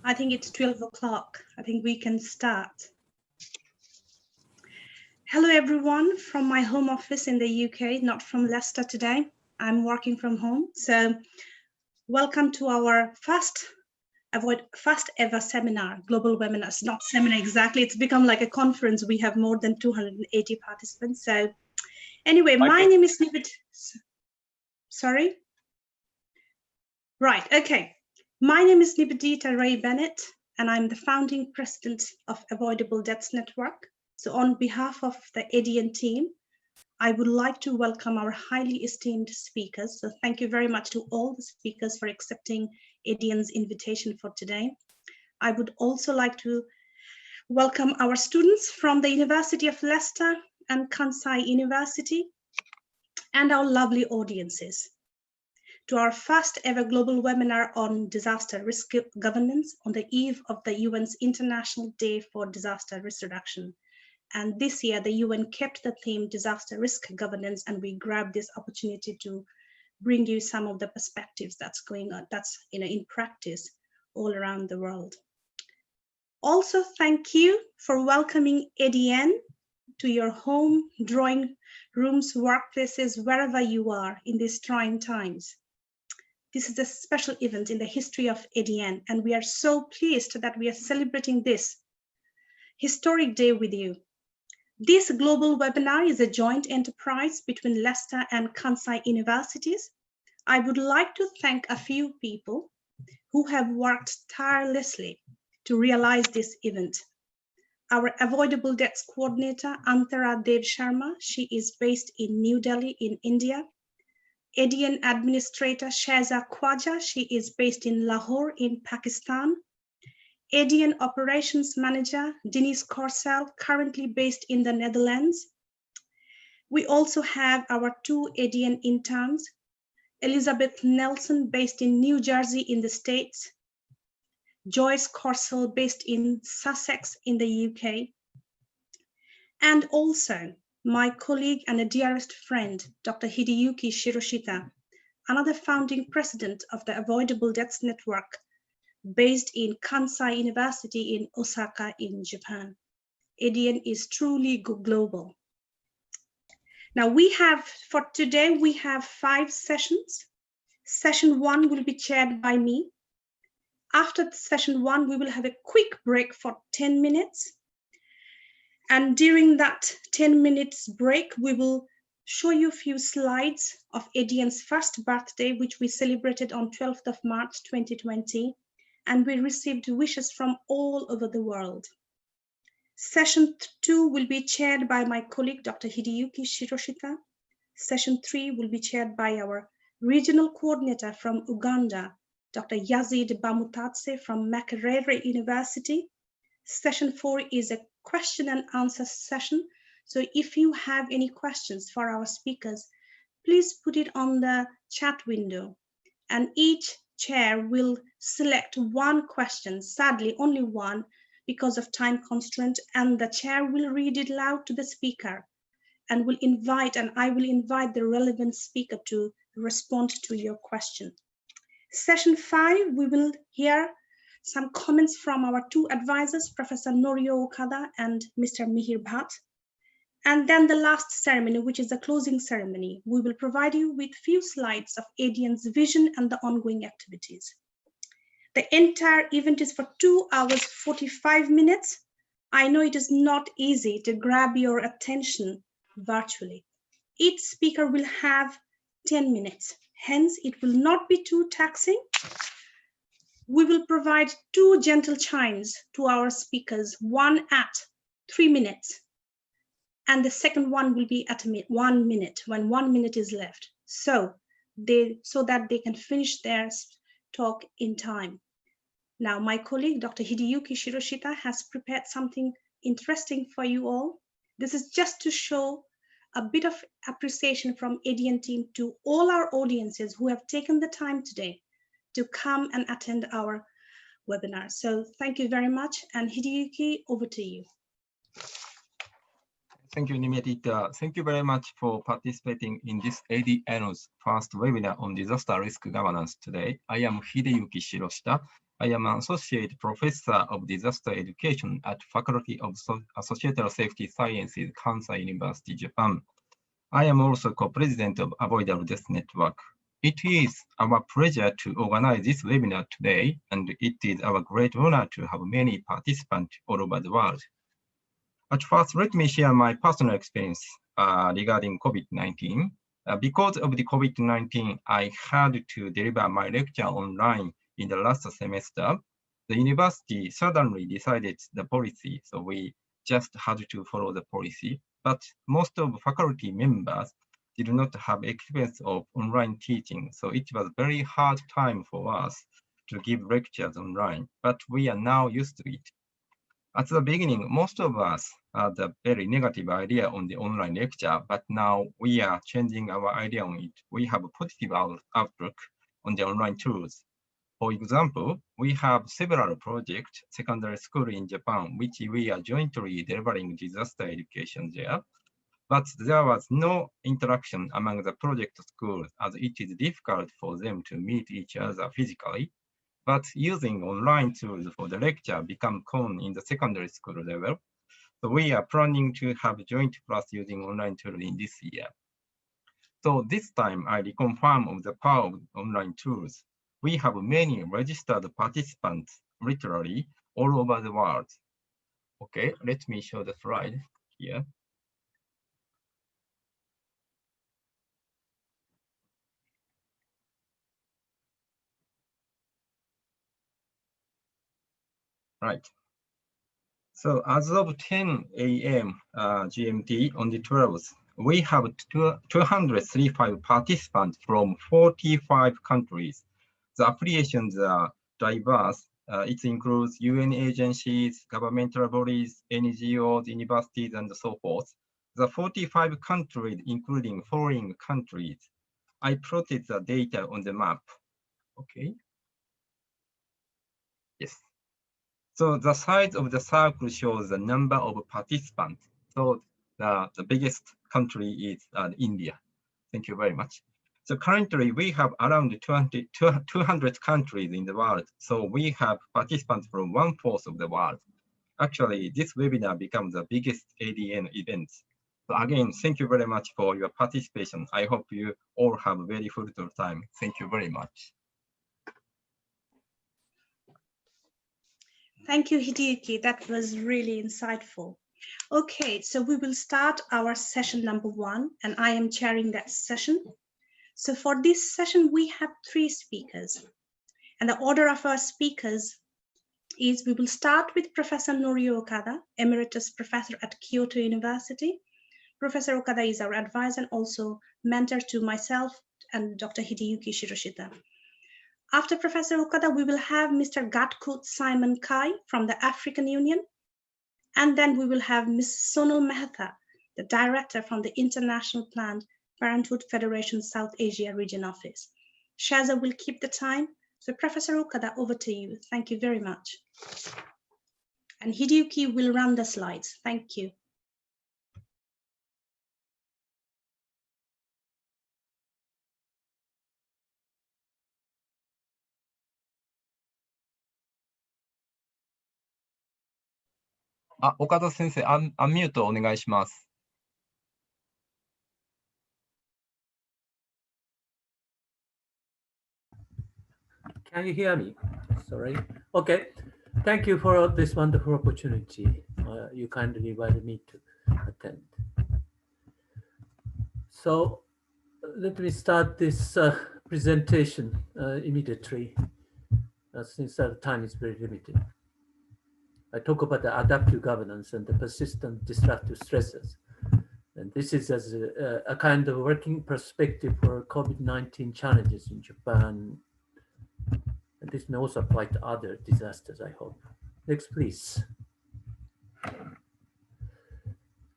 I think it's 12 o'clock. I think we can start. Hello, everyone from my home office in the UK, not from Leicester today. I'm working from home. So welcome to our first ever seminar, global webinars, not seminar exactly. It's become like a conference. We have more than 280 participants. So anyway, my name is Nibit. Sorry? Right, okay. My name is Nibidita Ray Bennett, and I'm the founding president of Avoidable Deaths Network. So on behalf of the ADN team, I would like to welcome our highly esteemed speakers. So thank you very much to all the speakers for accepting ADN's invitation for today. I would also like to welcome our students from the University of Leicester and Kansai University, and our lovely audiences to our first ever global webinar on disaster risk governance on the eve of the UN's International Day for Disaster Risk Reduction. And this year, the UN kept the theme disaster risk governance, and we grabbed this opportunity to bring you some of the perspectives that's going on, that's in practice all around the world. Also, thank you for welcoming ADN to your home, drawing rooms, workplaces, wherever you are in these trying times. This is a special event in the history of ADN, and we are so pleased that we are celebrating this historic day with you. This global webinar is a joint enterprise between Leicester and Kansai universities. I would like to thank a few people who have worked tirelessly to realize this event. Our Avoidable Deaths coordinator, Antara Dev Sharma, she is based in New Delhi in India. ADN administrator, Shahza Khwaja, she is based in Lahore in Pakistan. ADN operations manager, Denise Corsell, currently based in the Netherlands. We also have our two ADN interns, Elizabeth Nelson, based in New Jersey in the States, Joyce Corsell, based in Sussex in the UK, and also my colleague and a dearest friend, Dr. Hideyuki Shiroshita, another founding president of the Avoidable Deaths Network, based in Kansai University in Osaka in Japan. ADN is truly global. Now for today, we have 5 sessions. Session 1 will be chaired by me. After session 1, we will have a quick break for 10 minutes. And during that 10 minutes break, we will show you a few slides of ADN's first birthday, which we celebrated on 12th of March, 2020. And we received wishes from all over the world. Session 2 will be chaired by my colleague, Dr. Hideyuki Shiroshita. Session 3 will be chaired by our regional coordinator from Uganda, Dr. Yazid Bamutatse from Makerere University. Session 4 is a question and answer session. So if you have any questions for our speakers, please put it on the chat window, and each chair will select one question, sadly only one because of time constraint, and the chair will read it loud to the speaker and I will invite the relevant speaker to respond to your question. Session 5, we will hear some comments from our 2 advisors, Professor Norio Okada and Mr. Mihir Bhatt. And then the last ceremony, which is the closing ceremony, we will provide you with few slides of ADN's vision and the ongoing activities. The entire event is for 2 hours, 45 minutes. I know it is not easy to grab your attention virtually. Each speaker will have 10 minutes. Hence, it will not be too taxing. We will provide 2 gentle chimes to our speakers, one at 3 minutes. And the second one will be at 1 minute, when 1 minute is left, so that they can finish their talk in time. Now, my colleague, Dr. Hideyuki Shiroshita, has prepared something interesting for you all. This is just to show a bit of appreciation from ADN team to all our audiences who have taken the time today to come and attend our webinar. So thank you very much, and Hideyuki, over to you. Thank you, Nimedita. Thank you very much for participating in this ADN's first webinar on disaster risk governance today. I am Hideyuki Shiroshita, I am an associate professor of disaster education at Faculty of Societal Safety Sciences, Kansai University, Japan. I am also co-president of Avoidable Death Network. It is our pleasure to organize this webinar today, and it is our great honor to have many participants all over the world. At first, let me share my personal experience regarding COVID-19. Because of the COVID-19, I had to deliver my lecture online in the last semester. The university suddenly decided the policy, so we just had to follow the policy. But most of faculty members did not have experience of online teaching, so it was a very hard time for us to give lectures online, but we are now used to it. At the beginning, most of us had a very negative idea on the online lecture, but now we are changing our idea on it. We have a positive outlook on the online tools. For example, we have several projects, secondary school in Japan, which we are jointly delivering disaster education there. But there was no interaction among the project schools as it is difficult for them to meet each other physically. But using online tools for the lecture become common in the secondary school level. So we are planning to have joint class using online tools in this year. So this time I reconfirm of the power of online tools. We have many registered participants literally all over the world. Okay, let me show the slide here. Right. So as of 10 a.m. GMT on the 12th, we have 235 participants from 45 countries. The affiliations are diverse. It includes UN agencies, governmental bodies, NGOs, universities, and so forth. The 45 countries, including foreign countries. I plotted the data on the map. Okay. Yes. So the size of the circle shows the number of participants. So the biggest country is India. Thank you very much. So currently we have around 200 countries in the world. So we have participants from 1/4 of the world. Actually, this webinar becomes the biggest ADN event. So again, thank you very much for your participation. I hope you all have a very fruitful time. Thank you very much. Thank you, Hideyuki. That was really insightful. Okay, so we will start our session number 1, and I am chairing that session. So for this session, we have 3 speakers. And the order of our speakers is we will start with Professor Norio Okada, Emeritus Professor at Kyoto University. Professor Okada is our advisor and also mentor to myself and Dr. Hideyuki Shiroshita. After Professor Okada, we will have Mr. Gatkut Simon Kai from the African Union. And then we will have Ms. Sonal Mehta, the director from the International Planned Parenthood Federation South Asia Region Office. Shaza will keep the time. So Professor Okada, over to you. Thank you very much. And Hideyuki will run the slides. Thank you. Okada 先生、アンミュートお願いします。Can you hear me? Sorry. Okay. Thank you for this wonderful opportunity. You kindly invited me to attend. So let me start this presentation immediately, since the time is very limited. I talk about the adaptive governance and the persistent disruptive stresses. And this is as a kind of working perspective for COVID-19 challenges in Japan. And this may also apply to other disasters, I hope. Next, please.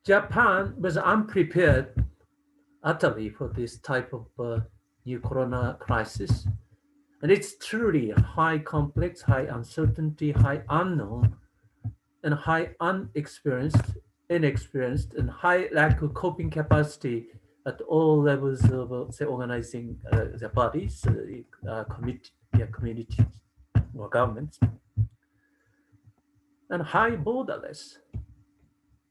Japan was unprepared utterly for this type of new corona crisis. And it's truly high complex, high uncertainty, high unknown, and high inexperienced, and high lack of coping capacity at all levels of, say, organizing the bodies, communities. or governments, and high borderless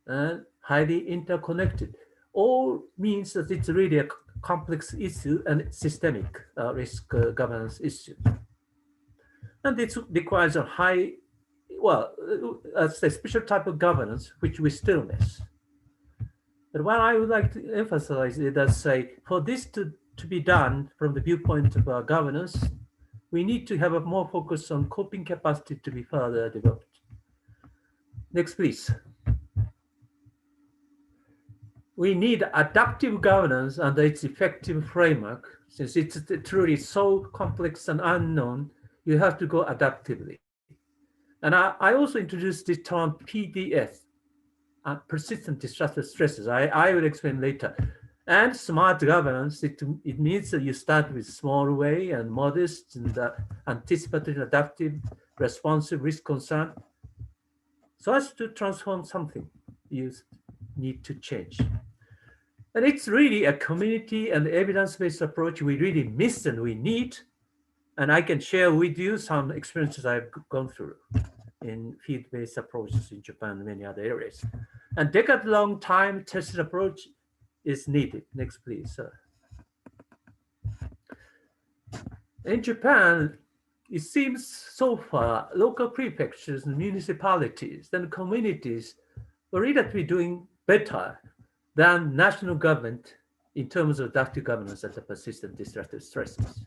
and highly interconnected. All means that it's really a complex issue and systemic risk governance issue. And it requires a high, well, a special type of governance, which we still miss. But what I would like to emphasize is that, say, for this to be done from the viewpoint of our governance, we need to have a more focus on coping capacity to be further developed. Next, please. We need adaptive governance under its effective framework. Since it's truly so complex and unknown, you have to go adaptively. And I also introduced this term PDS, persistent disruptive stresses. I will explain later. And smart governance, it means that you start with small way and modest and anticipatory, adaptive, responsive risk concern. So as to transform something, you need to change. And it's really a community and evidence-based approach we really miss and we need. And I can share with you some experiences I've gone through in field-based approaches in Japan and many other areas. And decade-long time-tested approach is needed. Next, please. In Japan, it seems so far local prefectures and municipalities and communities were relatively doing better than national government in terms of adaptive governance and the persistent disruptive stresses.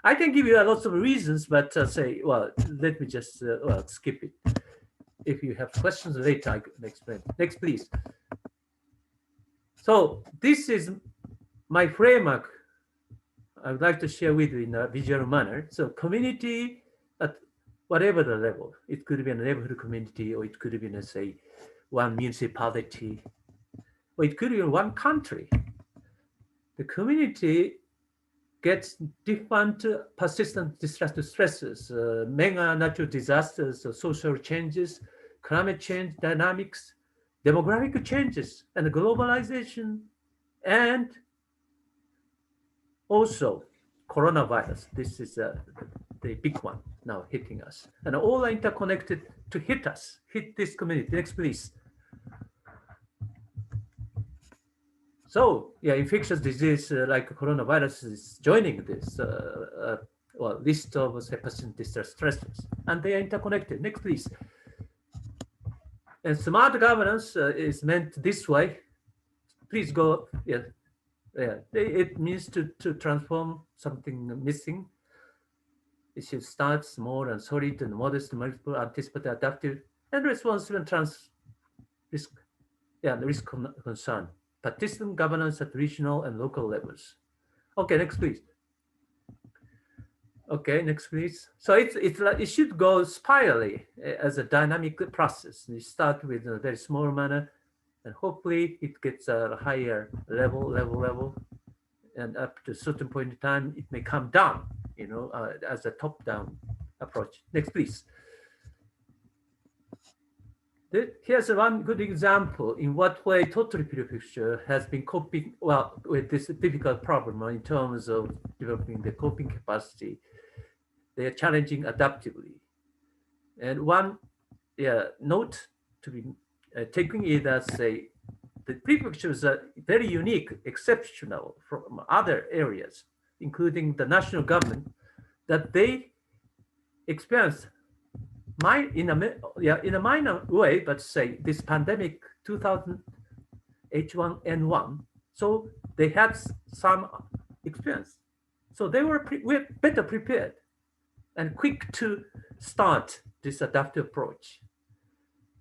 I can give you lots of reasons, but let me just skip it. If you have questions later, I can explain. Next, please. So this is my framework I would like to share with you in a visual manner. So community at whatever the level, it could be a neighborhood community, or it could be, let's say, one municipality, or it could be one country. The community gets different persistent disruptive stresses, mega natural disasters, social changes, climate change dynamics, demographic changes, and globalization, and also coronavirus. This is the big one now hitting us. And all are interconnected to hit us, hit this community. Next, please. So, yeah, infectious disease like coronavirus is joining this list of persistent disruptive stresses, and they are interconnected. Next, please. And smart governance is meant this way. Please go. Yeah, yeah. It means to transform something missing. It should start small and solid and modest, multiple, anticipatory, adaptive, and responsive and risk concern. Participant governance at regional and local levels. Okay, next, please. Okay, next, please. So it should go spirally as a dynamic process. You start with a very small manner, and hopefully it gets a higher level, and up to a certain point in time, it may come down, as a top-down approach. Next, please. Here's one good example in what way Tottori Prefecture has been coping with this difficult problem in terms of developing the coping capacity. They are challenging adaptively. And one note to be taken is that the prefectures are very unique, exceptional from other areas, including the national government, that they experience in a minor way, but say this pandemic 2000 H1N1, so they had some experience. So they were better prepared and quick to start this adaptive approach.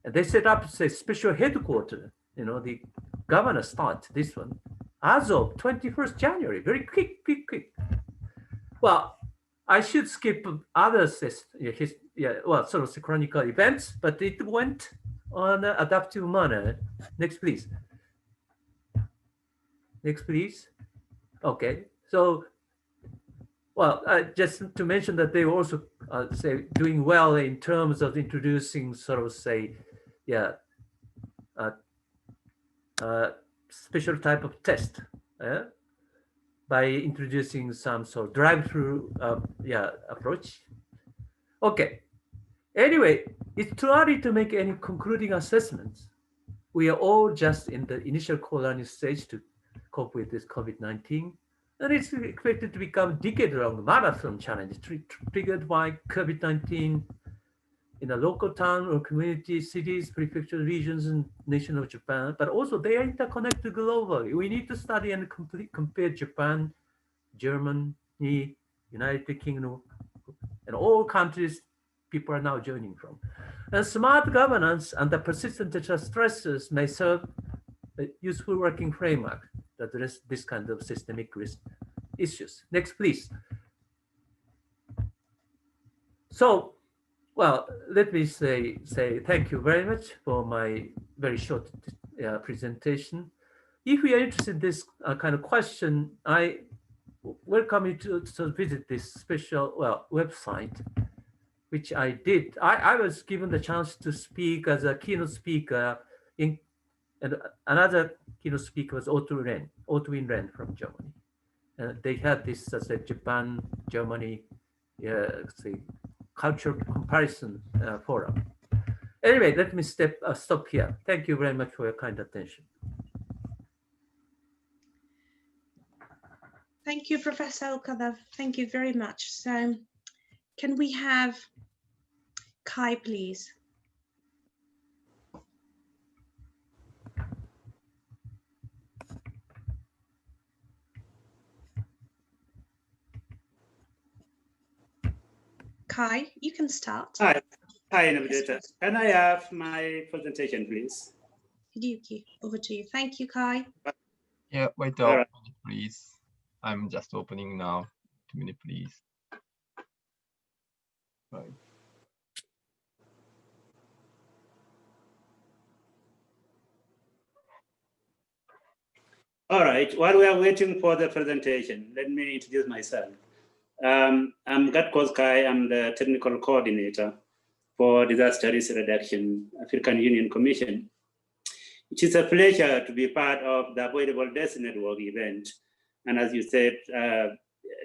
And they set up special headquarters, the governor start this one as of 21st January, very quick. Well, I should skip other sort of chronicle events, but it went on an adaptive manner. Next, please. Next, please. Okay, so, just to mention that they were also doing well in terms of introducing special type of test by introducing some sort of drive-through approach. Okay. Anyway, it's too early to make any concluding assessments. We are all just in the initial colony stage to cope with this COVID-19, and it's expected to become a decade-long marathon challenge triggered by COVID-19 in a local town or community, cities, prefecture, regions, and nation of Japan, but also they are interconnected globally. We need to study and compare Japan, Germany, United Kingdom, and all countries people are now joining from. And smart governance under persistent stresses may serve a useful working framework to address this kind of systemic risk issues. Next, please. So, well, let me say thank you very much for my very short presentation. If you are interested in this kind of question, I welcome you to visit this special website, which I did. I was given the chance to speak as a keynote speaker, and another keynote speaker was Otto Win Ren from Germany. They had this as a Japan, Germany, cultural comparison forum. Anyway, let me stop here. Thank you very much for your kind attention. Thank you, Professor Okada. Thank you very much. So can we have Kai, please? Kai, you can start. Hi, navigator. Can I have my presentation, please? Hideyuki, over to you. Thank you, Kai. Yeah, wait All a right. minute, please. I'm just opening now. 2 minutes, please. Right. All right, while we are waiting for the presentation, let me introduce myself. I'm Gatko Kai. I'm the technical coordinator for Disaster Risk Reduction, African Union Commission. It is a pleasure to be part of the Avoidable Death Network event. And as you said,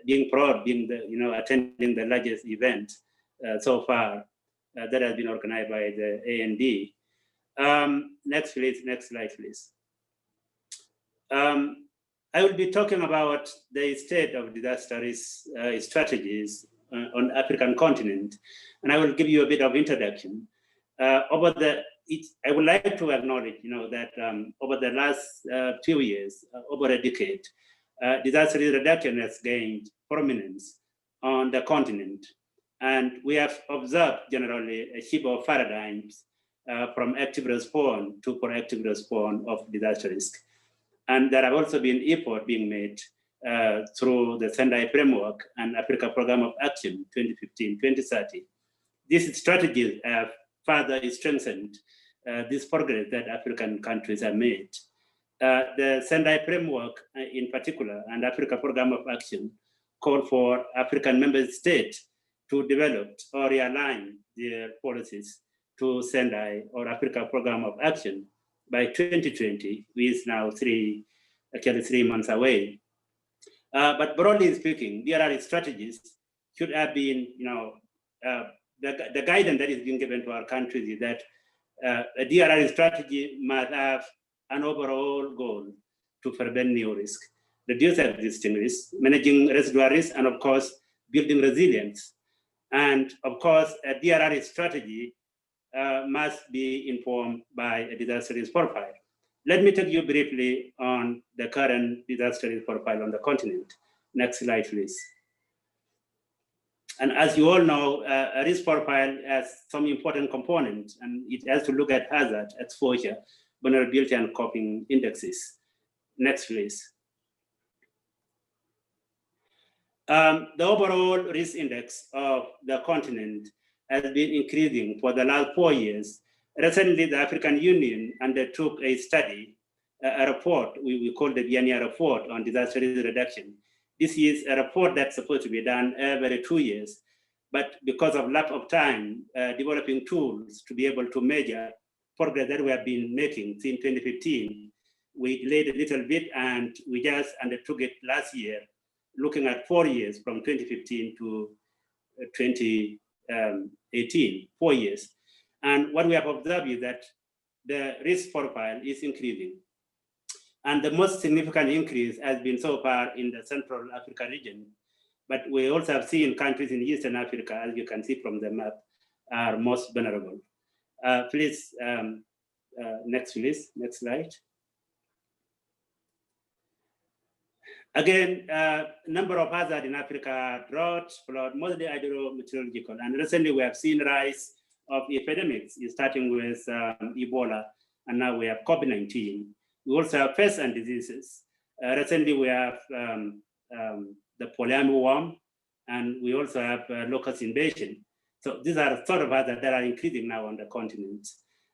being proud, attending the largest event so far that has been organized by the AND. Next slide, please. I will be talking about the state of disaster risk strategies on the African continent, and I will give you a bit of introduction. I would like to acknowledge, that over the last few years, over a decade, disaster risk reduction has gained prominence on the continent, and we have observed generally a shift of paradigms from active response to proactive response of disaster risk. And there have also been efforts being made through the Sendai Framework and Africa Program of Action 2015-2030. These strategies have further strengthened this progress that African countries have made. The Sendai Framework in particular and Africa Program of Action call for African member states to develop or realign their policies to Sendai or Africa Program of Action by 2020, which is now 3 months away. But broadly speaking, DRR strategies should have been, the guidance that is being given to our countries is that a DRR strategy must have an overall goal to prevent new risk, reduce existing risk, managing residual risk, and of course, building resilience. And of course, a DRR strategy must be informed by a disaster risk profile. Let me take you briefly on the current disaster risk profile on the continent. Next slide, please. And as you all know, a risk profile has some important components, and it has to look at hazard, exposure, vulnerability, and coping indexes. Next, please. The overall risk index of the continent has been increasing for the last 4 years. Recently, the African Union undertook a study, a report, we call the Biennial report on disaster risk reduction. This is a report that's supposed to be done every 2 years, but because of lack of time, developing tools to be able to measure progress that we have been making since 2015, we delayed a little bit and we just undertook it last year, looking at 4 years from 2015 to 2020. 2018, 4 years. And what we have observed is that the risk profile is increasing. And the most significant increase has been so far in the Central Africa region. But we also have seen countries in Eastern Africa, as you can see from the map, are most vulnerable. Please, next slide. Again, number of hazards in Africa, drought, flood, mostly hydrometeorological. And recently we have seen rise of epidemics, starting with Ebola, and now we have COVID-19. We also have pests and diseases. Recently we have the polyamine worm, and we also have locust invasion. So these are sort of hazards that are increasing now on the continent.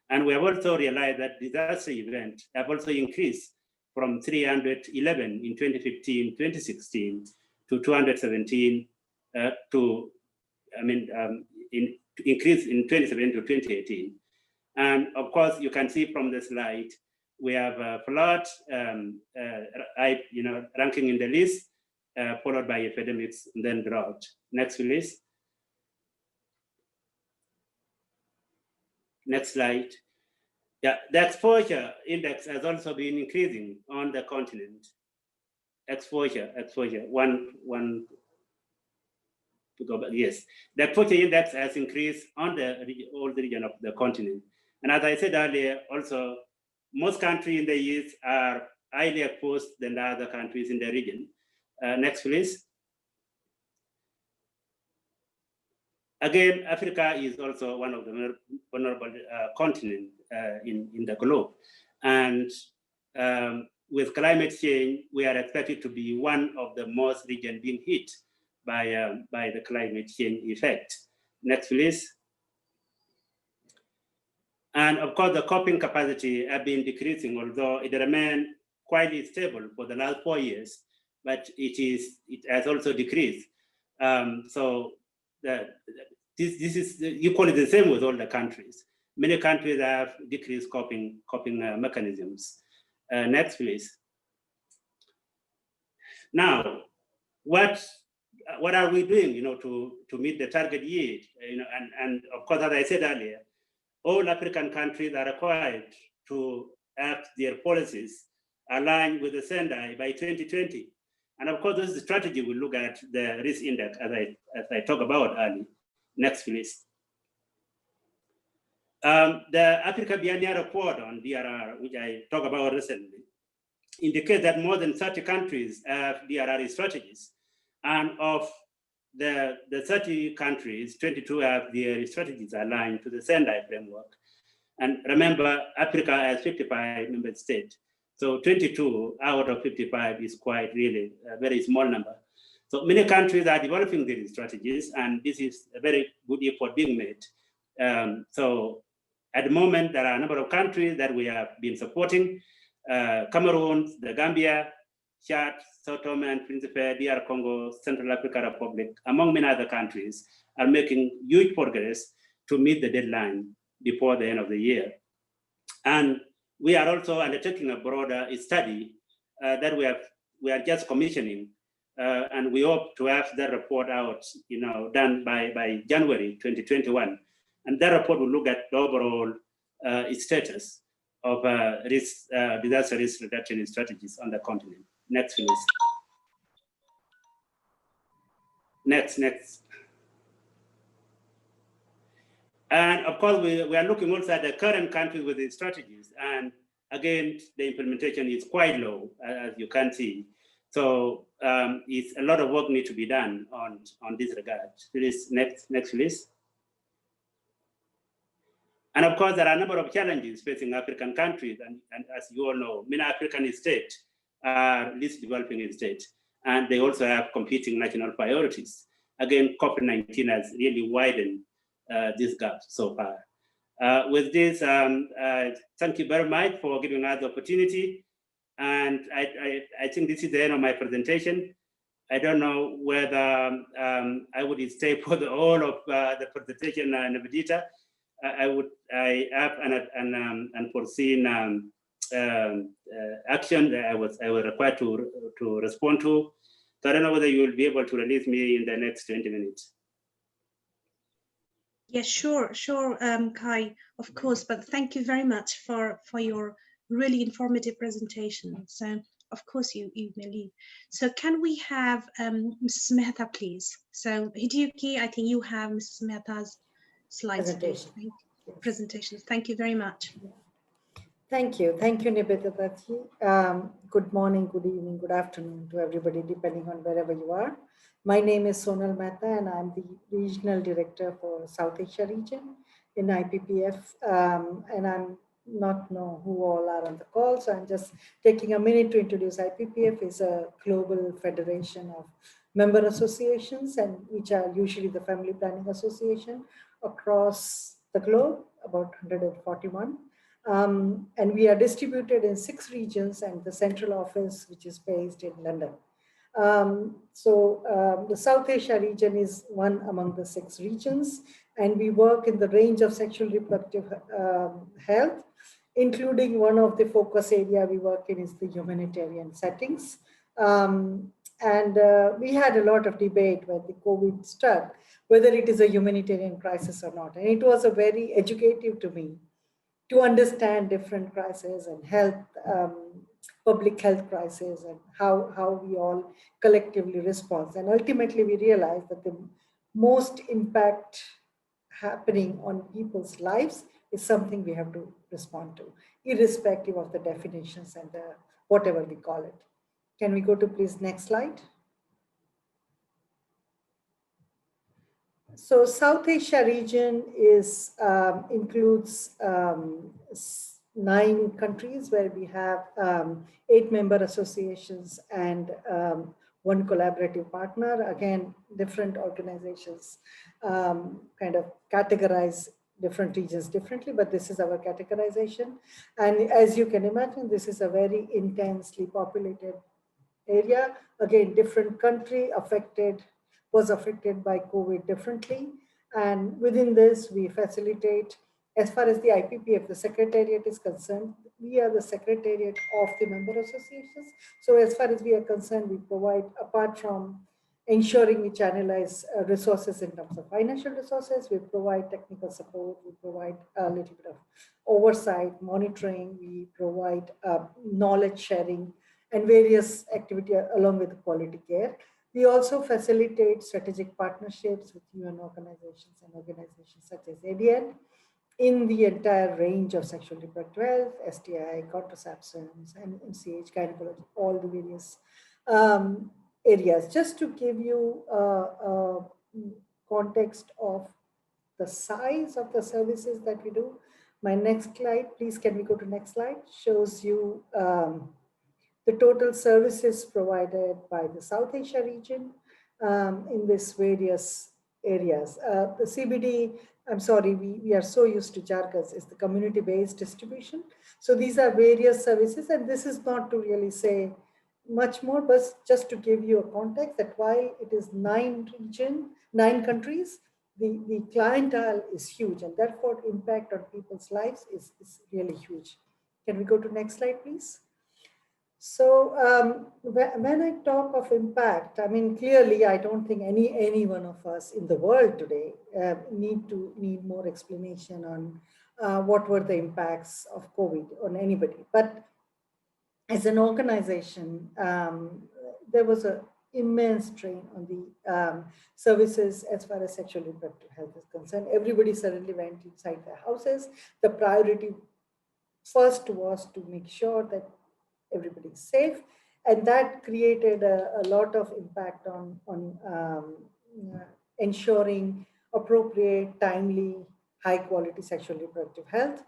And we have also realized that disaster events have also increased from 311 in 2015, 2016 to 217 increase in 2017 to 2018. And of course, you can see from the slide, we have flood, ranking in the list, followed by epidemics, and then drought. Next, please. Next slide. Yeah, the exposure index has also been increasing on the continent. Exposure, one to go back, yes. The exposure index has increased on all the region of the continent. And as I said earlier, also, most countries in the East are highly exposed than the other countries in the region. Next, please. Again, Africa is also one of the vulnerable continents in the globe. And with climate change, we are expected to be one of the most regions being hit by the climate change effect. Next, please. And of course, the coping capacity have been decreasing, although it remained quite stable for the last 4 years, but it has also decreased. So this is equally the same with all the countries. Many countries have decreased coping mechanisms. Next, please. Now, what are we doing, to meet the target yield? And of course, as I said earlier, all African countries are required to have their policies aligned with the Sendai by 2020. And of course, this is the strategy we look at the risk index as I talked about earlier. Next, please. The Africa Biennial report on DRR, which I talked about recently, indicates that more than 30 countries have DRR strategies. And of the 30 countries, 22 have their strategies aligned to the Sendai framework. And remember, Africa has 55 member states. So 22 out of 55 is quite really a very small number. So many countries are developing these strategies, and this is a very good effort being made. So at the moment, there are a number of countries that we have been supporting. Cameroon, the Gambia, Chad, Sao Tome and Principe, DR Congo, Central African Republic, among many other countries, are making huge progress to meet the deadline before the end of the year. And we are also undertaking a broader study that we are just commissioning, and we hope to have that report out, done by January 2021. And that report will look at the overall status of disaster risk reduction strategies on the continent. Next, please. Next. And of course, we are looking also at the current countries with the strategies. And again, the implementation is quite low, as you can see. So it's a lot of work needs to be done on this regard. Please, next, please. And of course, there are a number of challenges facing African countries. And as you all know, many African states are least developing states, and they also have competing national priorities. Again, COVID-19 has really widened this gap so far. With this, thank you very much for giving us the opportunity. And I think this is the end of my presentation. I don't know whether I would stay for all of the presentation, Nabedita. I have an unforeseen action that I was required to respond to. So I don't know whether you will be able to release me in the next 20 minutes. Yeah, sure, Kai, of course. But thank you very much for your really informative presentation. So, of course, you may leave. So, can we have Mrs. Mehta, please? So, Hideyuki, I think you have Mrs. Mehta's slides, please. Presentation. Yes. Presentations. Thank you very much. Thank you. Thank you, Nibetapati. Good morning, good evening, good afternoon to everybody, depending on wherever you are. My name is Sonal Mehta, and I'm the Regional Director for South Asia region in IPPF. And I'm not know who all are on the call, so I'm just taking a minute to introduce. IPPF is a global federation of member associations, and which are usually the Family Planning Association across the globe, about 141. And we are distributed in 6 regions and the central office, which is based in London. The South Asia region is one among the 6 regions, and we work in the range of sexual reproductive health, including one of the focus area we work in is the humanitarian settings. We had a lot of debate when the COVID struck, whether it is a humanitarian crisis or not. And it was a very educative to me to understand different crises and health, public health crises, and how we all collectively respond. And ultimately, we realized that the most impact happening on people's lives is something we have to respond to, irrespective of the definitions and whatever we call it. Can we go to please next slide? So South Asia region is includes 9 countries where we have 8 member associations and 1 collaborative partner. Again, different organizations kind of categorize different regions differently, but this is our categorization. And as you can imagine, this is a very intensely populated area. Again, different country was affected by COVID differently. And within this, we facilitate, as far as the IPPF, the secretariat is concerned, we are the secretariat of the member associations. So as far as we are concerned, we provide, apart from ensuring we channelize resources in terms of financial resources, we provide technical support, we provide a little bit of oversight, monitoring, we provide knowledge sharing, and various activity along with quality care. We also facilitate strategic partnerships with UN organizations and organizations such as ADN in the entire range of sexual reproductive health, STI, contraceptions, and MCH, gynecology, all the various areas. Just to give you a context of the size of the services that we do, my next slide, please, can we go to next slide, shows you the total services provided by the South Asia region in these various areas. The CBD, I'm sorry, we are so used to jargons, is the community-based distribution. So these are various services, and this is not to really say much more, but just to give you a context that while it is 9 countries, the clientele is huge, and therefore impact on people's lives is really huge. Can we go to next slide, please? So when I talk of impact, I mean, clearly, I don't think any one of us in the world today need more explanation on what were the impacts of COVID on anybody. But as an organization, there was an immense strain on the services as far as sexual reproductive health is concerned. Everybody suddenly went inside their houses. The priority first was to make sure that everybody is safe, and that created a lot of impact on ensuring appropriate, timely, high quality sexual reproductive health.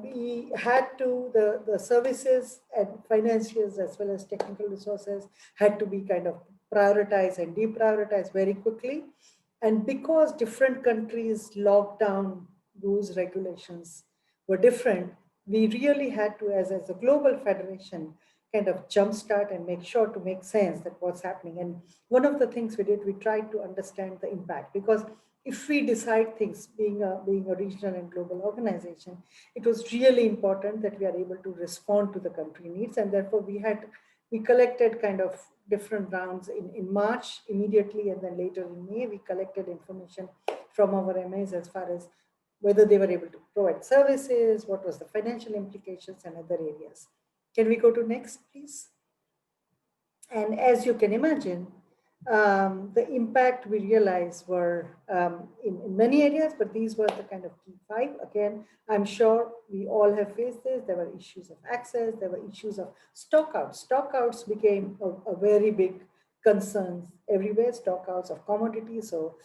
We had to, the services and financials as well as technical resources had to be kind of prioritized and deprioritized very quickly. And because different countries' lockdown rules, regulations were different, we really had to, as a global federation, kind of jumpstart and make sure to make sense that what's happening. And one of the things we did, we tried to understand the impact, because if we decide things, being a regional and global organization, it was really important that we are able to respond to the country needs. And therefore we collected kind of different rounds in March immediately, and then later in May, we collected information from our MAs as far as whether they were able to provide services, what was the financial implications and other areas. Can we go to next, please? And as you can imagine, the impact we realized were in many areas, but these were the kind of key 5. Again, I'm sure we all have faced this. There were issues of access. There were issues of stockouts. Stockouts became a very big concern everywhere. Stockouts of commodities, so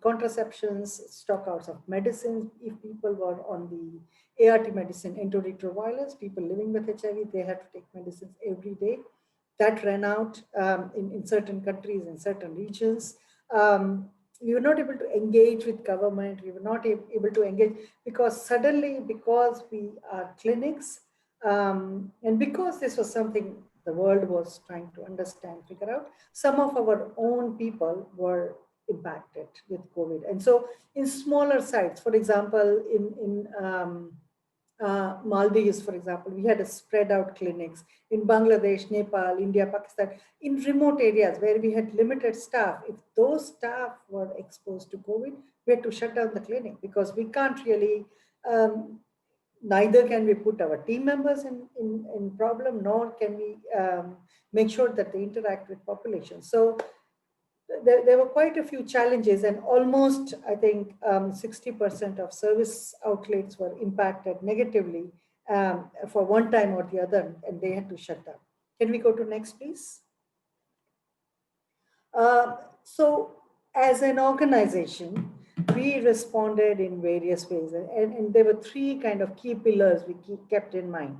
contraceptions, stockouts of medicines. If people were on the ART medicine, antiretrovirals, people living with HIV, they had to take medicines every day. That ran out in certain countries, in certain regions. We were not able to engage with government. We were not able to engage because suddenly, because we are clinics, and because this was something the world was trying to understand, figure out, some of our own people were impacted with COVID. And so in smaller sites, for example, in Maldives, for example, we had a spread out clinics in Bangladesh, Nepal, India, Pakistan, in remote areas where we had limited staff. If those staff were exposed to COVID, we had to shut down the clinic because we can't really, neither can we put our team members in problem, nor can we make sure that they interact with population. So there were quite a few challenges, and almost, I think, 60% of service outlets were impacted negatively for one time or the other, and they had to shut down. Can we go to next, please? So as an organization, we responded in various ways, and there were 3 kind of key pillars we kept in mind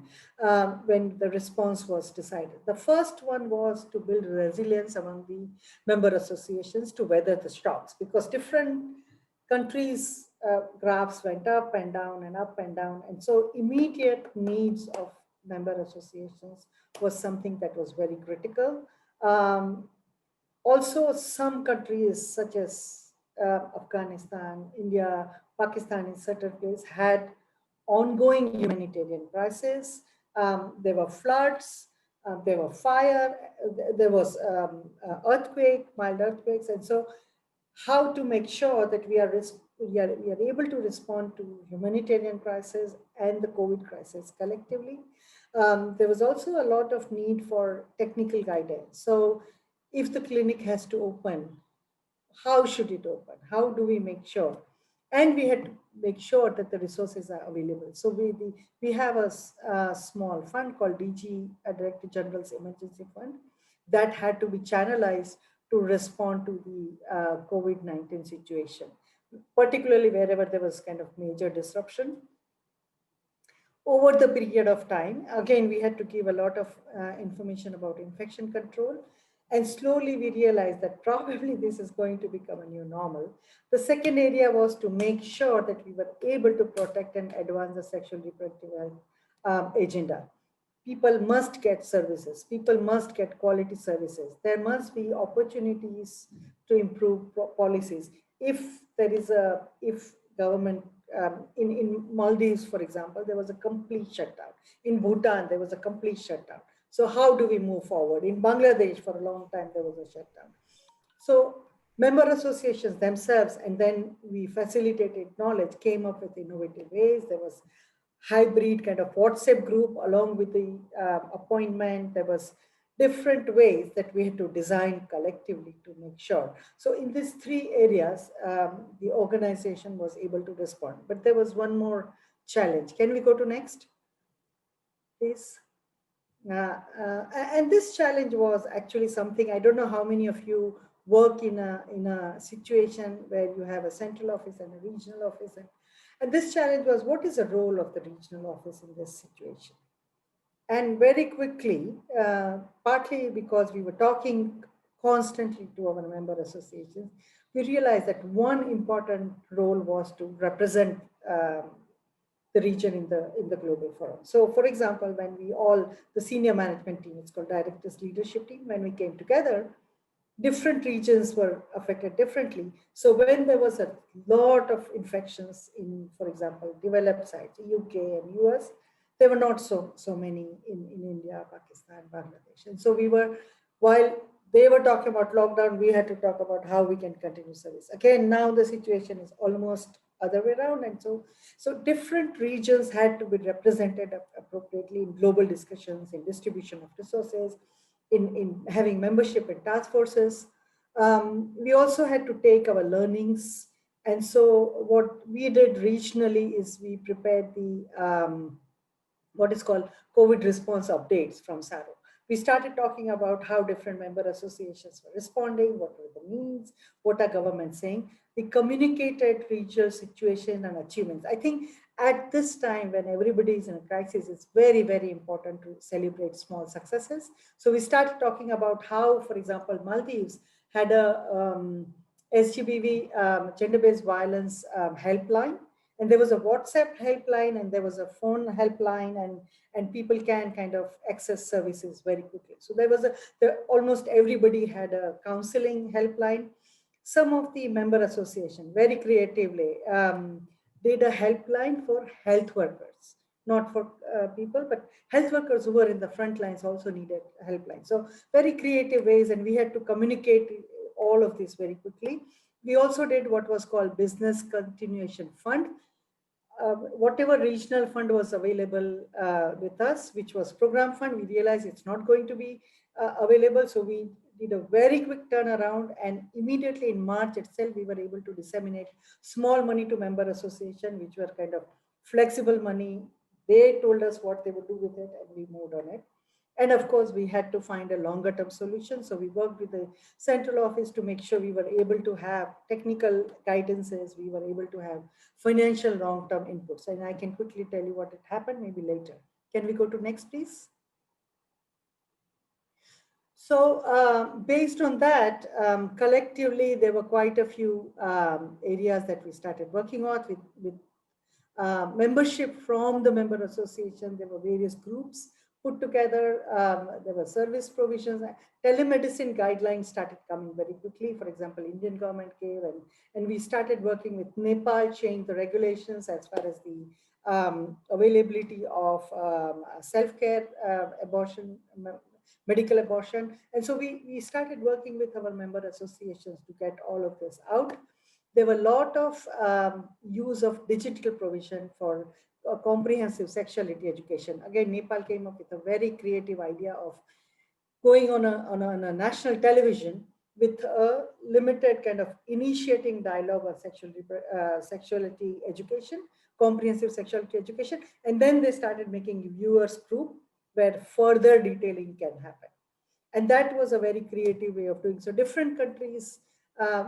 when the response was decided. The first one was to build resilience among the member associations to weather the shocks, because different countries' graphs went up and down and up and down, and so immediate needs of member associations was something that was very critical. Also, some countries such as Afghanistan, India, Pakistan in certain places had ongoing humanitarian crises. There were floods, there were fire, there was earthquake, mild earthquakes. And so how to make sure that we are able to respond to humanitarian crisis and the COVID crisis collectively. There was also a lot of need for technical guidance. So if the clinic has to open, how should it open? How do we make sure? And we had to make sure that the resources are available. So we have a small fund called DG, Director General's Emergency Fund, that had to be channelized to respond to the COVID-19 situation, particularly wherever there was kind of major disruption. Over the period of time, again, we had to give a lot of information about infection control. And slowly we realized that probably this is going to become a new normal. The second area was to make sure that we were able to protect and advance the sexual reproductive health agenda. People must get services. People must get quality services. There must be opportunities to improve policies. If government, in Maldives, for example, there was a complete shutdown. In Bhutan, there was a complete shutdown. So how do we move forward? In Bangladesh, for a long time, there was a shutdown. So member associations themselves, and then we facilitated knowledge, came up with innovative ways. There was hybrid kind of WhatsApp group along with the appointment. There was different ways that we had to design collectively to make sure. So in these 3 areas, the organization was able to respond. But there was one more challenge. Can we go to next, please? And this challenge was actually something, I don't know how many of you work in a situation where you have a central office and a regional office. And this challenge was, what is the role of the regional office in this situation? And very quickly, partly because we were talking constantly to our member associations, we realized that one important role was to represent the region in the global forum. So for example, when the senior management team, it's called Directors Leadership Team, when we came together, different regions were affected differently. So when there was a lot of infections in, for example, developed sites, UK and US, there were not so many in India, Pakistan, Bangladesh. And so we were, while they were talking about lockdown, we had to talk about how we can continue service. Again, now the situation is almost other way around. And so different regions had to be represented appropriately in global discussions, in distribution of resources, in having membership in task forces. We also had to take our learnings. And so what we did regionally is we prepared the what is called COVID response updates from SARO. We started talking about how different member associations were responding, what were the needs, what are governments saying. We communicated regional situation and achievements. I think at this time when everybody is in a crisis, it's very, very important to celebrate small successes. So we started talking about how, for example, Maldives had a SGBV, gender-based violence helpline. And there was a WhatsApp helpline and there was a phone helpline, and people can kind of access services very quickly. So there was almost everybody had a counseling helpline. Some of the member association very creatively did a helpline for health workers, not for people, but health workers who were in the front lines also needed helpline. So very creative ways, and we had to communicate all of this very quickly. We also did what was called Business Continuation Fund. Whatever regional fund was available with us, which was program fund, we realized it's not going to be available. So we did a very quick turnaround, and immediately in March itself, we were able to disseminate small money to member association, which were kind of flexible money. They told us what they would do with it, and we moved on it. And of course, we had to find a longer term solution. So we worked with the central office to make sure we were able to have technical guidances. We were able to have financial long-term inputs. And I can quickly tell you what had happened maybe later. Can we go to next, please? So based on that, collectively, there were quite a few areas that we started working on with membership from the member association. There were various groups put together. There were service provisions. Telemedicine guidelines started coming very quickly. For example, Indian government came and we started working with Nepal, change the regulations as far as the availability of self-care abortion, medical abortion. And so we started working with our member associations to get all of this out. There were a lot of use of digital provision for comprehensive sexuality education. Again, Nepal came up with a very creative idea of going on a national television with a limited kind of initiating dialogue on sexuality education, comprehensive sexuality education. And then they started making viewers group where further detailing can happen. And that was a very creative way of doing. So different countries,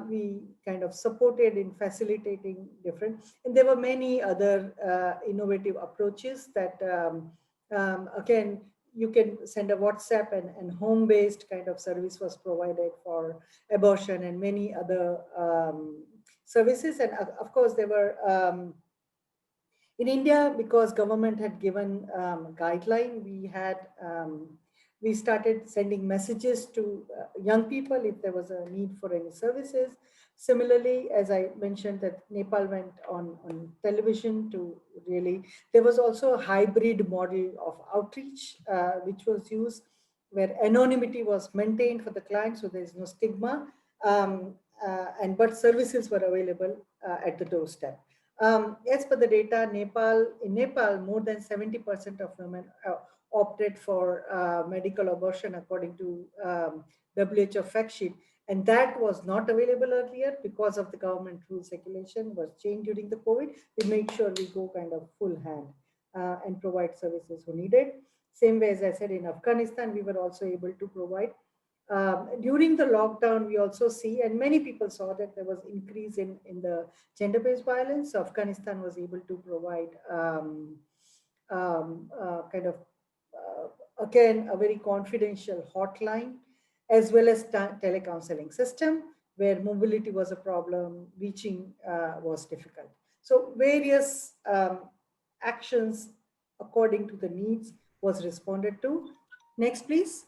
we kind of supported in facilitating different, and there were many other innovative approaches that, again, you can send a WhatsApp and home-based kind of service was provided for abortion and many other services. And of course, there were, in India, because government had given guideline, we started sending messages to young people if there was a need for any services. Similarly, as I mentioned, that Nepal went on television to really, there was also a hybrid model of outreach, which was used where anonymity was maintained for the client, so there's no stigma, but services were available at the doorstep. As per the data, in Nepal, more than 70% of women opted for medical abortion according to WHO fact sheet. And that was not available earlier because of the government rules regulation was changed during the COVID. We make sure we go kind of full hand and provide services who need it. Same way, as I said, in Afghanistan, we were also able to provide. During the lockdown, we also see, and many people saw that there was increase in the gender-based violence. So Afghanistan was able to provide kind of, again, a very confidential hotline, as well as telecounseling system, where mobility was a problem, reaching was difficult. So various actions according to the needs was responded to. Next, please.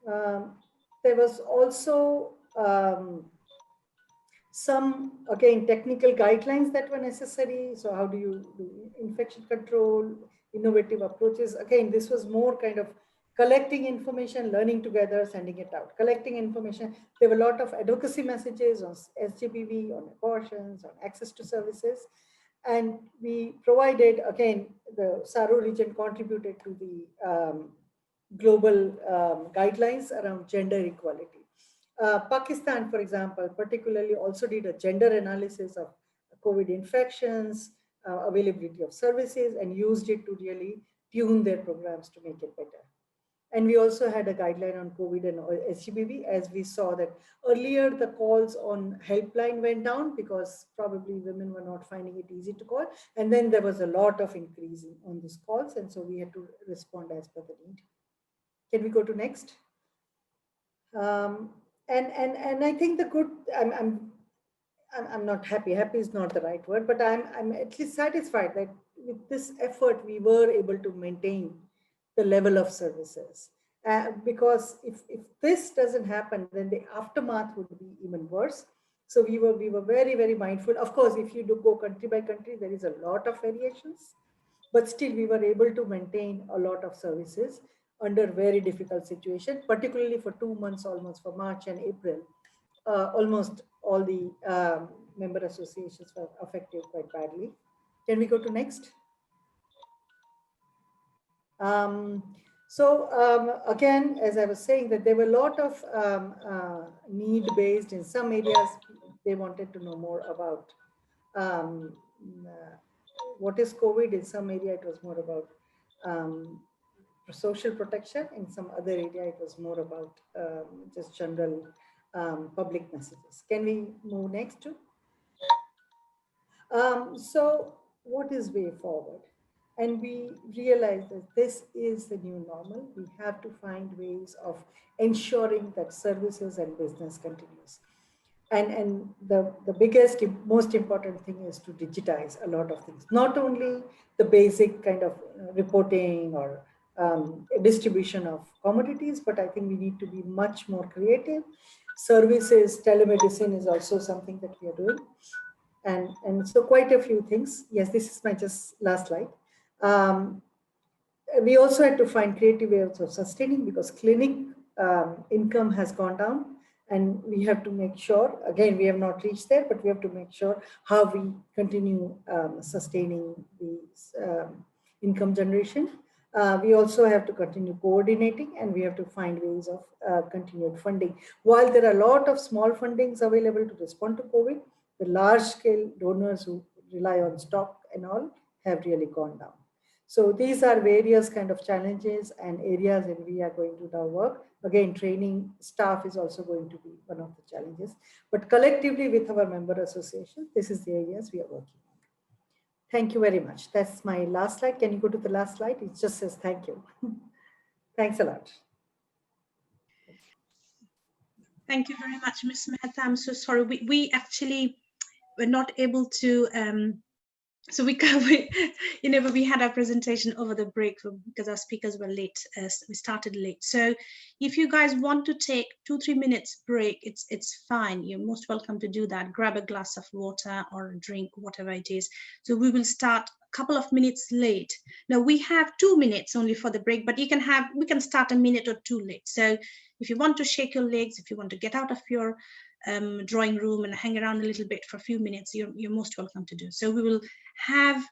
There was also some, again, technical guidelines that were necessary. So how do you do infection control, innovative approaches? Again, this was more kind of collecting information, learning together, sending it out, collecting information. There were a lot of advocacy messages on SGBV, on abortions, on access to services. And we provided, again, the Saro region contributed to the global guidelines around gender equality. Pakistan, for example, particularly also did a gender analysis of COVID infections, availability of services, and used it to really tune their programs to make it better. And we also had a guideline on COVID and SGBV, as we saw that earlier the calls on helpline went down because probably women were not finding it easy to call. And then there was a lot of increase on these calls. And so we had to respond as per the need. Can we go to next? And I think the good, I'm not happy. Happy is not the right word, but I'm at least satisfied that with this effort, we were able to maintain the level of services. Because if this doesn't happen, then the aftermath would be even worse. So we were very, very mindful. Of course, if you do go country by country, there is a lot of variations, but still we were able to maintain a lot of services under very difficult situation, particularly for 2 months, almost for March and April. Almost all the member associations were affected quite badly. Can we go to next? Again, as I was saying, that there were a lot of need-based. In some areas, they wanted to know more about what is COVID. In some area, it was more about social protection. In some other area, it was more about just general public messages. Can we move next to? So what is way forward? And we realize that this is the new normal. We have to find ways of ensuring that services and business continues. And the biggest, most important thing is to digitize a lot of things. Not only the basic kind of reporting or distribution of commodities, but I think we need to be much more creative. Services, telemedicine is also something that we are doing. And so quite a few things. Yes, this is my just last slide. We also had to find creative ways of sustaining because clinic income has gone down, and we have to make sure, again, we have not reached there, but we have to make sure how we continue sustaining the income generation. We also have to continue coordinating, and we have to find ways of continued funding. While there are a lot of small fundings available to respond to COVID, the large scale donors who rely on stock and all have really gone down. So these are various kind of challenges and areas that we are going to now work. Again, training staff is also going to be one of the challenges. But collectively with our member association, this is the areas we are working on. Thank you very much. That's my last slide. Can you go to the last slide? It just says thank you. Thanks a lot. Thank you very much, Ms. Mehta. I'm so sorry. We actually were not able to so we had our presentation over the break because our speakers were late. We started late. So if you guys want to take 2-3 minutes break, it's fine. You're most welcome to do that. Grab a glass of water or a drink, whatever it is. So we will start a couple of minutes late. Now we have 2 minutes only for the break, but we can start a minute or two late. So if you want to shake your legs, if you want to get out of your drawing room and hang around a little bit for a few minutes, you're most welcome to do. So we will have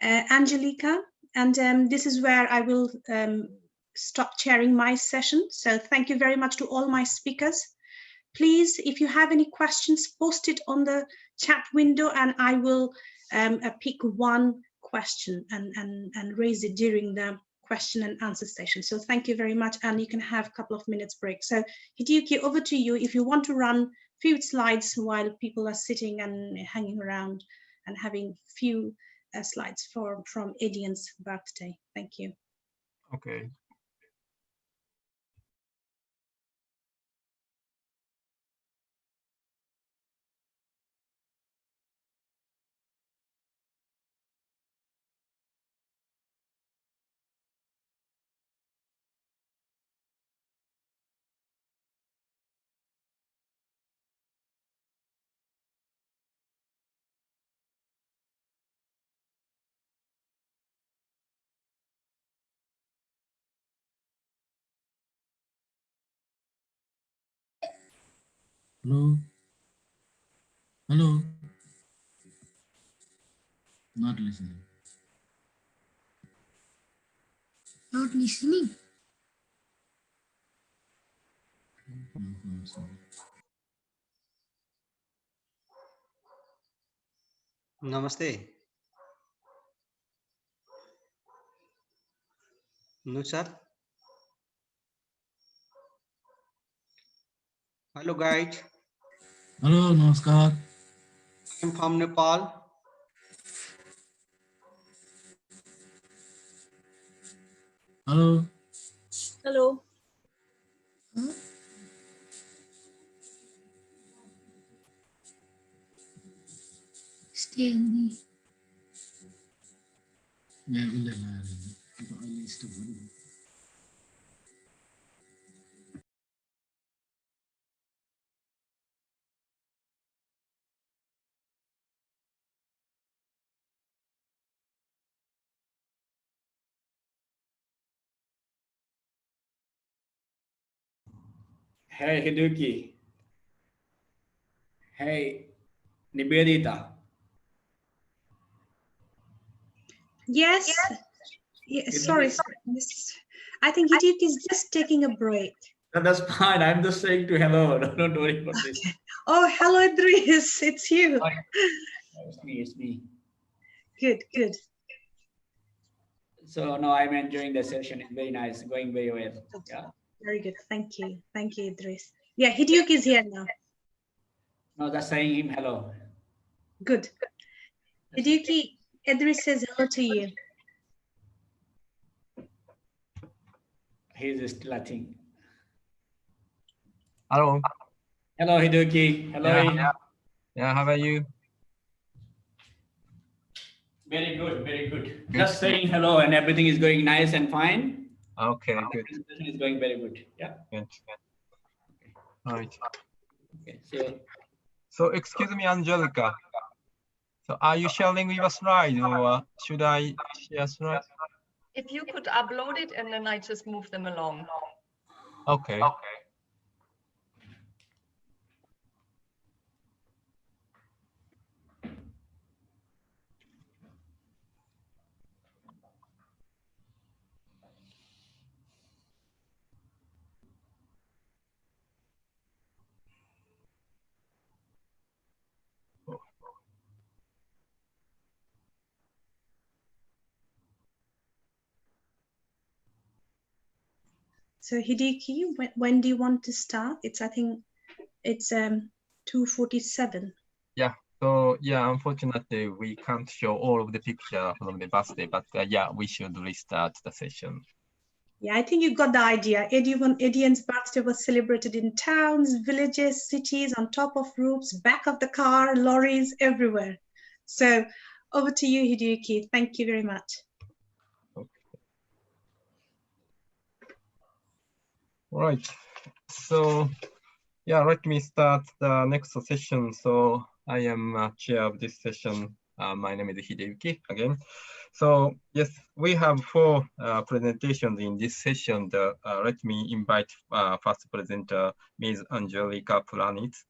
Angelica, and this is where I will stop chairing my session. So thank you very much to all my speakers. Please, if you have any questions, post it on the chat window, and I will pick one question and raise it during the question and answer session. So thank you very much, and you can have a couple of minutes break. So Hideyuki, over to you if you want to run few slides while people are sitting and hanging around and having few slides from ADN's birthday. Thank you. Okay. Hello? Hello? Not listening. Not listening. Namaste. No, sir. Hello, guide. Hello, namaskar. I'm from Nepal. Hello. Hello. Stay healthy. Yeah, we'll let her. Hey Hiduki. Hey Nivedita. Yes. Sorry. I think Hideki is just taking a break. No, that's fine. I'm just saying to hello. Don't worry about this. Oh, hello, Idris. It's you. It's me. It's me. Good, good. So no, I'm enjoying the session. It's very nice, going very well. Yeah. Very good. Thank you. Thank you, Idris. Yeah, Hideki is here now. No, just saying him hello. Good. Hideki, Idris says hello to you. He's still, I think. Hello. Hello, Hiduki. Hello. Yeah, how are you? Very good, very good. Just saying hello and everything is going nice and fine. Okay, good. The presentation is going very good. Yeah. Good. Right. Okay, so. So excuse me, Angelica. So are you sharing with a slide or should I share slide? If you could upload it and then I just move them along. Okay. So Hideki, when do you want to start? I think it's 2:47. Yeah. So yeah, unfortunately we can't show all of the picture from the birthday, but yeah, we should restart the session. Yeah, I think you got the idea. ADN's birthday was celebrated in towns, villages, cities, on top of roofs, back of the car, lorries, everywhere. So over to you, Hideki. Thank you very much. Okay. All right. So yeah, let me start the next session. So I am chair of this session. My name is Hideyuki again. So yes, we have 4 presentations in this session. Let me invite first presenter, Ms. Angelica Planitz.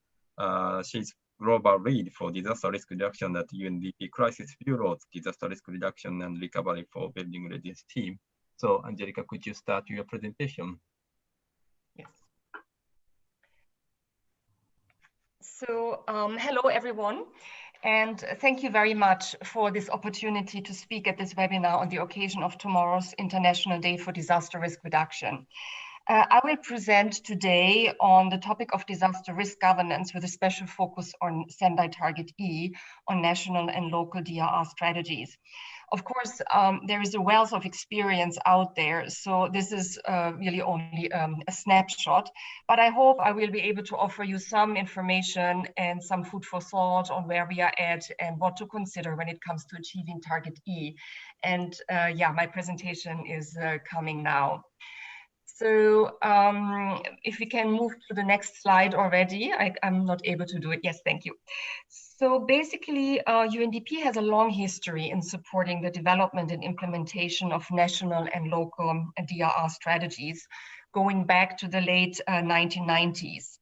She's global lead for disaster risk reduction at UNDP Crisis Bureau's Disaster Risk Reduction and Recovery for Building Readiness team. So Angelica, could you start your presentation? Yes. So hello, everyone. And thank you very much for this opportunity to speak at this webinar on the occasion of tomorrow's International Day for Disaster Risk Reduction. I will present today on the topic of disaster risk governance with a special focus on Sendai Target E on national and local DRR strategies. Of course, there is a wealth of experience out there, so this is really only a snapshot, but I hope I will be able to offer you some information and some food for thought on where we are at and what to consider when it comes to achieving Target E. And yeah, my presentation is coming now. So if we can move to the next slide already, I'm not able to do it. Yes, thank you. So basically, UNDP has a long history in supporting the development and implementation of national and local DRR strategies, going back to the late 1990s.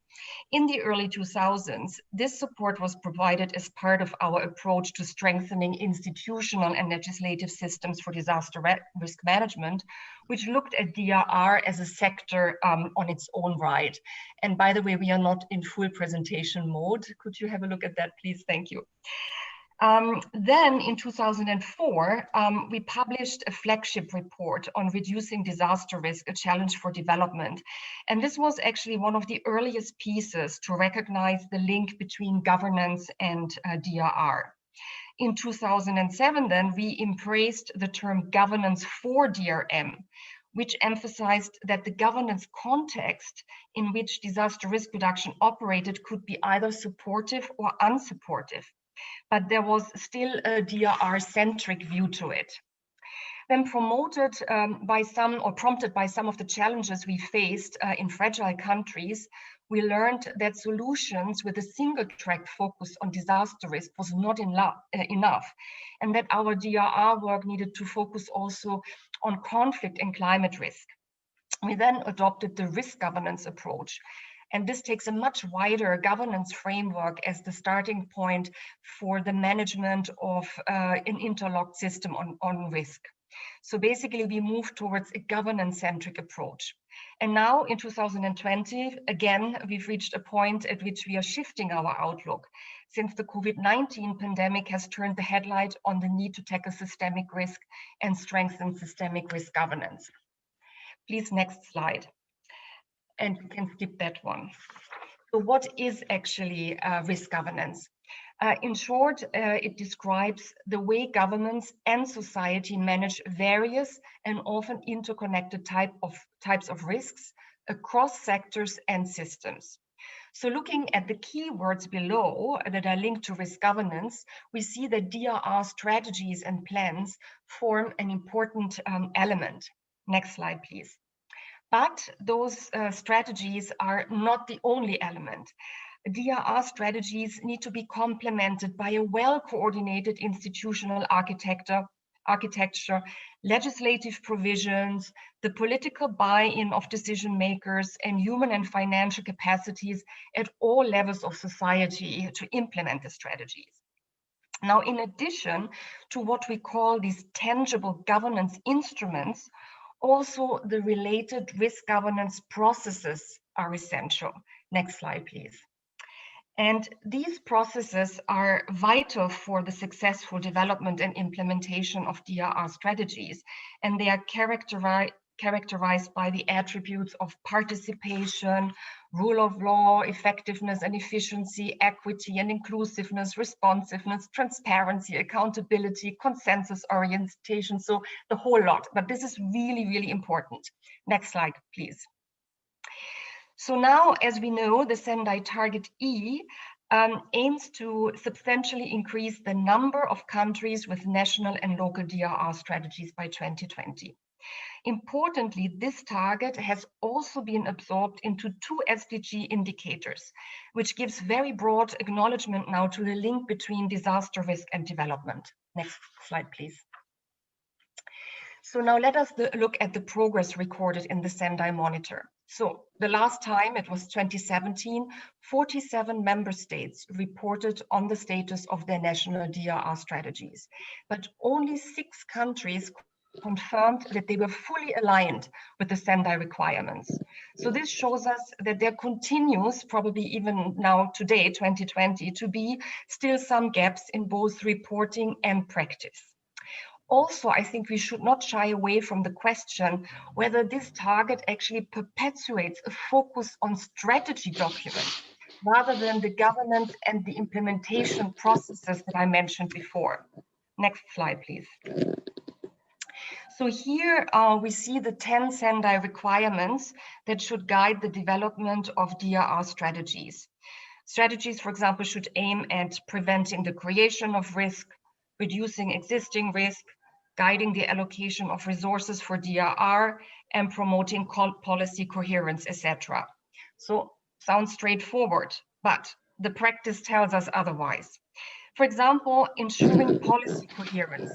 In the early 2000s, this support was provided as part of our approach to strengthening institutional and legislative systems for disaster risk management, which looked at DRR as a sector on its own right. And by the way, we are not in full presentation mode. Could you have a look at that, please? Thank you. Then in 2004, we published a flagship report on reducing disaster risk, a challenge for development. And this was actually one of the earliest pieces to recognize the link between governance and DRR. In 2007, then, we embraced the term governance for DRM, which emphasized that the governance context in which disaster risk reduction operated could be either supportive or unsupportive. But there was still a DRR-centric view to it. Then promoted by some, or prompted by some of the challenges we faced in fragile countries, we learned that solutions with a single track focus on disaster risk was not enough, and that our DRR work needed to focus also on conflict and climate risk. We then adopted the risk governance approach. And this takes a much wider governance framework as the starting point for the management of an interlocked system on risk. So basically, we moved towards a governance-centric approach. And now in 2020, again, we've reached a point at which we are shifting our outlook, since the COVID-19 pandemic has turned the headlight on the need to tackle systemic risk and strengthen systemic risk governance. Please, next slide. And you can skip that one. So what is actually risk governance? In short, it describes the way governments and society manage various and often interconnected types of risks across sectors and systems. So looking at the keywords below that are linked to risk governance, we see that DRR strategies and plans form an important element. Next slide, please. But those strategies are not the only element. DRR strategies need to be complemented by a well-coordinated institutional architecture, legislative provisions, the political buy-in of decision makers, and human and financial capacities at all levels of society to implement the strategies. Now, in addition to what we call these tangible governance instruments, also the related risk governance processes are essential. Next slide, please. And these processes are vital for the successful development and implementation of DRR strategies. And they are characterized by the attributes of participation, rule of law, effectiveness and efficiency, equity and inclusiveness, responsiveness, transparency, accountability, consensus orientation, so the whole lot. But this is really, really important. Next slide, please. So now, as we know, the Sendai Target E aims to substantially increase the number of countries with national and local DRR strategies by 2020. Importantly, this target has also been absorbed into 2 SDG indicators, which gives very broad acknowledgement now to the link between disaster risk and development. Next slide, please. So now let us look at the progress recorded in the Sendai Monitor. So the last time, it was 2017, 47 member states reported on the status of their national DRR strategies, but only 6 countries confirmed that they were fully aligned with the Sendai requirements. So this shows us that there continues, probably even now today, 2020, to be still some gaps in both reporting and practice. Also, I think we should not shy away from the question whether this target actually perpetuates a focus on strategy documents rather than the governance and the implementation processes that I mentioned before. Next slide, please. So here we see the 10 Sendai requirements that should guide the development of DRR strategies. Strategies, for example, should aim at preventing the creation of risk, reducing existing risk, guiding the allocation of resources for DRR, and promoting policy coherence, etc. So sounds straightforward, but the practice tells us otherwise. For example, ensuring policy coherence.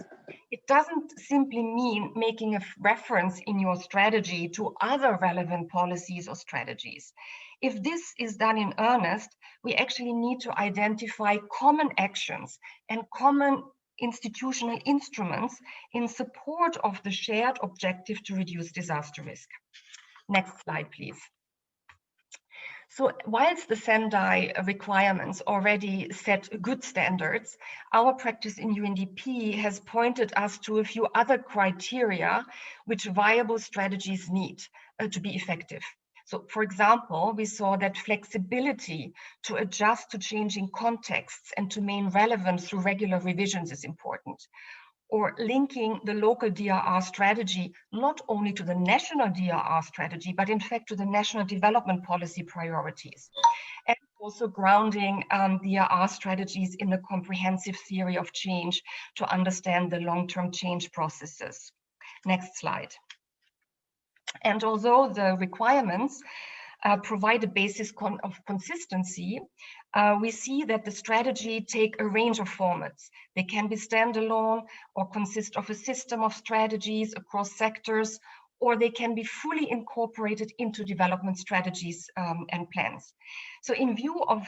It doesn't simply mean making a reference in your strategy to other relevant policies or strategies. If this is done in earnest, we actually need to identify common actions and common institutional instruments in support of the shared objective to reduce disaster risk. Next slide, please. So whilst the Sendai requirements already set good standards, our practice in UNDP has pointed us to a few other criteria which viable strategies need to be effective. So for example, we saw that flexibility to adjust to changing contexts and to remain relevant through regular revisions is important. Or linking the local DRR strategy not only to the national DRR strategy, but in fact to the national development policy priorities. And also grounding DRR strategies in the comprehensive theory of change to understand the long-term change processes. Next slide. And although the requirements provide a basis of consistency, we see that the strategy take a range of formats. They can be standalone or consist of a system of strategies across sectors, or they can be fully incorporated into development strategies and plans. So in view of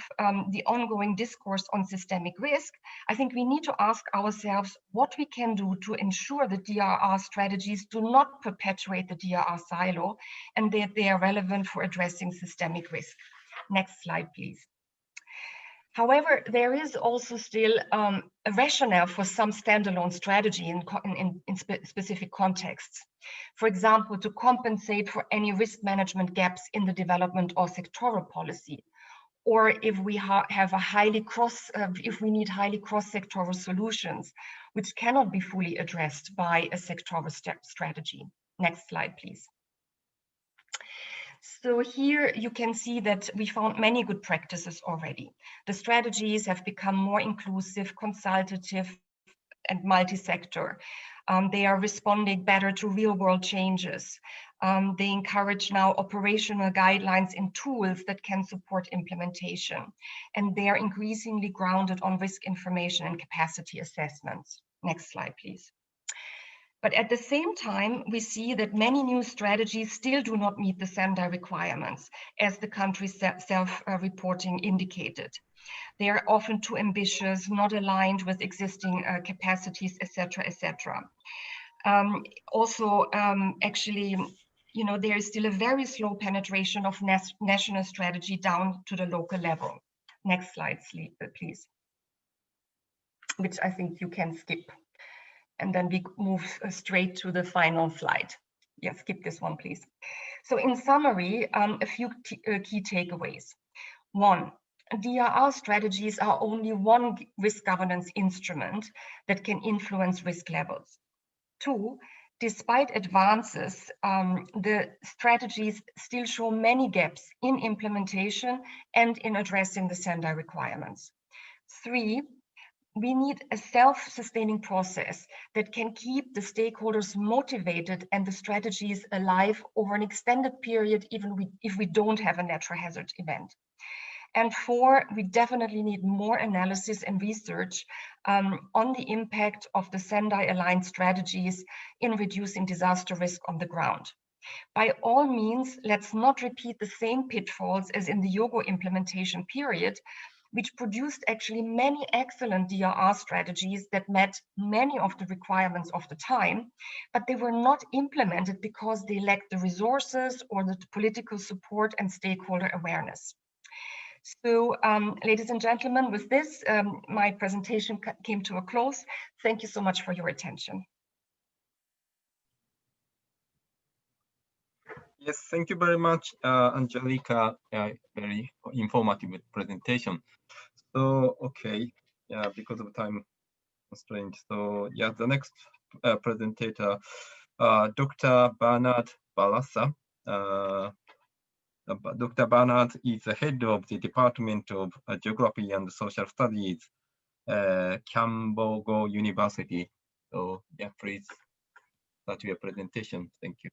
the ongoing discourse on systemic risk, I think we need to ask ourselves what we can do to ensure that DRR strategies do not perpetuate the DRR silo and that they are relevant for addressing systemic risk. Next slide, please. However, there is also still a rationale for some standalone strategy in specific contexts. For example, to compensate for any risk management gaps in the development or sectoral policy, or if we have a if we need highly cross-sectoral solutions, which cannot be fully addressed by a sectoral strategy. Next slide, please. So here you can see that we found many good practices already. The strategies have become more inclusive, consultative, and multi-sector. They are responding better to real-world changes. They encourage now operational guidelines and tools that can support implementation. And they are increasingly grounded on risk information and capacity assessments. Next slide, please. But at the same time, we see that many new strategies still do not meet the Sendai requirements, as the country's self-reporting indicated. They are often too ambitious, not aligned with existing capacities, etc., etc. Actually, you know, there is still a very slow penetration of national strategy down to the local level. Next slide, please. Which I think you can skip. And then we move straight to the final slide. Yeah, skip this one, please. So in summary, a few key takeaways. One, DRR strategies are only one risk governance instrument that can influence risk levels. Two, despite advances, the strategies still show many gaps in implementation and in addressing the Sendai requirements. Three, we need a self-sustaining process that can keep the stakeholders motivated and the strategies alive over an extended period, even if we don't have a natural hazard event. And four, we definitely need more analysis and research on the impact of the Sendai-aligned strategies in reducing disaster risk on the ground. By all means, let's not repeat the same pitfalls as in the Yogo implementation period, which produced actually many excellent DRR strategies that met many of the requirements of the time, but they were not implemented because they lacked the resources or the political support and stakeholder awareness. So, ladies and gentlemen, with this, my presentation came to a close. Thank you so much for your attention. Yes, thank you very much, Angelica. Very informative presentation. So, okay, yeah, because of time constraint. So, yeah, the next presenter, Dr. Bernard Balassa. Dr. Bernard is the head of the Department of Geography and Social Studies, Cambogo University. So, yeah, please start your presentation. Thank you.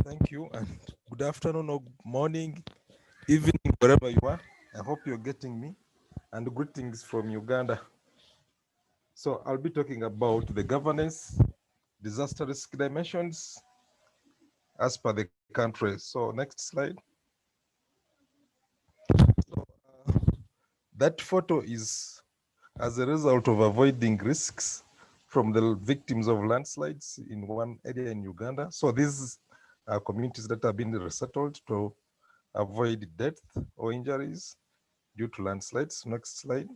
Thank you, and good afternoon or morning, evening, wherever you are. I hope you're getting me, and greetings from Uganda. So I'll be talking about the governance, disaster risk dimensions, as per the country. So next slide. So, that photo is as a result of avoiding risks from the victims of landslides in one area in Uganda. So these are communities that have been resettled to avoid death or injuries due to landslides. Next slide.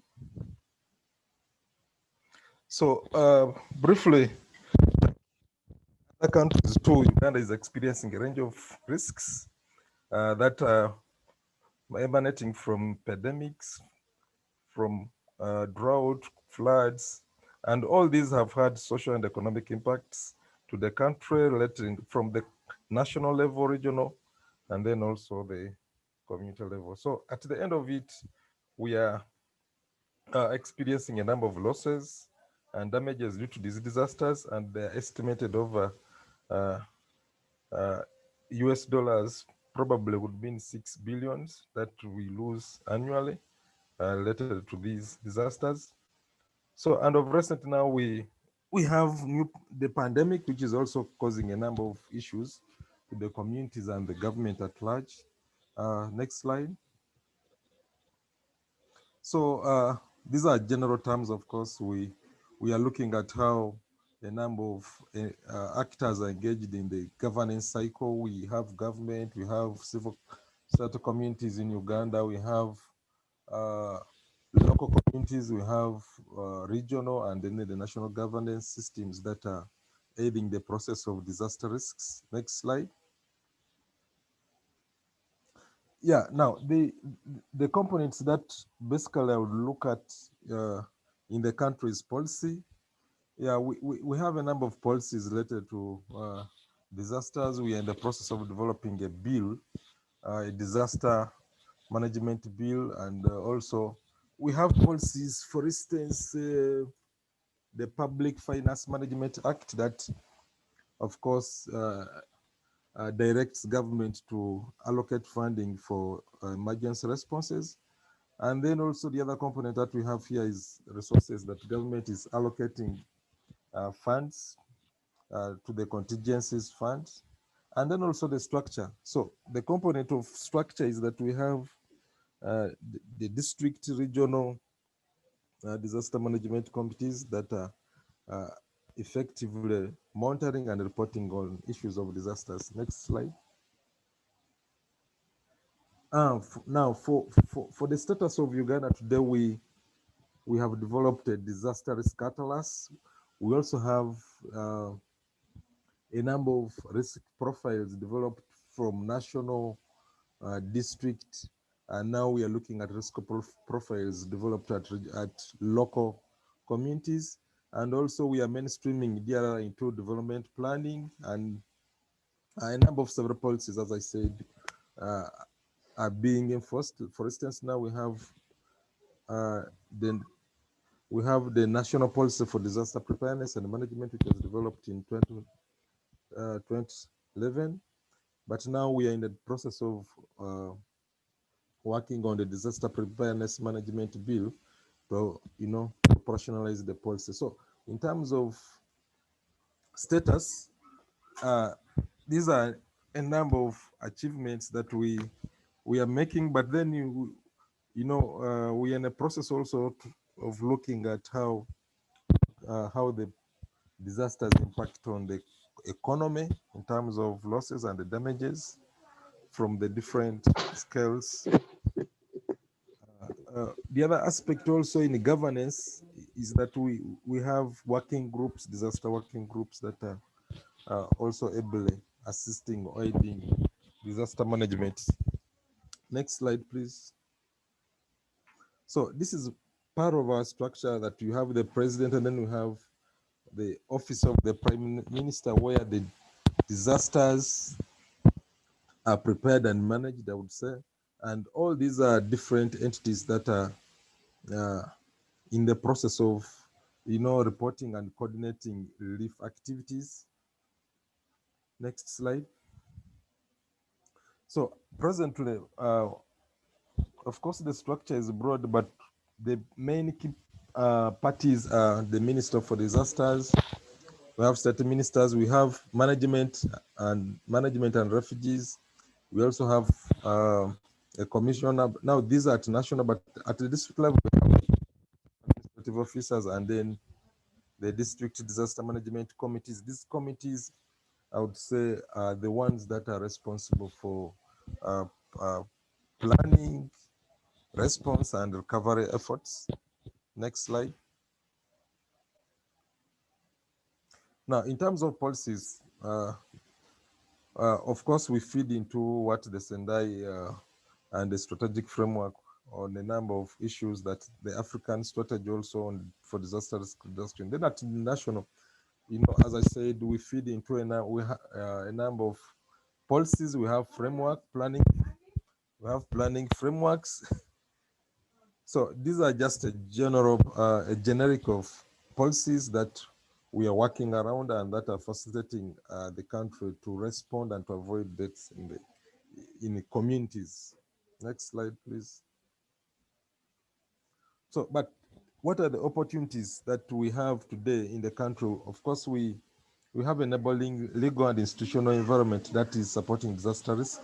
So briefly, the countries too, Uganda is experiencing a range of risks that are emanating from pandemics, from drought, floods, and all these have had social and economic impacts to the country, relating from the national level, regional, and then also the community level. So at the end of it, we are experiencing a number of losses and damages due to these disasters, and they're estimated over US dollars, probably would mean 6 billions that we lose annually related to these disasters. So, and of recent now we have the pandemic, which is also causing a number of issues to the communities and the government at large. Next slide. So these are general terms. Of course, we are looking at how a number of actors are engaged in the governance cycle. We have government, we have civil society communities in Uganda, we have local communities, we have regional, and then the national governance systems that are aiding the process of disaster risks. Next slide. Yeah, now the components that basically I would look at in the country's policy. Yeah, we have a number of policies related to disasters. We are in the process of developing a bill, a disaster management bill, and also we have policies, for instance, the Public Finance Management Act that, of course, directs government to allocate funding for emergency responses. And then also the other component that we have here is resources that government is allocating funds to the contingencies funds, and then also the structure. So the component of structure is that we have the district regional disaster management committees that are effectively monitoring and reporting on issues of disasters. Next slide. Now, for the status of Uganda today, we have developed a disaster risk atlas. We also have a number of risk profiles developed from national, district, and now we are looking at risk profiles developed at local communities. And also we are mainstreaming DRR into development planning, and a number of several policies, as I said, are being enforced. For instance, now we have the National Policy for Disaster Preparedness and Management, which was developed in 2011. But now we are in the process of working on the Disaster Preparedness Management Bill to, operationalize the policy. So in terms of status, these are a number of achievements that we are making, but then we are in a process also of looking at how the disasters impact on the economy in terms of losses and the damages from the different scales. The other aspect also in the governance is that we have working groups, disaster working groups that are also ably assisting or aiding disaster management. Next slide, please. So this is part of our structure, that you have the president and then we have the office of the prime minister, where the disasters are prepared and managed, I would say. And all these are different entities that are in the process of, reporting and coordinating relief activities. Next slide. So presently, of course, the structure is broad, but the main key parties are the Minister for Disasters. We have state ministers. We have management and refugees. We also have a commissioner. Now these are at national, but at the district level, we have administrative officers and then the district disaster management committees. These committees, I would say, are the ones that are responsible for planning, response, and recovery efforts. Next slide. Now, in terms of policies, of course, we feed into what the Sendai and the strategic framework on a number of issues that the African strategy also on for disaster risk reduction. Then at national, as I said, we feed into a number of policies. We have framework planning. We have planning frameworks. So these are just a generic of policies that we are working around and that are facilitating the country to respond and to avoid deaths in the communities. Next slide, please. So, but what are the opportunities that we have today in the country? Of course, we have enabling legal and institutional environment that is supporting disaster risk.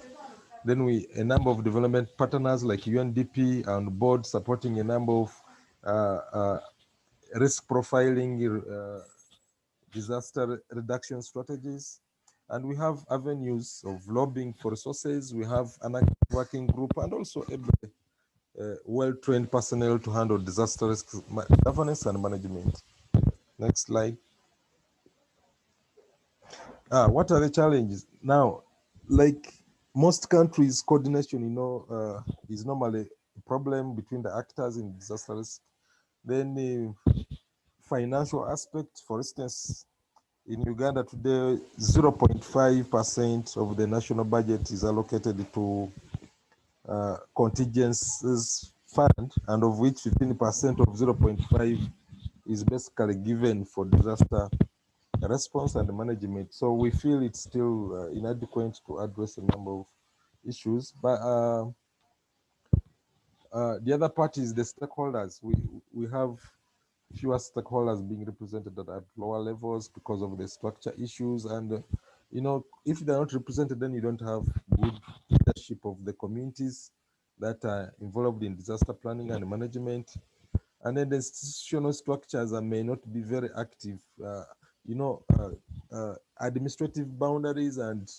Then a number of development partners like UNDP on board supporting a number of risk profiling, disaster reduction strategies. And we have avenues of lobbying for resources. We have an active working group and also well-trained personnel to handle disaster risk governance and management. Next slide. What are the challenges? Now, like most countries, coordination, is normally a problem between the actors in disaster risk. Then the financial aspect, for instance, in Uganda today, 0.5% of the national budget is allocated to contingencies fund, and of which 15% of 0.5 is basically given for disaster response and management. So we feel it's still inadequate to address a number of issues. But the other part is the stakeholders. We have fewer stakeholders being represented at lower levels because of the structure issues. And, if they're not represented, then you don't have good leadership of the communities that are involved in disaster planning and management. And then the institutional structures may not be very active. Administrative boundaries and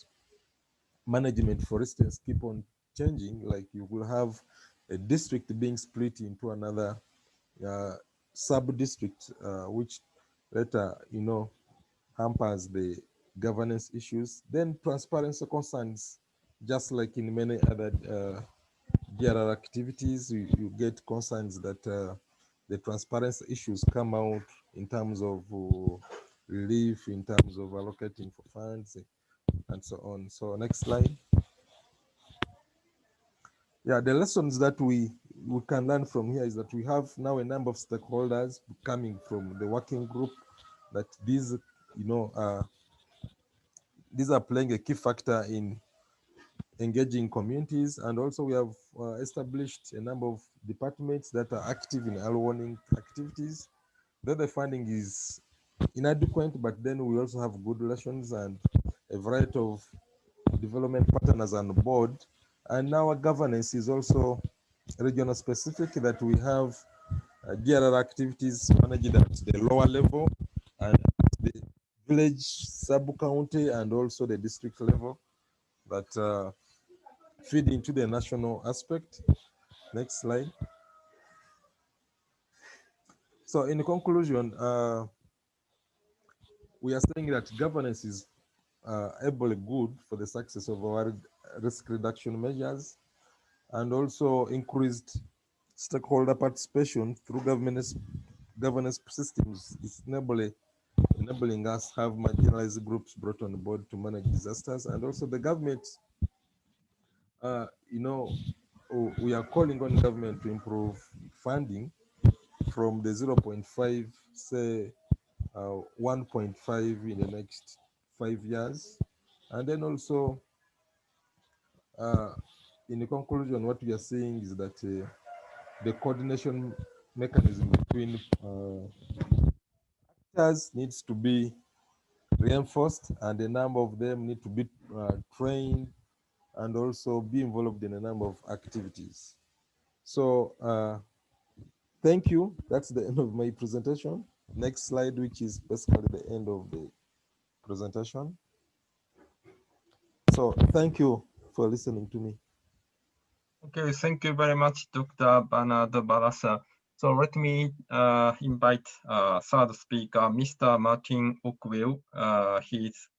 management, for instance, keep on changing. Like you will have a district being split into another sub-district, which later, hampers the governance issues. Then transparency concerns, just like in many other GRR activities, you get concerns that the transparency issues come out in terms of relief, in terms of allocating for funds, and so on. So next slide. Yeah, the lessons that we can learn from here is that we have now a number of stakeholders coming from the working group, that these are playing a key factor in engaging communities. And also we have established a number of departments that are active in early warning activities. Though the funding is inadequate, but then we also have good relations and a variety of development partners on board. And our governance is also regional specific, that we have GRR activities managed at the lower level and the village, sub-county, and also the district level that feed into the national aspect. Next slide. So in conclusion, we are saying that governance is able good for the success of our risk reduction measures, and also increased stakeholder participation through governance systems is enabling us to have marginalized groups brought on board to manage disasters. And also the government, we are calling on government to improve funding from the 0.5, say 1.5 in the next 5 years. And then also, in the conclusion, what we are saying is that the coordination mechanism between actors needs to be reinforced, and a number of them need to be trained and also be involved in a number of activities. So thank you. That's the end of my presentation. Next slide, which is basically the end of the presentation. So thank you for listening to me. Okay, thank you very much, Dr. Bernard Barasa. So let me invite third speaker, Mr. Martin Okwell. He's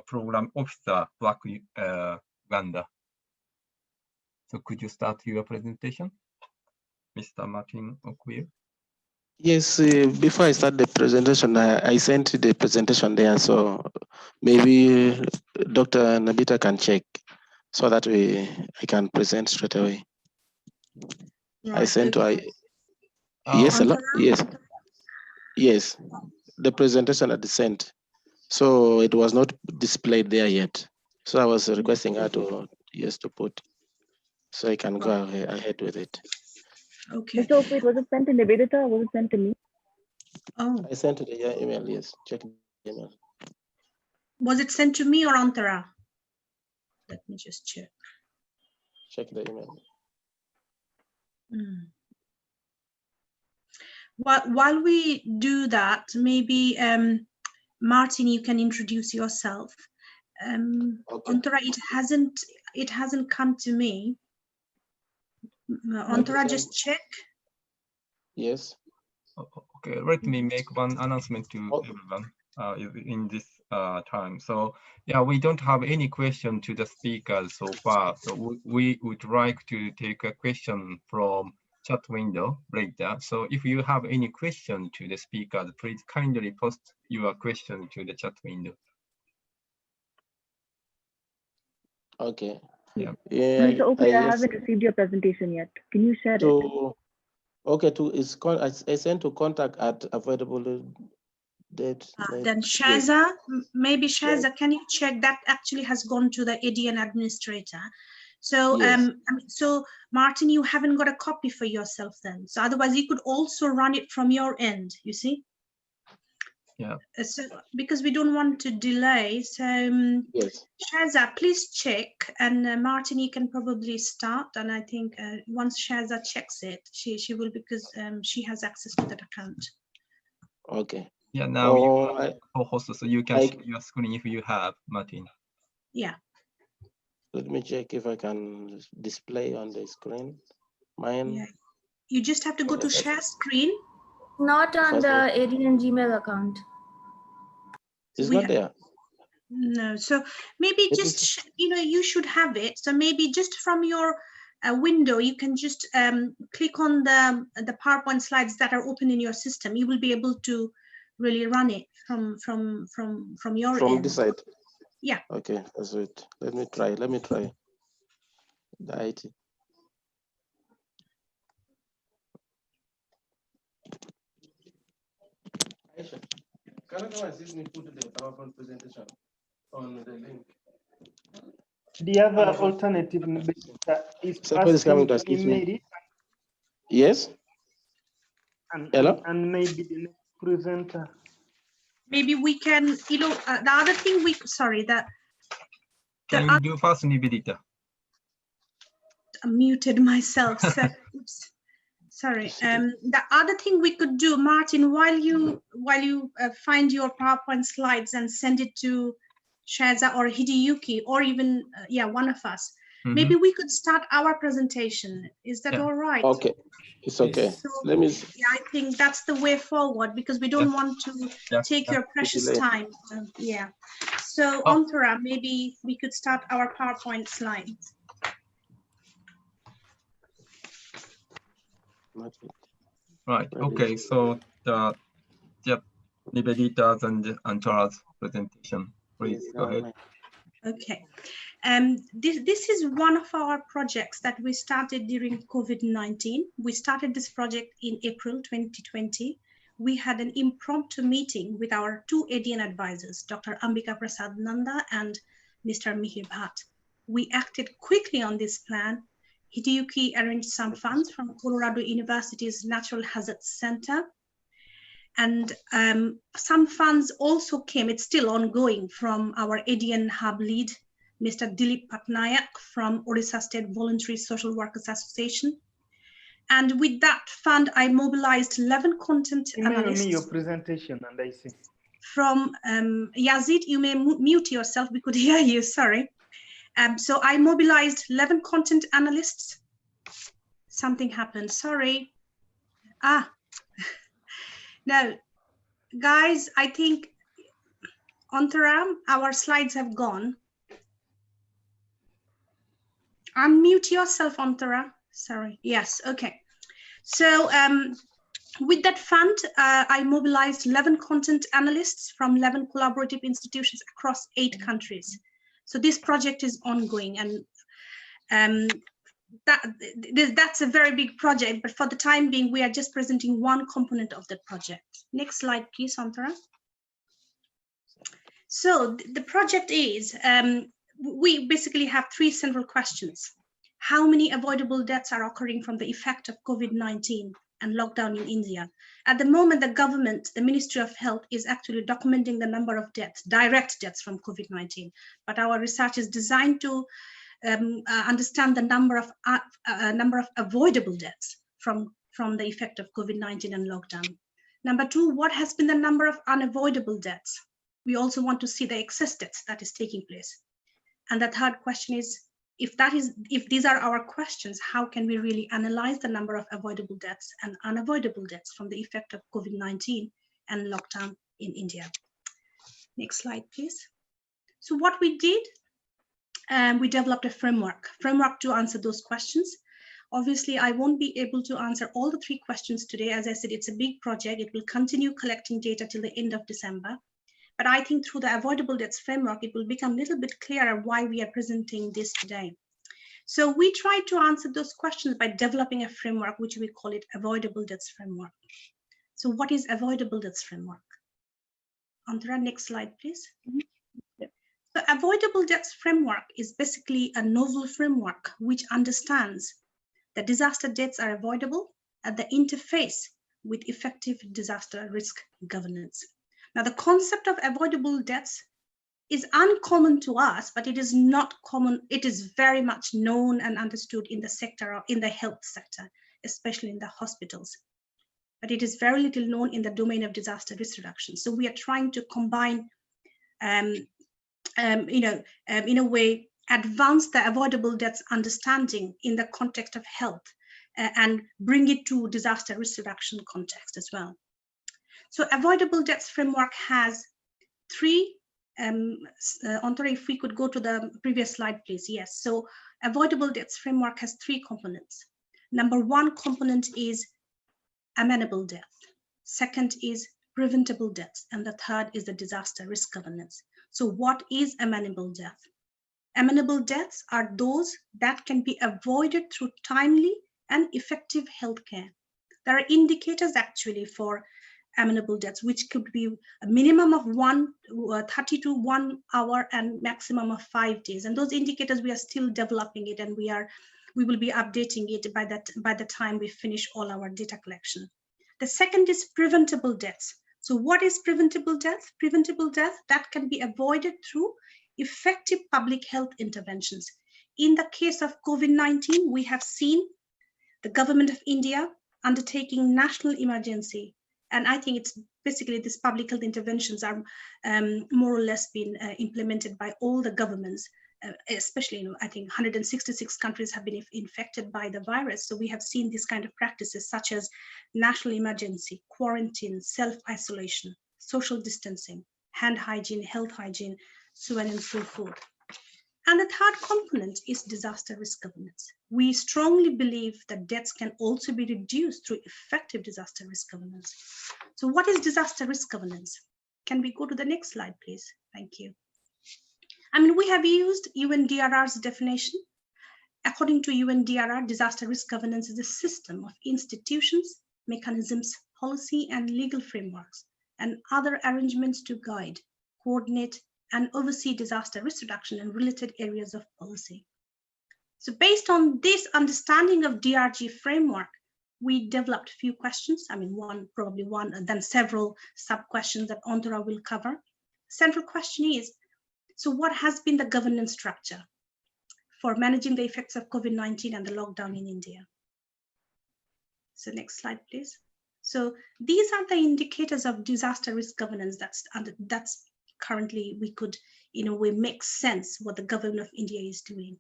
Program Officer, Black Uganda. So could you start your presentation, Mr. Martin Okwell? Yes, before I start the presentation, I sent the presentation there, so maybe Dr. Nabita can check so that I can present straight away. Right, I sent okay. to yes, hello? Yes. Yes, the presentation I sent. So it was not displayed there yet. So I was requesting her to put, so I can go ahead with it. Okay. Mr. Okwit, was it sent to Nivedita or was it sent to me? Oh. I sent to the email, yes. Check the email. Was it sent to me or Antara? Let me just check. Check the email. While we do that, maybe Martin, you can introduce yourself. Okay. Antara, it hasn't come to me. Antara, just check. Yes. Okay, let me make one announcement to everyone in this time. So yeah, we don't have any question to the speakers so far. So we would like to take a question from chat window later. So if you have any question to the speakers, please kindly post your question to the chat window. Okay. Yeah. Mr. Okwit, I haven't received your presentation yet. Can you share it? Okay, I sent to contact@avoidable date. Then Shaza, maybe Shaza, can you check that actually has gone to the ADN administrator? So, yes. So Martin, you haven't got a copy for yourself then. So otherwise you could also run it from your end, you see? Yeah. So because we don't want to delay, so yes. Shaza, please check, and Martin, you can probably start. And I think once Shaza checks it, she will, because she has access to that account. Okay. Yeah. Now you are co-host, so you can share your screen if you have, Martin. Yeah. Let me check if I can display on the screen. Mine. Yeah. You just have to go to share screen. Not on the ADN Gmail account. It's not there. No, so maybe just, you should have it. So maybe just from your window, you can just click on the PowerPoint slides that are open in your system. You will be able to really run it from your end. From this side. Yeah. Okay, that's it. Let me try. The IT. Aisha, can you come assist me put the PowerPoint presentation on the link? Do you have an alternative? Somebody is coming to assist me. Yes. Hello. And maybe the next presenter. Maybe we can, the other thing Can you do first, Nivedita? I muted myself. So, oops. Sorry. The other thing we could do, Martin, while you find your PowerPoint slides and send it to Shaza or Hideyuki, or even one of us, maybe we could start our presentation. Is that all right? Okay, it's okay. So, Let me. Yeah, I think that's the way forward, because we don't want to take your precious time. Yeah. So, Antara, maybe we could start our PowerPoint slides. Right. Okay. So the Nivedita's and Antara's presentation. Please go ahead. Okay. This is one of our projects that we started during COVID-19. We started this project in April 2020. We had an impromptu meeting with our two ADN advisors, Dr. Ambika Prasad Nanda and Mr. Mihir Bhatt. We acted quickly on this plan. Hideyuki arranged some funds from Colorado University's Natural Hazards Center. And some funds also came, it's still ongoing, from our ADN hub lead, Mr. Dilip Patnaik from Orissa State Voluntary Social Workers Association. And with that fund, I mobilized 11 content analysts. Your presentation, and I see. From Yazid, you may mute yourself, we could hear you, sorry. So I mobilized 11 content analysts. Something happened, sorry. No, guys, I think, Antaram, our slides have gone. Unmute yourself, Antara. Sorry. Yes. Okay. So with that fund, I mobilized 11 content analysts from 11 collaborative institutions across 8 countries. So this project is ongoing, and that's a very big project. But for the time being, we are just presenting one component of the project. Next slide, please, Antara. So the project is, we basically have 3 central questions. How many avoidable deaths are occurring from the effect of COVID-19 and lockdown in India? At the moment, the government, the Ministry of Health, is actually documenting the number of deaths, direct deaths from COVID-19. But our research is designed to understand the number of avoidable deaths from the effect of COVID-19 and lockdown. Number 2, what has been the number of unavoidable deaths? We also want to see the excess deaths that is taking place. And the third question is, if these are our questions, how can we really analyze the number of avoidable deaths and unavoidable deaths from the effect of COVID-19 and lockdown in India? Next slide, please. So what we did, we developed a framework to answer those questions. Obviously, I won't be able to answer all the 3 questions today. As I said, it's a big project. It will continue collecting data till the end of December. But I think through the avoidable deaths framework, it will become a little bit clearer why we are presenting this today. So we tried to answer those questions by developing a framework, which we call it avoidable deaths framework. So what is avoidable deaths framework? Antara, next slide, please. The avoidable deaths framework is basically a novel framework which understands that disaster deaths are avoidable at the interface with effective disaster risk governance. Now, the concept of avoidable deaths is uncommon to us, but it is not common. It is very much known and understood in the sector, or in the health sector, especially in the hospitals. But it is very little known in the domain of disaster risk reduction. So we are trying to combine, in a way, advance the avoidable deaths understanding in the context of health and bring it to disaster risk reduction context as well. So avoidable deaths framework has 3, Antara, if we could go to the previous slide, please. Yes, so avoidable deaths framework has 3 components. Number 1 component is amenable death. Second is preventable deaths. And the third is the disaster risk governance. So what is amenable death? Amenable deaths are those that can be avoided through timely and effective healthcare. There are indicators actually for amenable deaths, which could be a minimum of 30 to 1 hour and maximum of 5 days. And those indicators, we are still developing it, and we will be updating it by the time we finish all our data collection. The second is preventable deaths. So what is preventable death? Preventable death that can be avoided through effective public health interventions. In the case of COVID-19, we have seen the government of India undertaking national emergency. And I think it's basically these public health interventions are more or less been implemented by all the governments, especially, I think 166 countries have been infected by the virus. So we have seen these kind of practices such as national emergency, quarantine, self-isolation, social distancing, hand hygiene, health hygiene, so on and so forth. And the third component is disaster risk governance. We strongly believe that deaths can also be reduced through effective disaster risk governance. So what is disaster risk governance? Can we go to the next slide, please? Thank you. We have used UNDRR's definition. According to UNDRR, disaster risk governance is a system of institutions, mechanisms, policy, and legal frameworks, and other arrangements to guide, coordinate, and oversee disaster risk reduction and related areas of policy. So based on this understanding of DRG framework, we developed a few questions. I mean, probably one, and then several sub-questions that Antara will cover. Central question is, so what has been the governance structure for managing the effects of COVID-19 and the lockdown in India? So next slide, please. So these are the indicators of disaster risk governance that's currently we could, in a way, make sense what the government of India is doing.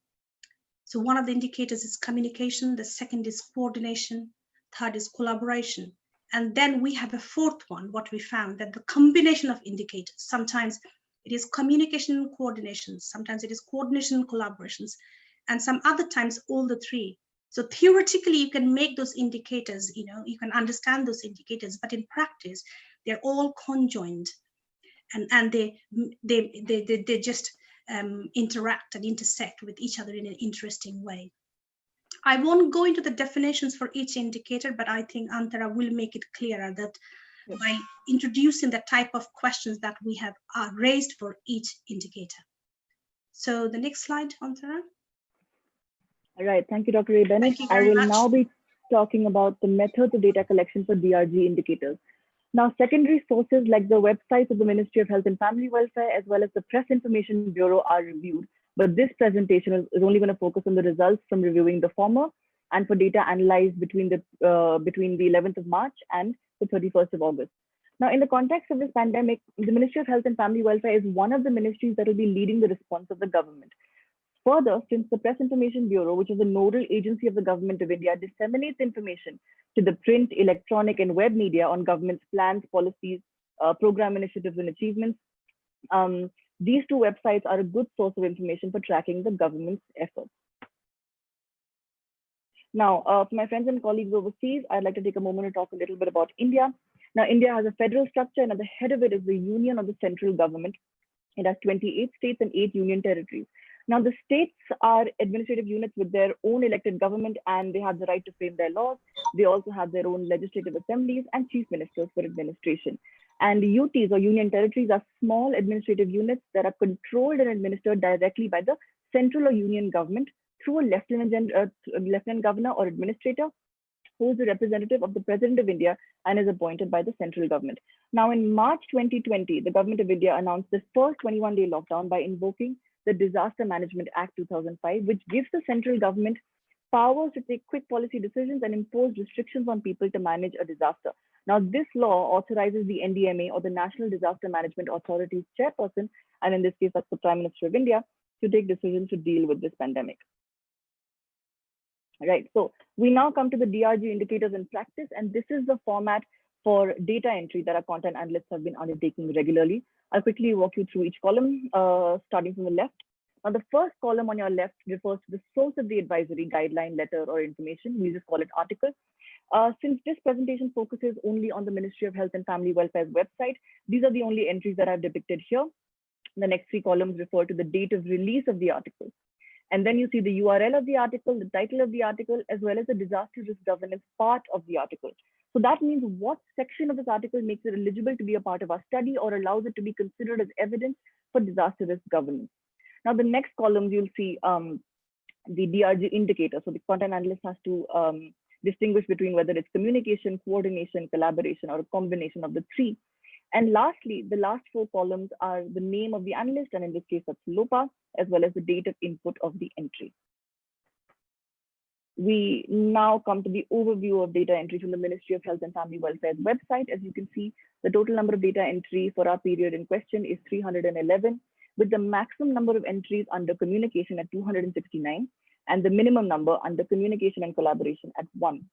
So one of the indicators is communication, the second is coordination, third is collaboration. And then we have a fourth one, what we found, that the combination of indicators, sometimes it is communication and coordination, sometimes it is coordination and collaborations, and some other times all the three. So theoretically, you can make those indicators, you can understand those indicators, but in practice, they're all conjoined, and they just interact and intersect with each other in an interesting way. I won't go into the definitions for each indicator, but I think Antara will make it clearer that by introducing the type of questions that we have raised for each indicator. So the next slide, Antara. All right, thank you, Dr. Ray Bennett. I will now be talking about the methods of data collection for DRG indicators. Now, secondary sources like the websites of the Ministry of Health and Family Welfare, as well as the Press Information Bureau, are reviewed. But this presentation is only going to focus on the results from reviewing the former and for data analyzed between the 11th of March and the 31st of August. Now, in the context of this pandemic, the Ministry of Health and Family Welfare is one of the ministries that will be leading the response of the government. Further, since the Press Information Bureau, which is the nodal agency of the Government of India, disseminates information to the print, electronic, and web media on government's plans, policies, program initiatives, and achievements, these two websites are a good source of information for tracking the government's efforts. Now, for my friends and colleagues overseas, I'd like to take a moment to talk a little bit about India. Now, India has a federal structure, and at the head of it is the Union of the Central Government. It has 28 states and 8 union territories. Now, the states are administrative units with their own elected government, and they have the right to frame their laws. They also have their own legislative assemblies and chief ministers for administration. And UTs, or union territories, are small administrative units that are controlled and administered directly by the central or union government through a lieutenant governor or administrator, who is a representative of the President of India and is appointed by the central government. Now, in March 2020, the Government of India announced the first 21-day lockdown by invoking the Disaster Management Act 2005, which gives the central government powers to take quick policy decisions and impose restrictions on people to manage a disaster. Now, this law authorizes the NDMA, or the National Disaster Management Authority's chairperson, and in this case, that's the Prime Minister of India, to take decisions to deal with this pandemic. Right, so we now come to the DRG indicators in practice, and this is the format for data entry that our content analysts have been undertaking regularly. I'll quickly walk you through each column, starting from the left. Now, the first column on your left refers to the source of the advisory, guideline, letter, or information. We just call it article. Since this presentation focuses only on the Ministry of Health and Family Welfare's website, these are the only entries that I've depicted here. The next 3 columns refer to the date of release of the article. And then you see the URL of the article, the title of the article, as well as the disaster risk governance part of the article. So that means what section of this article makes it eligible to be a part of our study or allows it to be considered as evidence for disaster risk governance. Now, the next columns, you'll see the DRG indicator. So the content analyst has to distinguish between whether it's communication, coordination, collaboration, or a combination of the 3. And lastly, the last 4 columns are the name of the analyst, and in this case, that's LOPA, as well as the date of input of the entry. We now come to the overview of data entry from the Ministry of Health and Family Welfare's website. As you can see, the total number of data entry for our period in question is 311, with the maximum number of entries under communication at 269, and the minimum number under communication and collaboration at 1.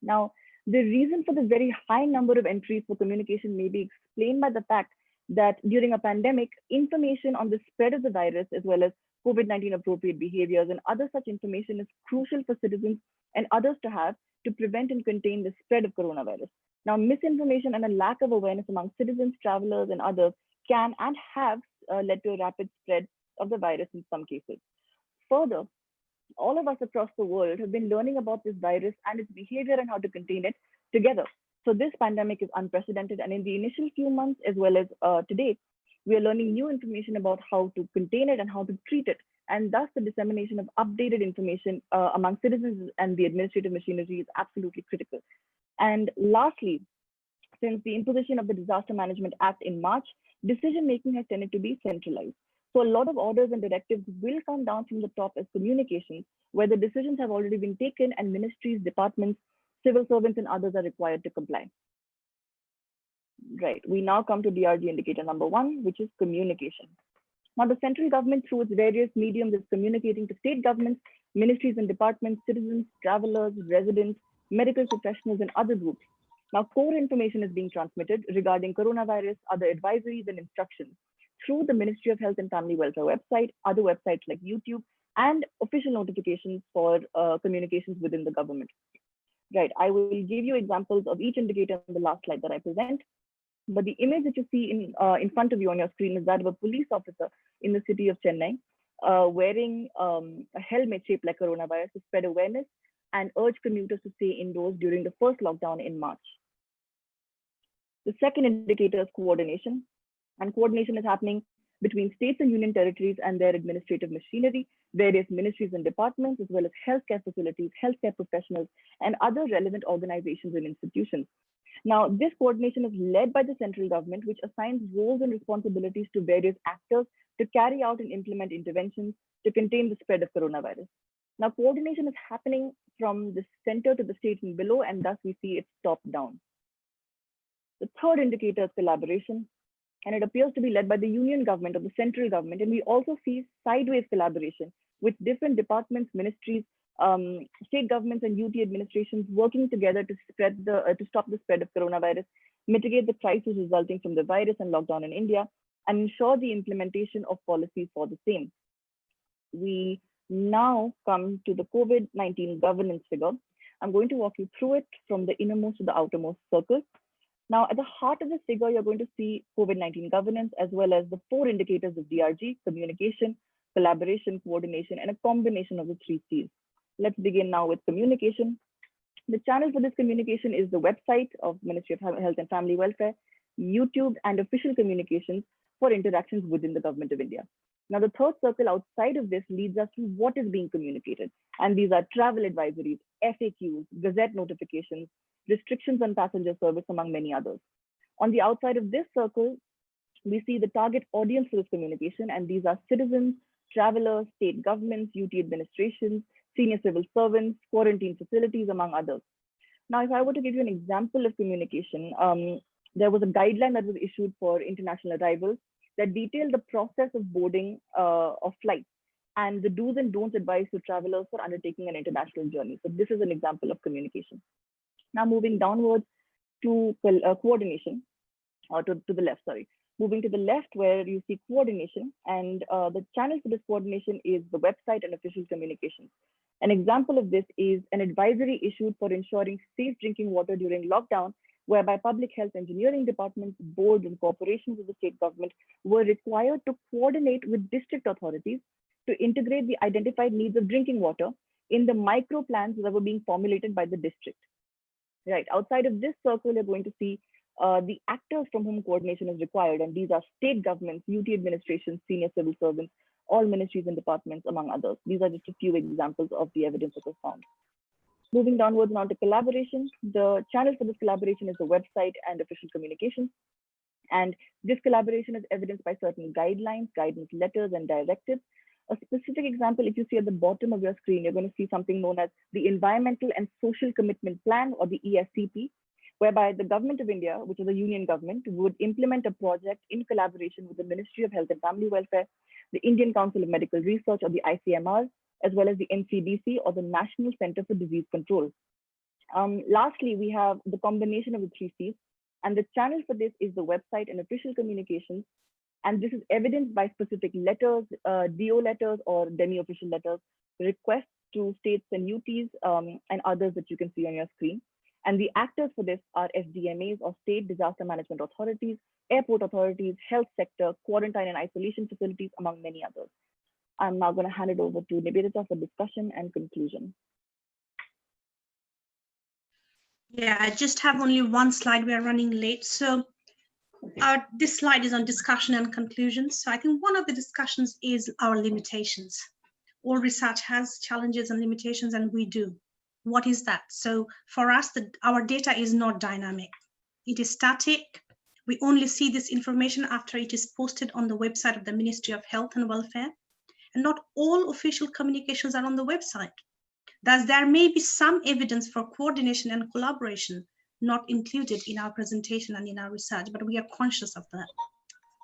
Now, the reason for the very high number of entries for communication may be explained by the fact that during a pandemic, information on the spread of the virus, as well as COVID-19 appropriate behaviors and other such information, is crucial for citizens and others to have to prevent and contain the spread of coronavirus. Now, misinformation and a lack of awareness among citizens, travelers, and others can and have led to a rapid spread of the virus in some cases. Further, all of us across the world have been learning about this virus and its behavior and how to contain it together. So this pandemic is unprecedented, and in the initial few months, as well as today, we are learning new information about how to contain it and how to treat it and thus the dissemination of updated information among citizens and the administrative machinery is absolutely critical. And lastly, since the imposition of the Disaster Management Act in March, decision-making has tended to be centralized. So a lot of orders and directives will come down from the top as communications, where the decisions have already been taken and ministries, departments, civil servants, and others are required to comply. Right, we now come to DRG indicator number 1, which is communication. Now, the central government, through its various mediums, is communicating to state governments, ministries and departments, citizens, travelers, residents, medical professionals, and other groups. Now, core information is being transmitted regarding coronavirus, other advisories and instructions through the Ministry of Health and Family Welfare website, other websites like YouTube, and official notifications for communications within the government. Right, I will give you examples of each indicator in the last slide that I present. But the image that you see in front of you on your screen is that of a police officer in the city of Chennai wearing a helmet shaped like coronavirus to spread awareness and urge commuters to stay indoors during the first lockdown in March. The second indicator is coordination, and coordination is happening between states and union territories and their administrative machinery, various ministries and departments, as well as healthcare facilities, healthcare professionals, and other relevant organizations and institutions. Now, this coordination is led by the central government, which assigns roles and responsibilities to various actors to carry out and implement interventions to contain the spread of coronavirus. Now, coordination is happening from the center to the state and below, and thus we see it top down. The third indicator is collaboration, and it appears to be led by the union government or the central government. And we also see sideways collaboration with different departments, ministries, state governments and UT administrations working together to stop the spread of coronavirus, mitigate the crisis resulting from the virus and lockdown in India, and ensure the implementation of policies for the same. We now come to the COVID-19 governance figure. I'm going to walk you through it from the innermost to the outermost circle. Now, at the heart of this figure, you're going to see COVID-19 governance, as well as the 4 indicators of DRG: communication, collaboration, coordination, and a combination of the 3 C's. Let's begin now with communication. The channel for this communication is the website of Ministry of Health and Family Welfare, YouTube, and official communications for interactions within the Government of India. Now, the third circle outside of this leads us to what is being communicated. And these are travel advisories, FAQs, gazette notifications, restrictions on passenger service, among many others. On the outside of this circle, we see the target audience for this communication, and these are citizens, travelers, state governments, UT administrations, senior civil servants, quarantine facilities, among others. Now, if I were to give you an example of communication, there was a guideline that was issued for international arrivals that detailed the process of boarding of flights and the do's and don'ts advised to travelers for undertaking an international journey. So this is an example of communication. Now, moving downwards to coordination, or to the left, sorry. Moving to the left, where you see coordination, and the channel for this coordination is the website and official communications. An example of this is an advisory issued for ensuring safe drinking water during lockdown, whereby public health engineering departments, boards, and corporations of the state government were required to coordinate with district authorities to integrate the identified needs of drinking water in the micro plans that were being formulated by the district. Right, outside of this circle, you're going to see the actors from whom coordination is required, and these are state governments, UT administrations, senior civil servants, all ministries and departments, among others. These are just a few examples of the evidence that was found. Moving downwards now to collaboration, the channel for this collaboration is the website and official communications. And this collaboration is evidenced by certain guidelines, guidance letters, and directives. A specific example, if you see at the bottom of your screen, you're going to see something known as the Environmental and Social Commitment Plan, or the ESCP, whereby the Government of India, which is a union government, would implement a project in collaboration with the Ministry of Health and Family Welfare, the Indian Council of Medical Research, or the ICMR, as well as the NCDC, or the National Center for Disease Control. Lastly, we have the combination of the 3 C's, and the channel for this is the website and official communications. And this is evidenced by specific letters, DO letters or demi-official letters, requests to states and UTs, and others that you can see on your screen. And the actors for this are SDMAs, or state disaster management authorities, airport authorities, health sector, quarantine and isolation facilities, among many others. I'm now going to hand it over to Nivedita for discussion and conclusion. Yeah, I just have only one slide. We are running late. So this slide is on discussion and conclusions. So I think one of the discussions is our limitations. All research has challenges and limitations, and we do. What is that? So for us, our data is not dynamic. It is static. We only see this information after it is posted on the website of the Ministry of Health and Welfare. And not all official communications are on the website. Thus, there may be some evidence for coordination and collaboration not included in our presentation and in our research, but we are conscious of that.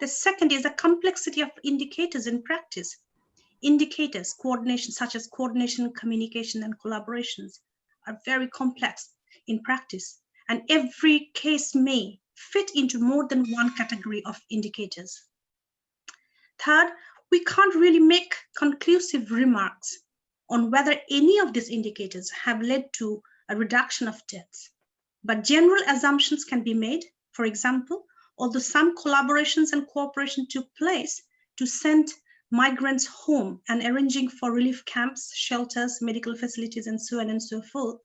The second is the complexity of indicators in practice. Indicators, coordination, such as coordination, communication, and collaborations are very complex in practice, and every case may fit into more than one category of indicators. Third, we can't really make conclusive remarks on whether any of these indicators have led to a reduction of deaths, but general assumptions can be made. For example, although some collaborations and cooperation took place to send migrants home and arranging for relief camps, shelters, medical facilities, and so on and so forth,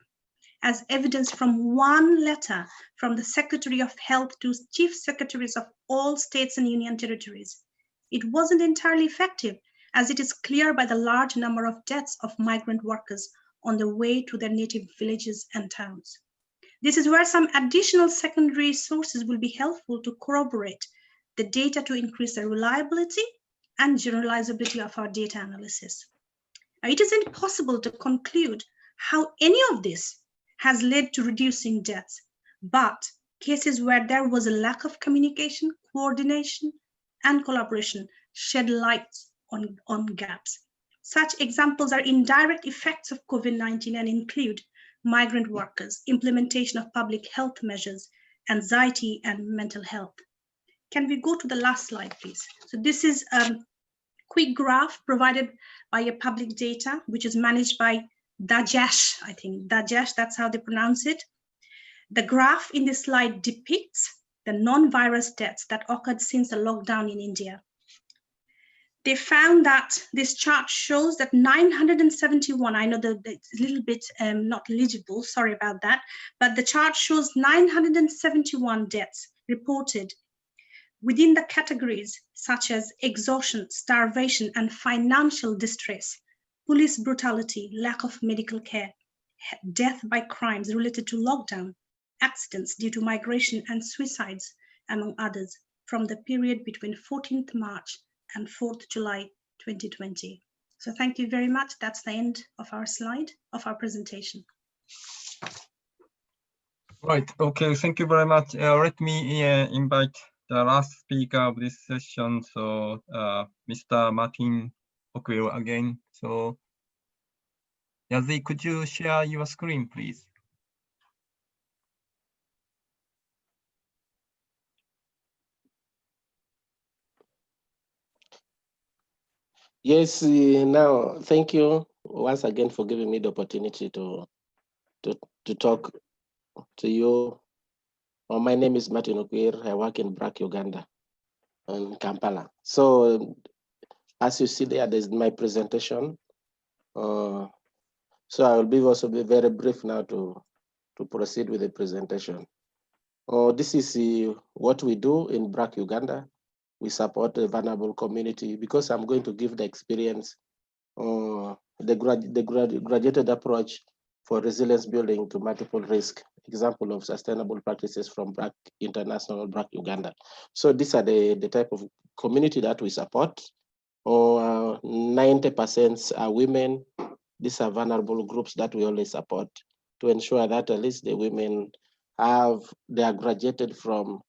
as evidence from one letter from the Secretary of Health to Chief Secretaries of all states and union territories, it wasn't entirely effective, as it is clear by the large number of deaths of migrant workers on the way to their native villages and towns. This is where some additional secondary sources will be helpful to corroborate the data to increase the reliability and generalizability of our data analysis. Now, it isn't possible to conclude how any of this has led to reducing deaths, but cases where there was a lack of communication, coordination, and collaboration shed light on gaps. Such examples are indirect effects of COVID-19 and include migrant workers, implementation of public health measures, anxiety, and mental health. Can we go to the last slide, please? So this is a quick graph provided by a public data, which is managed by Dajesh, I think. Dajesh, that's how they pronounce it. The graph in this slide depicts the non-virus deaths that occurred since the lockdown in India. They found that this chart shows that 971, I know that it's a little bit not legible, sorry about that, but the chart shows 971 deaths reported within the categories such as exhaustion, starvation, and financial distress, police brutality, lack of medical care, death by crimes related to lockdown, accidents due to migration, and suicides, among others, from the period between 14th March and 4th July 2020. So thank you very much. That's the end of our slide, of our presentation. Right, okay, thank you very much. Let me invite the last speaker of this session. So Mr. Martin Ockwell again. So Yazzie, could you share your screen, please? Yes, now, thank you once again for giving me the opportunity to talk to you. Well, my name is Martin Okwir. I work in BRAC, Uganda, in Kampala. So as you see there's my presentation. So I will also be very brief now to proceed with the presentation. This is what we do in BRAC, Uganda. We support the vulnerable community because I'm going to give the experience, the graduated approach for resilience building to multiple risk, example of sustainable practices from BRAC International, BRAC Uganda. So these are the type of community that we support. 90% are women. These are vulnerable groups that we always support to ensure that at least the women they are graduated from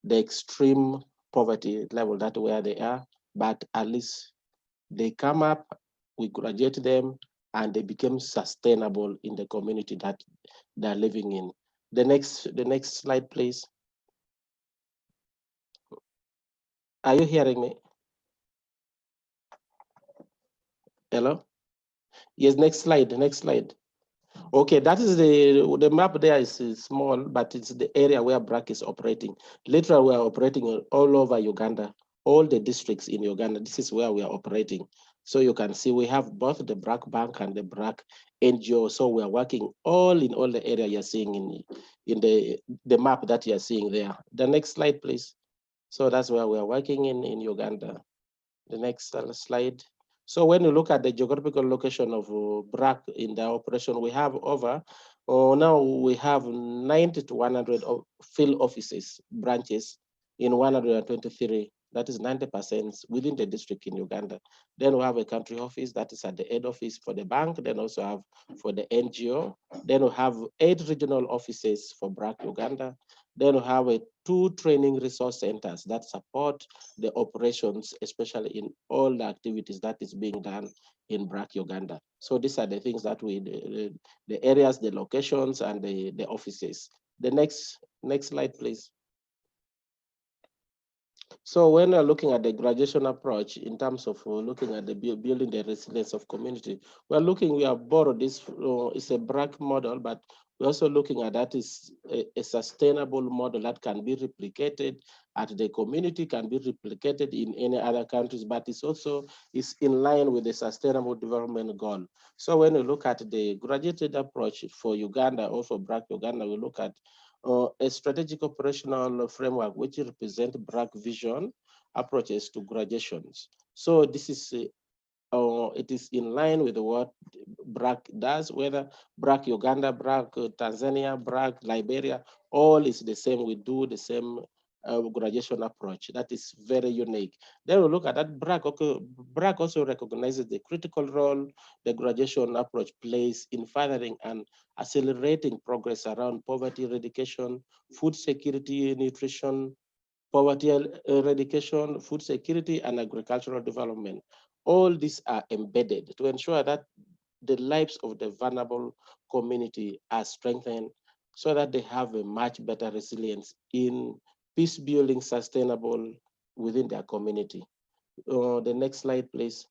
the extreme poverty level that where they are, but at least they come up, we graduate them, and they become sustainable in the community that they're living in. The next slide, please. Are you hearing me? Hello? Yes, next slide. Okay, that is the map there is small, but it's the area where BRAC is operating. Literally, we are operating all over Uganda, all the districts in Uganda. This is where we are operating. So you can see we have both the BRAC Bank and the BRAC NGO. So we are working all in all the area you're seeing in the map that you're seeing there. The next slide, please. So that's where we are working in Uganda. The next slide. So when you look at the geographical location of BRAC in the operation, we have over, now we have 90 to 100 field offices, branches in 123, that is 90% within the district in Uganda. Then we have a country office that is at the head office for the bank, then also have for the NGO. Then we have 8 regional offices for BRAC Uganda. Then we have 2 training resource centers that support the operations, especially in all the activities that is being done in BRAC Uganda. So these are the things that the areas, the locations, and the offices. The next slide, please. So when we're looking at the graduation approach in terms of looking at the building the resilience of community, we have borrowed this, it's a BRAC model, but we're also looking at that is a sustainable model that can be replicated at the community, can be replicated in any other countries, but it's also is in line with the sustainable development goal. So when we look at the graduated approach for Uganda, or for BRAC Uganda, we look at a strategic operational framework which represent BRAC vision approaches to graduations. So this is it is in line with what BRAC does, whether BRAC Uganda, BRAC Tanzania, BRAC Liberia, all is the same. We do the same graduation approach. That is very unique. Then we look at that BRAC also recognizes the critical role the graduation approach plays in furthering and accelerating progress around poverty eradication, food security, nutrition, poverty eradication, food security, and agricultural development. All these are embedded to ensure that the lives of the vulnerable community are strengthened so that they have a much better resilience in peace building sustainable within their community. The next slide, please.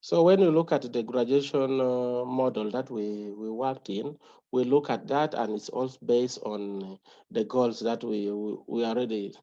So when you look at the graduation model that we worked in, we look at that, and it's also based on the goals that we already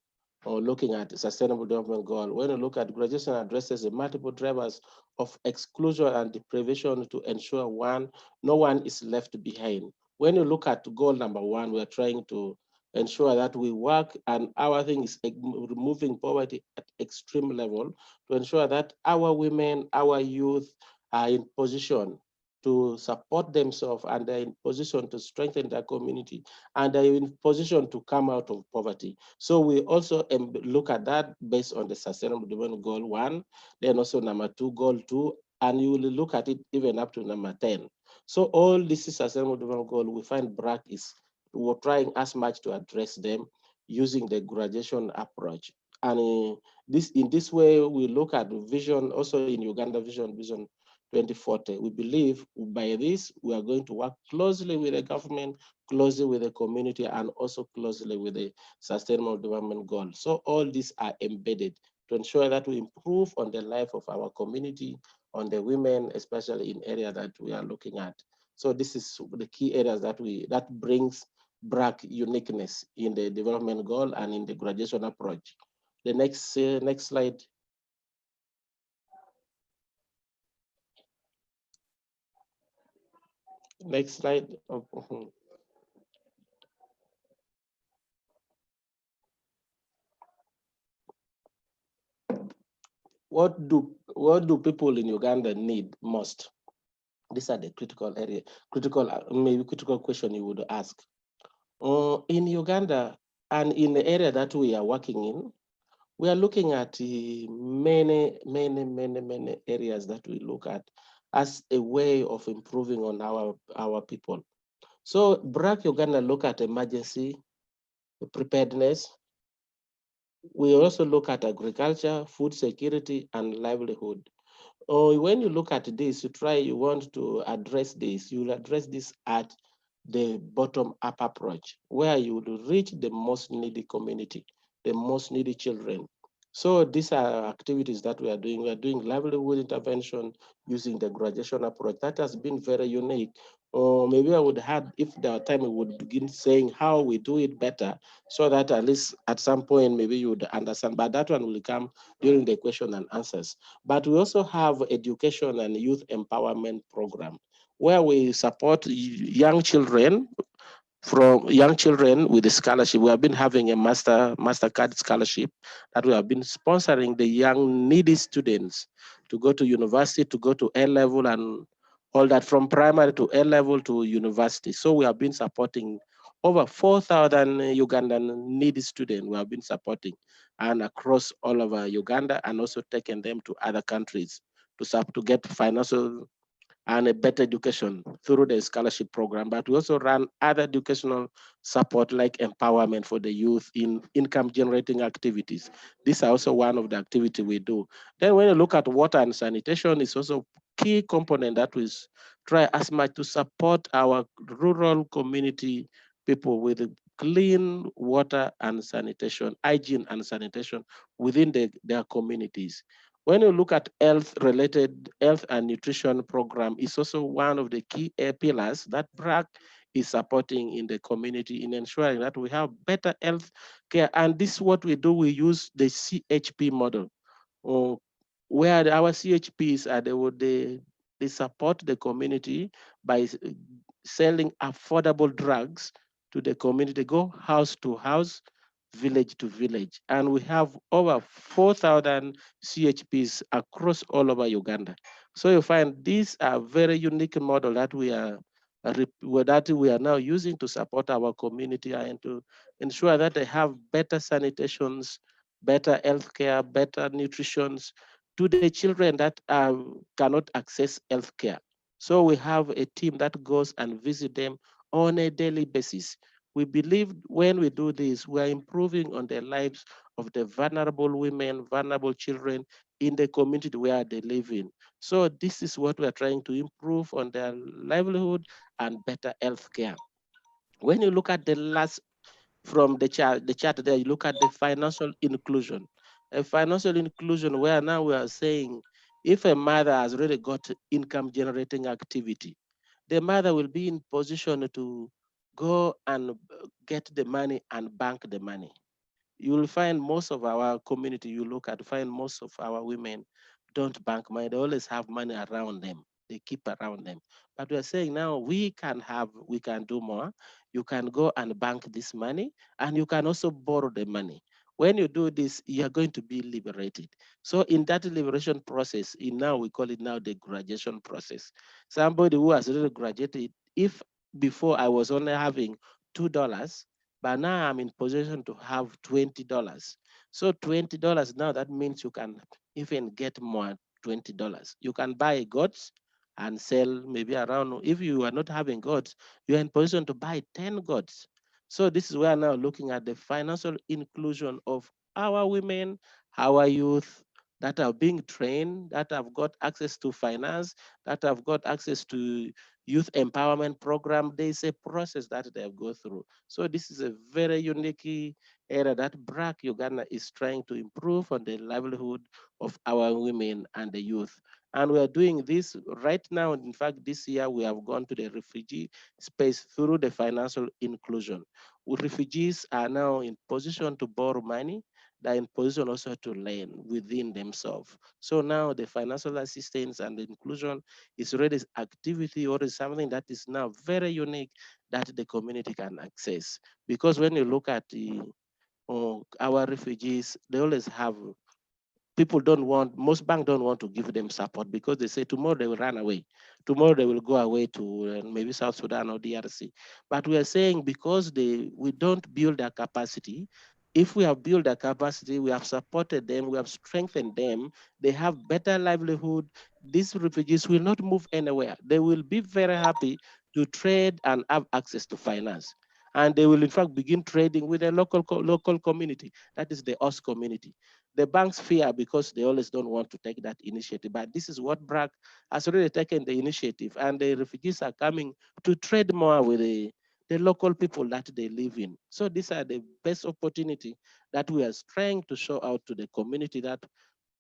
looking at, sustainable development goal. When you look at graduation addresses the multiple drivers of exclusion and deprivation to ensure no one is left behind. When you look at goal number 1, we're trying to ensure that we work, and our thing is removing poverty at extreme level to ensure that our women, our youth are in position to support themselves, and they're in position to strengthen their community, and they're in position to come out of poverty. So we also look at that based on the Sustainable Development Goal 1, then also number 2, Goal 2, and you will look at it even up to number 10. So all this is Sustainable Development Goal. We find BRAC we're trying as much to address them using the graduation approach. And in this way, we look at vision, also in Uganda Vision 2040. We believe by this, we are going to work closely with the government, closely with the community, and also closely with the Sustainable Development Goals. So all these are embedded to ensure that we improve on the life of our community, on the women, especially in areas that we are looking at. So this is the key areas that brings BRAC uniqueness in the development goal and in the graduation approach. The next slide. Next slide. What do people in Uganda need most? These are the critical question you would ask. In Uganda and in the area that we are working in, we are looking at many areas that we look at as a way of improving on our people. So BRAC Uganda look at emergency preparedness. We also look at agriculture, food security, and livelihood. When you look at this, you want to address this, you'll address this at the bottom-up approach, where you will reach the most needy community, the most needy children. So these are activities that we are doing. We are doing livelihood intervention using the graduation approach. That has been very unique. Maybe I would have, if there were time, we would begin saying how we do it better, so that at least at some point, maybe you would understand. But that one will come during the question and answers. But we also have education and youth empowerment program, where we support young children from young children with the scholarship. We have been having a MasterCard scholarship that we have been sponsoring the young needy students to go to university, to go to A level and all that, from primary to A level to university. So we have been supporting over 4,000 Ugandan needy students we have been supporting, and across all over Uganda, and also taking them to other countries to get financial and a better education through the scholarship program. But we also run other educational support like empowerment for the youth in income generating activities. These are also one of the activities we do. Then when you look at water and sanitation, it's also key component that we try as much to support our rural community people with clean water and sanitation, hygiene and sanitation within their communities. When you look at health-related health and nutrition program, is also one of the key pillars that BRAC is supporting in the community in ensuring that we have better health care. And this is what we do. We use the CHP model, or where our CHPs are, they support the community by selling affordable drugs to the community. They go house to house, village to village. And we have over 4,000 CHPs across all over Uganda. So you find these are very unique model that we are now using to support our community and to ensure that they have better sanitations, better healthcare, better nutrition to the children that cannot access healthcare. So we have a team that goes and visit them on a daily basis. We believe when we do this, we are improving on the lives of the vulnerable women, vulnerable children in the community where they live in. So this is what we are trying to improve on their livelihood and better health care. When you look at the last from the chart there, you look at the financial inclusion. A financial inclusion where now we are saying if a mother has already got income generating activity, the mother will be in position to go and get the money and bank the money. You will find most of our community, you look at, find most of our women don't bank money. They always have money around them. They keep around them. But we're saying now we can do more. You can go and bank this money, and you can also borrow the money. When you do this, you are going to be liberated. So in that liberation process, now we call it now the graduation process. Somebody who has already graduated, if before I was only having $2, but now I'm in position to have $20. So $20 now, that means you can even get more $20. You can buy goats and sell maybe around, if you are not having goats, you're in position to buy 10 goats. So this is where now looking at the financial inclusion of our women, our youth that are being trained, that have got access to finance, that have got access to youth empowerment program. There's a process that they have go through. So this is a very unique area that BRAC Uganda is trying to improve on the livelihood of our women and the youth. And we are doing this right now. In fact, this year we have gone to the refugee space through the financial inclusion. Refugees are now in position to borrow money. They're in position also to lend within themselves. So now the financial assistance and the inclusion is already activity or is something that is now very unique that the community can access. Because when you look at our refugees, they always have, people don't want, most banks don't want to give them support because they say tomorrow they will run away. Tomorrow they will go away to maybe South Sudan or DRC. But we are saying because we don't build their capacity, if we have built their capacity, we have supported them, we have strengthened them, they have better livelihood, these refugees will not move anywhere. They will be very happy to trade and have access to finance. And they will in fact begin trading with a local community, that is the host community. The banks fear because they always don't want to take that initiative. But this is what BRAC has already taken the initiative, and the refugees are coming to trade more with the local people that they live in. So these are the best opportunity that we are trying to show out to the community that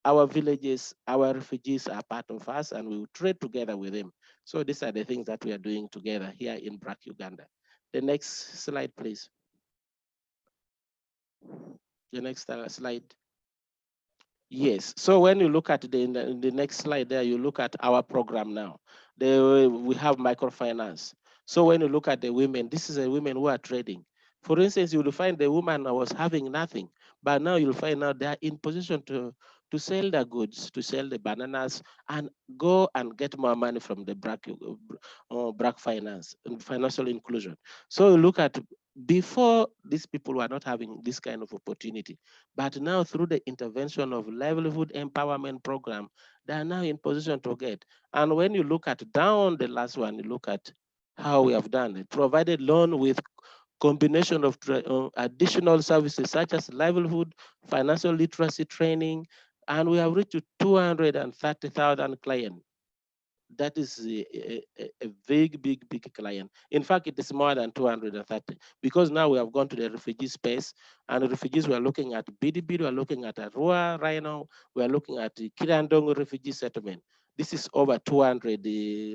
our villages, our refugees are part of us, and we will trade together with them. So these are the things that we are doing together here in BRAC, Uganda. The next slide, please. The next slide. Yes. So when you look at the next slide there, you look at our program now. We have microfinance. So when you look at the women, this is a women who are trading. For instance, you will find the woman was having nothing, but now you'll find out they are in position to sell their goods, to sell the bananas, and go and get more money from the BRAC finance and financial inclusion. So you look at before, these people were not having this kind of opportunity, but now through the intervention of livelihood empowerment program, they are now in position to get. And when you look at down the last one, you look at how we have done it, provided loan with combination of additional services such as livelihood, financial literacy training, and we have reached to 230,000 clients. That is a big client. In fact, it is more than 230 because now we have gone to the refugee space, and the refugees, we are looking at Bidibid, we are looking at Arua right now, we are looking at the Kirandong refugee settlement. This is over 200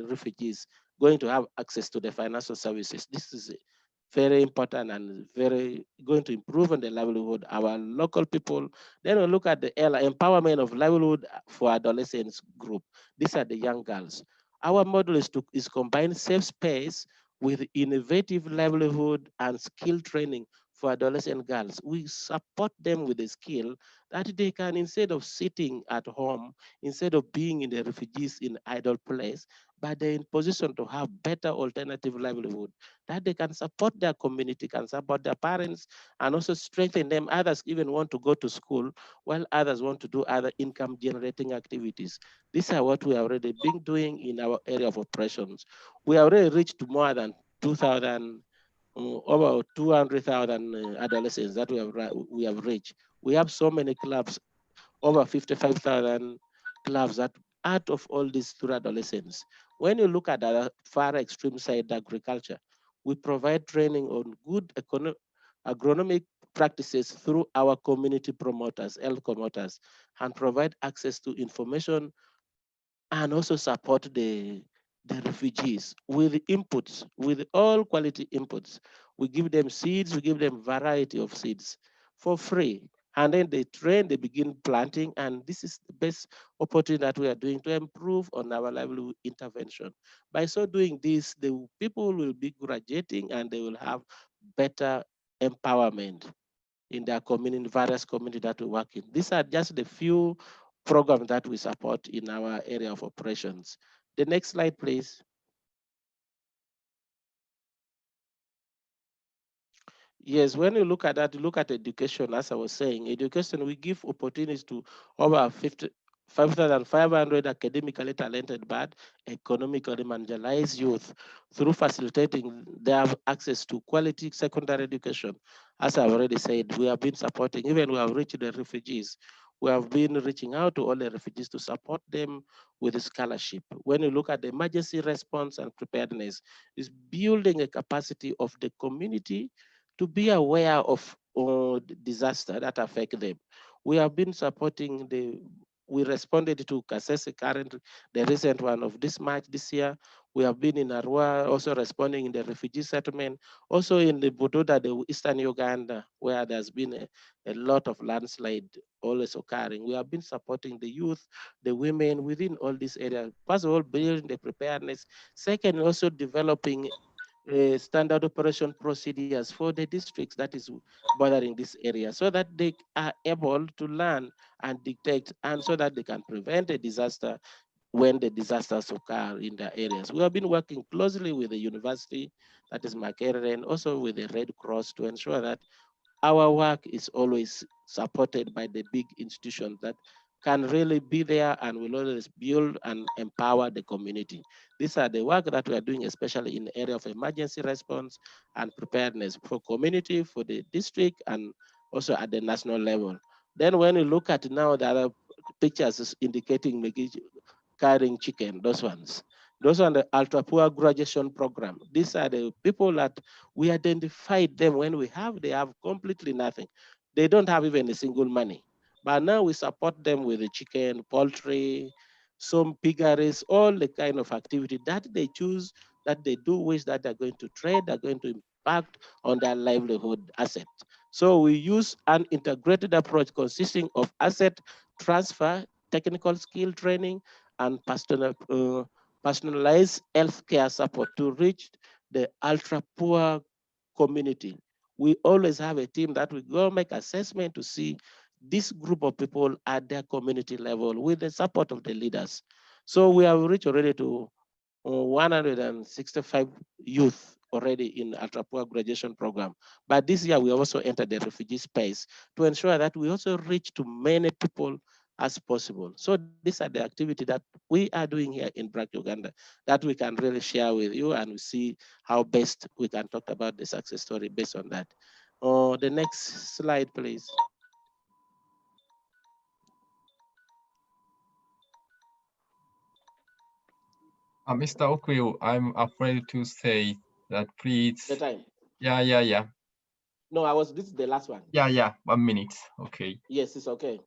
refugees going to have access to the financial services. This is very important and very going to improve on the livelihood our local people. Then we look at the empowerment of livelihood for adolescents group. These are the young girls. Our model is combine safe space with innovative livelihood and skill training for adolescent girls. We support them with a skill that they can, instead of sitting at home, instead of being in the refugees in idle place, but they're in position to have better alternative livelihood, that they can support their community, can support their parents, and also strengthen them. Others even want to go to school, while others want to do other income generating activities. These are what we have already been doing in our area of operations. We have already reached more than 2,000, over 200,000 adolescents that we have reached. We have so many clubs, over 55,000 clubs that out of all these through adolescents. When you look at the far extreme side, agriculture, we provide training on good agronomic practices through our community promoters, health promoters, and provide access to information and also support the refugees with inputs, with all quality inputs. We give them seeds, we give them variety of seeds for free. And then they train, they begin planting, and this is the best opportunity that we are doing to improve on our livelihood intervention. By so doing this, the people will be graduating and they will have better empowerment in their community, various communities that we work in. These are just the few programs that we support in our area of operations. The next slide, please. Yes, when you look at that, you look at education, as I was saying, education, we give opportunities to over 5,500 academically talented but economically marginalized youth through facilitating they have access to quality secondary education. As I've already said, we have been supporting, even we have reached the refugees. We have been reaching out to all the refugees to support them with a scholarship. When you look at the emergency response and preparedness, is building a capacity of the community to be aware of disaster that affect them. We have been supporting we responded to Kasese current, the recent one of this March this year. We have been in Arua, also responding in the refugee settlement, also in the Bududa, the Eastern Uganda, where there's been a lot of landslide always occurring. We have been supporting the youth, the women within all these areas. First of all, building the preparedness. Second, also developing standard operation procedures for the districts that is bothering this area so that they are able to learn and detect, and so that they can prevent a disaster when the disasters occur in the areas. We have been working closely with the university, that is Makerere, and also with the Red Cross to ensure that our work is always supported by the big institutions that can really be there and will always build and empower the community. These are the work that we are doing, especially in the area of emergency response and preparedness for community, for the district, and also at the national level. Then when you look at now, the other pictures indicating carrying chicken, those ones. Those are the ultra poor graduation program. These are the people that we identified them when they have completely nothing. They don't have even a single money. But now we support them with the chicken, poultry, some piggeries, all the kind of activity that they choose, that they do wish that they're going to trade, they're going to impact on their livelihood asset. So we use an integrated approach consisting of asset transfer, technical skill training, and personalized healthcare support to reach the ultra poor community. We always have a team that we go make assessment to see this group of people at their community level with the support of the leaders. So we have reached already to 165 youth already in ultra poor graduation program. But this year we also entered the refugee space to ensure that we also reach to many people as possible. So these are the activity that we are doing here in BRAC Uganda that we can really share with you, and we see how best we can talk about the success story based on that. The next slide, please. Mr. Okuyo, I'm afraid to say that please. The time. Yeah. No, this is the last one. Yeah, 1 minute, okay. Yes, it's okay.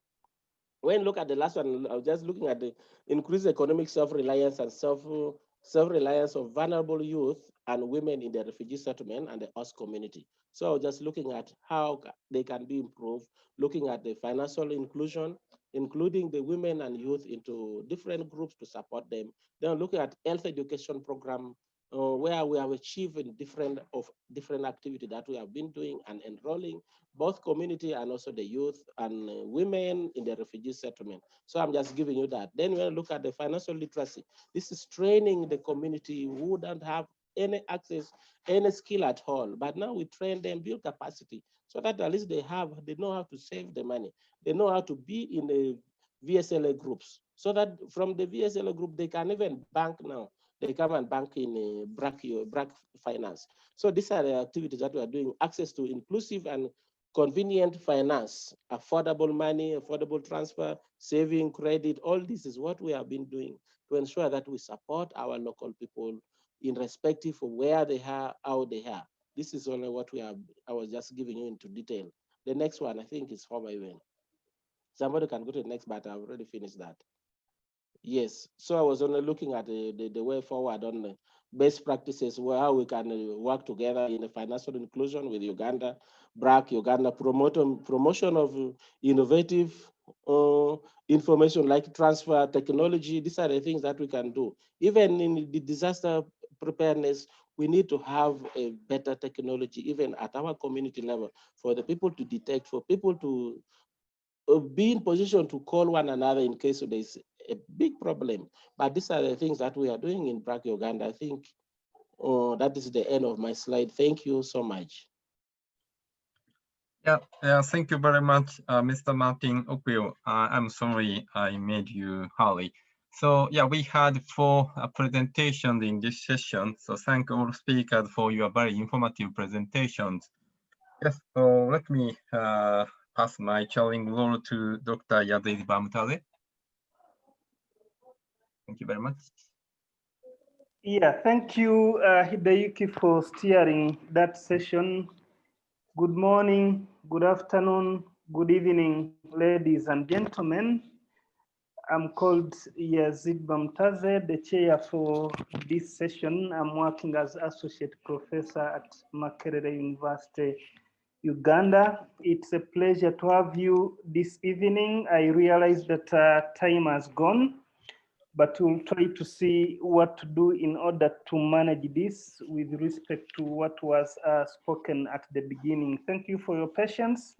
When you look at the last one, I was just looking at the increased economic self-reliance and self-reliance of vulnerable youth and women in the refugee settlement and the host community. So just looking at how they can be improved, looking at the financial inclusion, including the women and youth into different groups to support them. Then looking at health education program, where we have achieved in different activity that we have been doing and enrolling both community and also the youth and women in the refugee settlement. So I'm just giving you that. Then when we look at the financial literacy, this is training the community who don't have any access, any skill at all. But now we train them, build capacity, so that at least they know how to save the money. They know how to be in the VSLA groups, so that from the VSLA group, they can even bank now. They come and bank in BRAC finance. So these are the activities that we are doing, access to inclusive and convenient finance, affordable money, affordable transfer, saving credit. All this is what we have been doing to ensure that we support our local people in respective of where they are, how they are. This is only what we have. I was just giving you into detail. The next one, I think, is for my event. Somebody can go to the next, but I've already finished that. Yes, so I was only looking at the way forward on the best practices, how we can work together in the financial inclusion with Uganda, BRAC, Uganda, promotion of innovative information like transfer technology. These are the things that we can do. Even in the disaster preparedness, we need to have a better technology, even at our community level, for the people to detect, for people to be in position to call one another in case there's a big problem. But these are the things that we are doing in BRAC Uganda. I think that is the end of my slide. Thank you so much. Yeah, thank you very much, Mr. Martin Okuyo. I'm sorry I made you hurry. So yeah, we had 4 presentations in this session. So thank all speakers for your very informative presentations. Yes, so let me pass my challenging role to Dr. Yazid Bamtaze. Thank you very much. Yeah, thank you, Hidayuki, for steering that session. Good morning, good afternoon, good evening, ladies and gentlemen. I'm called Yazid Bamtaze, the chair for this session. I'm working as associate professor at Makerere University, Uganda. It's a pleasure to have you this evening. I realize that time has gone, but we'll try to see what to do in order to manage this with respect to what was spoken at the beginning. Thank you for your patience.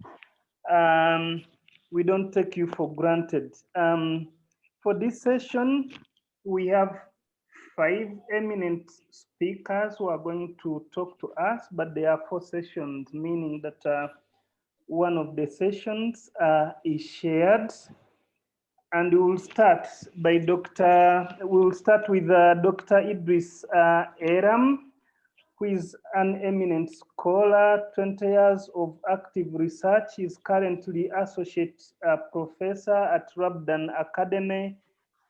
We don't take you for granted. For this session, we have 5 eminent speakers who are going to talk to us, but there are 4 sessions, meaning that one of the sessions is shared. And we will start by with Dr. Idris Eram, who is an eminent scholar, 20 years of active research. He is currently associate professor at Rabdan Academy.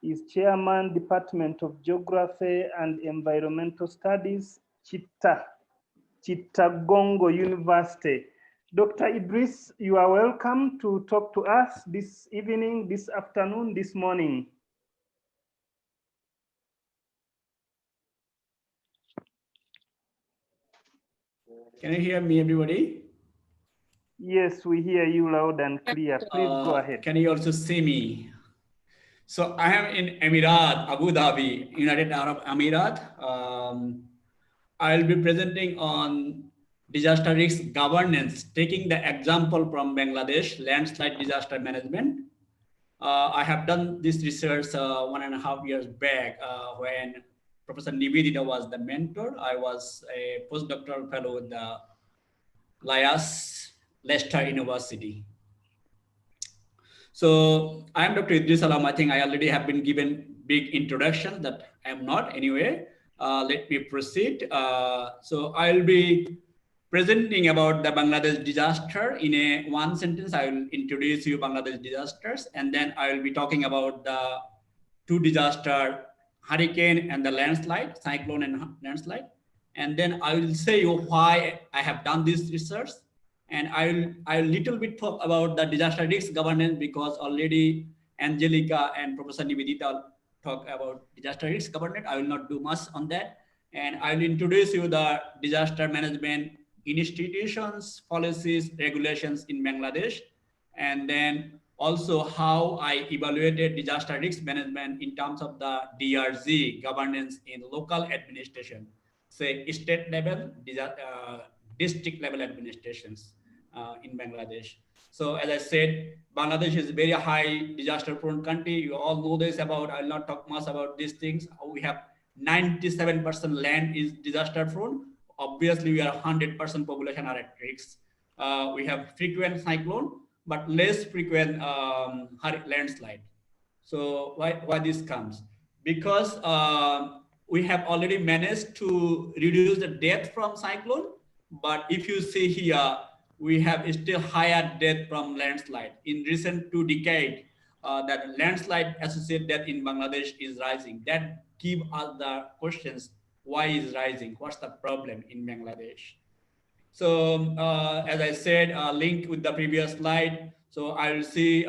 He is chairman, Department of Geography and Environmental Studies, Chittagong University. Dr. Idris, you are welcome to talk to us this evening, this afternoon, this morning. Can you hear me, everybody? Yes, we hear you loud and clear. Please go ahead. Can you also see me? So I am in Emirat, Abu Dhabi, United Arab Emirat. I'll be presenting on disaster risk governance, taking the example from Bangladesh, landslide disaster management. I have done this research 1.5 years back when Professor Nivedita was the mentor. I was a postdoctoral fellow with the Leicester University. So I'm Dr. Idris Alam. I think I already have been given big introduction that I'm not anyway. Let me proceed. So I'll be presenting about the Bangladesh disaster in a one sentence. I will introduce you Bangladesh disasters, and then I will be talking about the two disaster, hurricane and the landslide, cyclone and landslide. And then I will say you why I have done this research. And I'll little bit talk about the disaster risk governance because already Angelica and Professor Nivedita talk about disaster risk governance. I will not do much on that. And I will introduce you the disaster management institutions, policies, regulations in Bangladesh. And then also how I evaluated disaster risk management in terms of the DRG governance in local administration, say state level, district level administrations in Bangladesh. So as I said, Bangladesh is a very high disaster prone country. You all know this about, I'll not talk much about these things. We have 97% land is disaster prone. Obviously, we are 100% population are at risk. We have frequent cyclone, but less frequent landslide. So why this comes? Because we have already managed to reduce the death from cyclone, but if you see here, we have still higher death from landslide. In recent 2 decades, that landslide associated death in Bangladesh is rising. That give us the questions, why is rising? What's the problem in Bangladesh? So as I said, linked with the previous slide, so I will see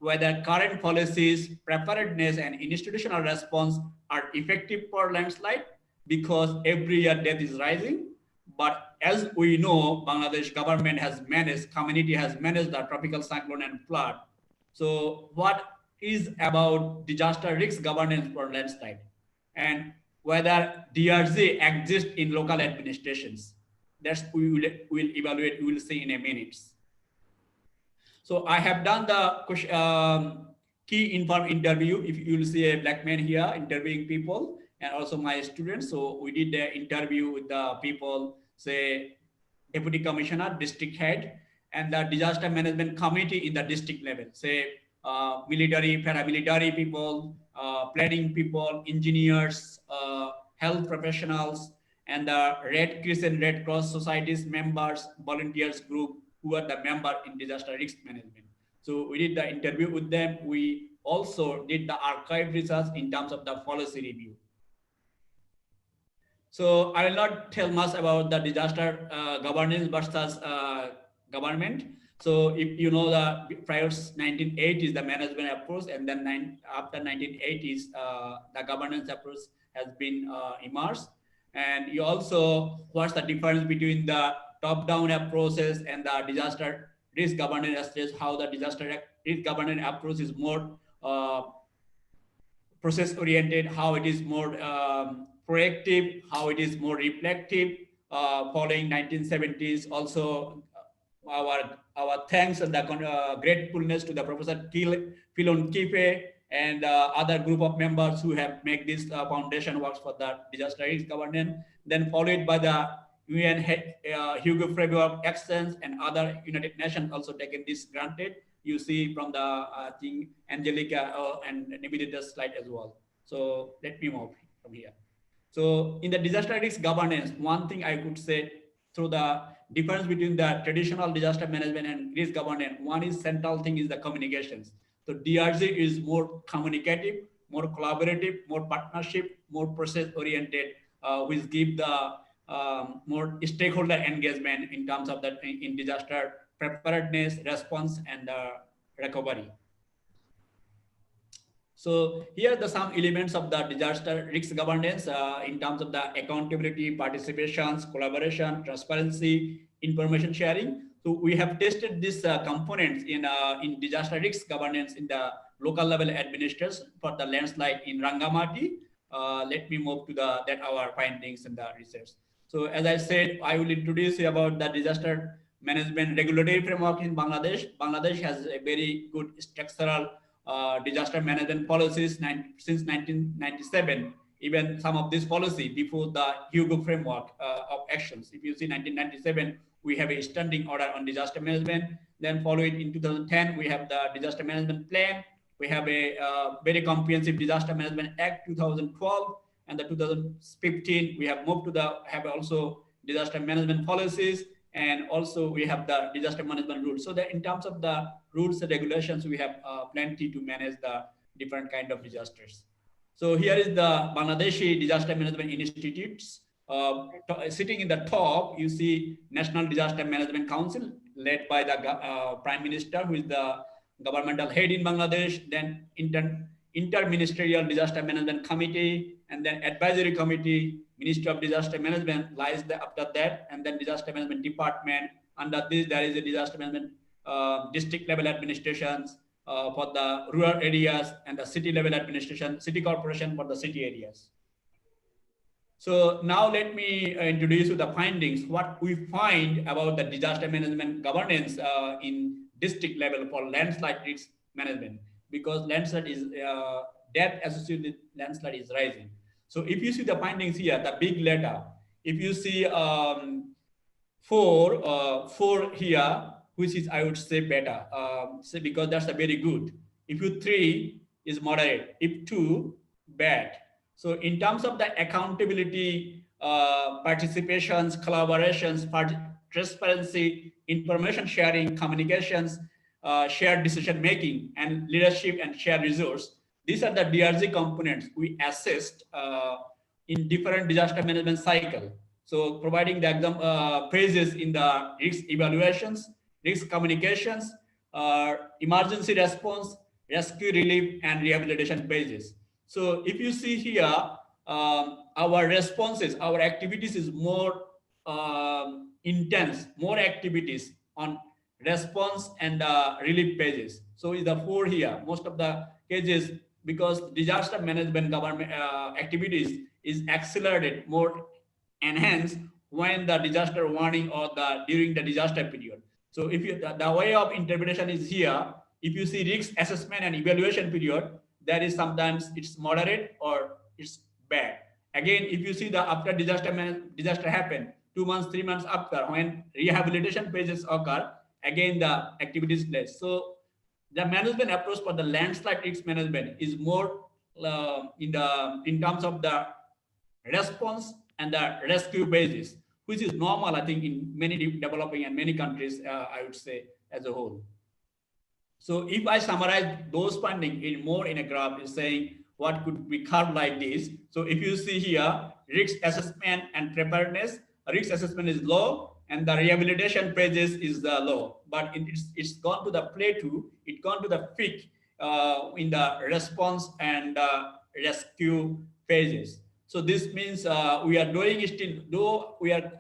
whether current policies, preparedness, and institutional response are effective for landslide because every year death is rising. But as we know, Bangladesh government has managed, community has managed the tropical cyclone and flood. So what is about disaster risk governance for landslide and whether DRG exists in local administrations? That's we'll evaluate, we will see in a minute. So I have done the key informed interview. If you will see a black man here interviewing people and also my students. So we did the interview with the people, say deputy commissioner, district head, and the disaster management committee in the district level, say military, paramilitary people, planning people, engineers, health professionals, and the Red Crescent, Red Cross societies members, volunteers group who are the member in disaster risk management. So we did the interview with them. We also did the archive research in terms of the policy review. So I will not tell much about the disaster governance versus government. So if you know the prior 1980s, the management approach, and then after 1980s, the governance approach has been emerged. And you also, what's the difference between the top-down approaches and the disaster risk governance approach, how the disaster risk governance approach is more process-oriented, how it is more proactive, how it is more reflective, following 1970s. Also, our thanks and the gratefulness to the Professor Philon Kife and other group of members who have made this foundation works for the disaster risk governance, then followed by the UN Hugo Framework Actions and other United Nations also taken this granted. You see from the I think Angelica and Nivedita's slide as well. So let me move from here. So in the disaster risk governance, one thing I could say through the difference between the traditional disaster management and risk governance, one is central thing is the communications. So DRG is more communicative, more collaborative, more partnership, more process oriented, which give the more stakeholder engagement in terms of that in disaster preparedness, response, and recovery. So here are some elements of the disaster risk governance in terms of the accountability, participations, collaboration, transparency, information sharing. So we have tested these components in disaster risk governance in the local level administration for the landslide in Rangamati, let me move to our findings and the research. So as I said, I will introduce you about the disaster management regulatory framework in Bangladesh. Bangladesh has a very good structural disaster management policies since 1997. Even some of this policy before the Hugo framework of actions. If you see 1997, we have a standing order on disaster management. Then following in 2010, we have the disaster management plan. We have a very comprehensive disaster management act 2012, and the 2015 we have moved to have also disaster management policies, and also we have the disaster management rules. So that in terms of the rules and regulations, we have plenty to manage the different kind of disasters. So here is the Bangladeshi Disaster Management Institutes. Sitting in the top, you see National Disaster Management Council, led by the Prime Minister, who is the governmental head in Bangladesh, then Inter-Ministerial Disaster Management Committee, and then Advisory Committee, Ministry of Disaster Management lies after that, and then Disaster Management Department. Under this, there is a disaster management district level administrations for the rural areas, and the city level administration, city corporation for the city areas. So now let me introduce you the findings, what we find about the disaster management governance in district level for landslide risk management, because landslide is death associated with landslide is rising. So if you see the findings here, the big letter, if you see four here, which is I would say better, because that's a very good. If you 3 is moderate, if 2 bad. So in terms of the accountability, participations, collaborations, transparency, information sharing, communications, shared decision making, and leadership and shared resource, these are the DRG components we assessed in different disaster management cycle. So providing the phases in the risk evaluations, risk communications, emergency response, rescue relief, and rehabilitation phases. So if you see here, our responses, our activities is more intense, more activities on response and relief pages. So is the 4 here, most of the cases, because disaster management government activities is accelerated, more enhanced when the disaster warning or during the disaster period. So if you, the way of interpretation is here, if you see risk assessment and evaluation period, that is sometimes it's moderate or it's bad. Again, if you see the after disaster happen, 2 months, 3 months after, when rehabilitation phases occur, again the activities less. So the management approach for the landslide risk management is more in terms of the response and the rescue basis, which is normal, I think, in many developing and many countries, I would say, as a whole. So if I summarize those findings in a graph, is saying what could be curved like this. So if you see here, risk assessment and preparedness, risk assessment is low and the rehabilitation phases is low, but it's gone to the plateau, it gone to the peak in the response and rescue phases. So this means we are doing still, though we are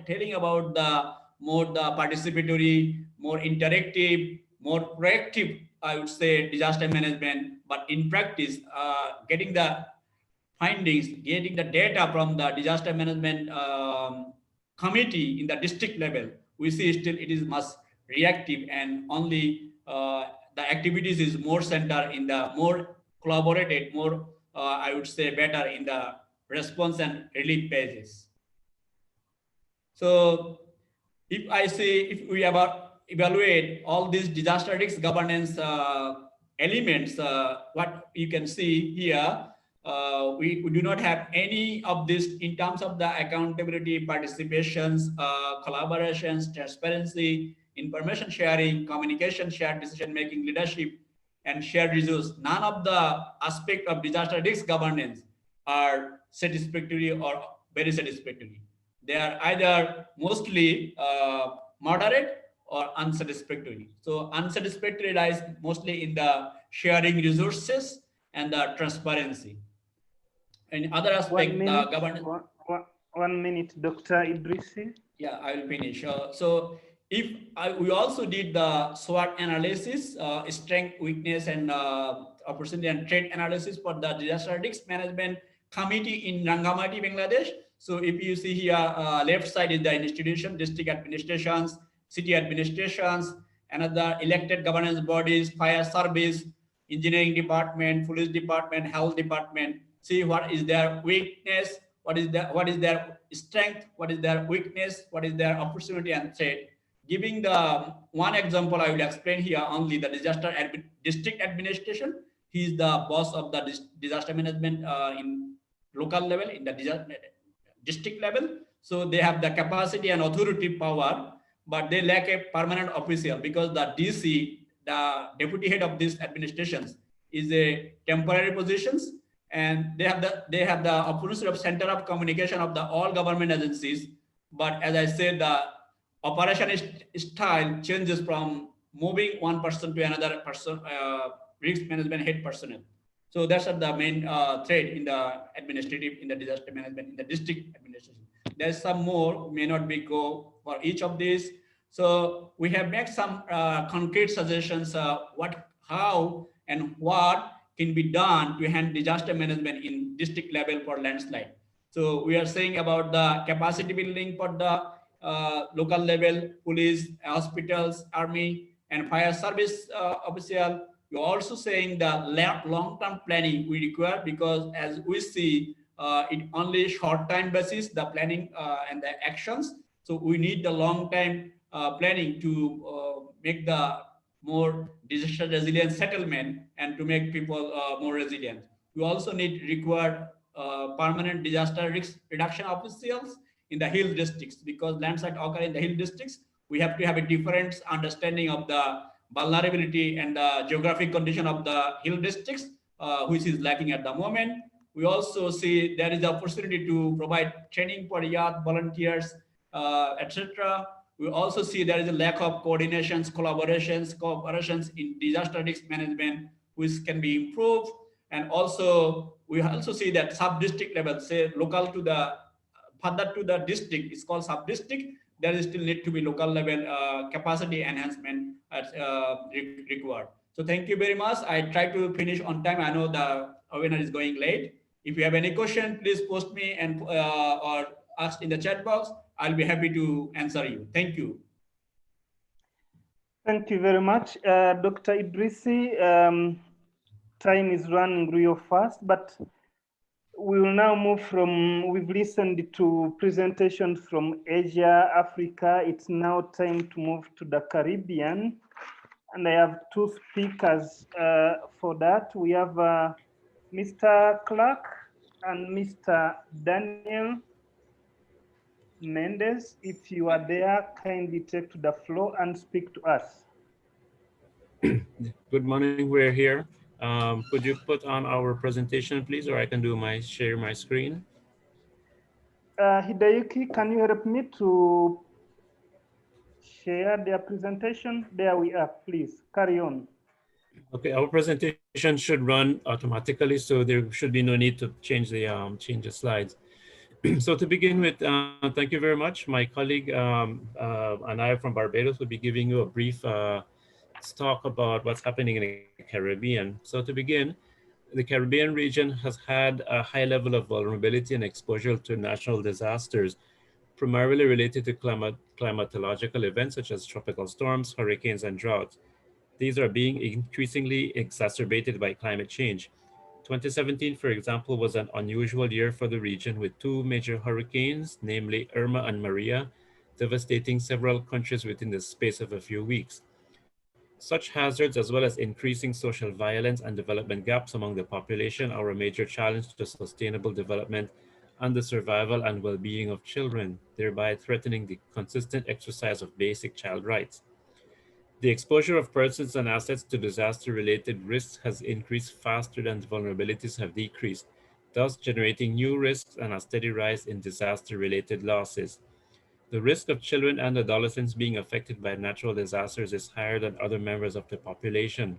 telling about the more participatory, more interactive, more proactive, I would say, disaster management, but in practice, getting the findings, getting the data from the disaster management committee in the district level, we see still it is much reactive, and only the activities is more centered in the more collaborated, more I would say better in the response and relief phases. So if I say, if we evaluate all these disaster risk governance elements, what you can see here, we do not have any of this in terms of the accountability, participations, collaborations, transparency, information sharing, communication, shared decision making, leadership, and shared resource. None of the aspect of disaster risk governance are satisfactory or very satisfactory. They are either mostly moderate or unsatisfactory. So unsatisfactory lies mostly in the sharing resources and the transparency. And other aspect, the governance. 1 minute, Dr. Idrisi. Yeah, I will finish. So if we also did the SWOT analysis, strength, weakness, and opportunity and threat analysis for the disaster risk management committee in Rangamati, Bangladesh. So if you see here, left side is the institution, district administrations, city administrations, another elected governance bodies, fire service, engineering department, police department, health department. See what is their weakness, what is their strength, what is their weakness, what is their opportunity and threat. Giving the one example, I will explain here only the district administration. He is the boss of the disaster management in local level, in the district level. So they have the capacity and authority power, but they lack a permanent official because the DC, the deputy head of these administrations, is a temporary positions, and they have the opportunity of center of communication of the all government agencies. But as I said, the operation style changes from moving one person to another person, risk management head personnel. So that's the main thread in the administrative, in the disaster management, in the district administration. There's some more, may not be go for each of these. So we have made some concrete suggestions, how and what can be done to handle disaster management in district level for landslide. So we are saying about the capacity building for the local level, police, hospitals, army, and fire service official. We're also saying the long-term planning we require, because as we see, it only short-time basis, the planning and the actions. So we need the long-time planning to make the more disaster resilient settlement and to make people more resilient. We also need required permanent disaster risk reduction officials in the hill districts, because landslide occur in the hill districts. We have to have a different understanding of the vulnerability and the geographic condition of the hill districts, which is lacking at the moment. We also see there is the opportunity to provide training for youth volunteers, etc. We also see there is a lack of coordinations, collaborations, cooperations in disaster risk management, which can be improved. And also, we also see that sub-district level, say local to the, further to the district, it's called sub-district, there is still need to be local level capacity enhancement required. So thank you very much. I try to finish on time. I know the webinar is going late. If you have any question, please post me and or ask in the chat box. I'll be happy to answer you. Thank you. Thank you very much, Dr. Idrisi. Time is running real fast, but we will now move from, we've listened to presentations from Asia, Africa. It's now time to move to the Caribbean. And I have two speakers for that. We have Mr. Clark and Mr. Daniel Mendes. If you are there, kindly take to the floor and speak to us. Good morning, we're here. Could you put on our presentation, please, or I can do share my screen? Hidayuki, can you help me to share their presentation? There we are, please, carry on. Okay, our presentation should run automatically, so there should be no need to change the slides. So to begin with, thank you very much. My colleague and I from Barbados will be giving you a brief talk about what's happening in the Caribbean. So to begin, the Caribbean region has had a high level of vulnerability and exposure to natural disasters, primarily related to climatological events such as tropical storms, hurricanes, and droughts. These are being increasingly exacerbated by climate change. 2017, for example, was an unusual year for the region, with two major hurricanes, namely Irma and Maria, devastating several countries within the space of a few weeks. Such hazards, as well as increasing social violence and development gaps among the population, are a major challenge to sustainable development and the survival and well-being of children, thereby threatening the consistent exercise of basic child rights. The exposure of persons and assets to disaster-related risks has increased faster than the vulnerabilities have decreased, thus generating new risks and a steady rise in disaster-related losses. The risk of children and adolescents being affected by natural disasters is higher than other members of the population.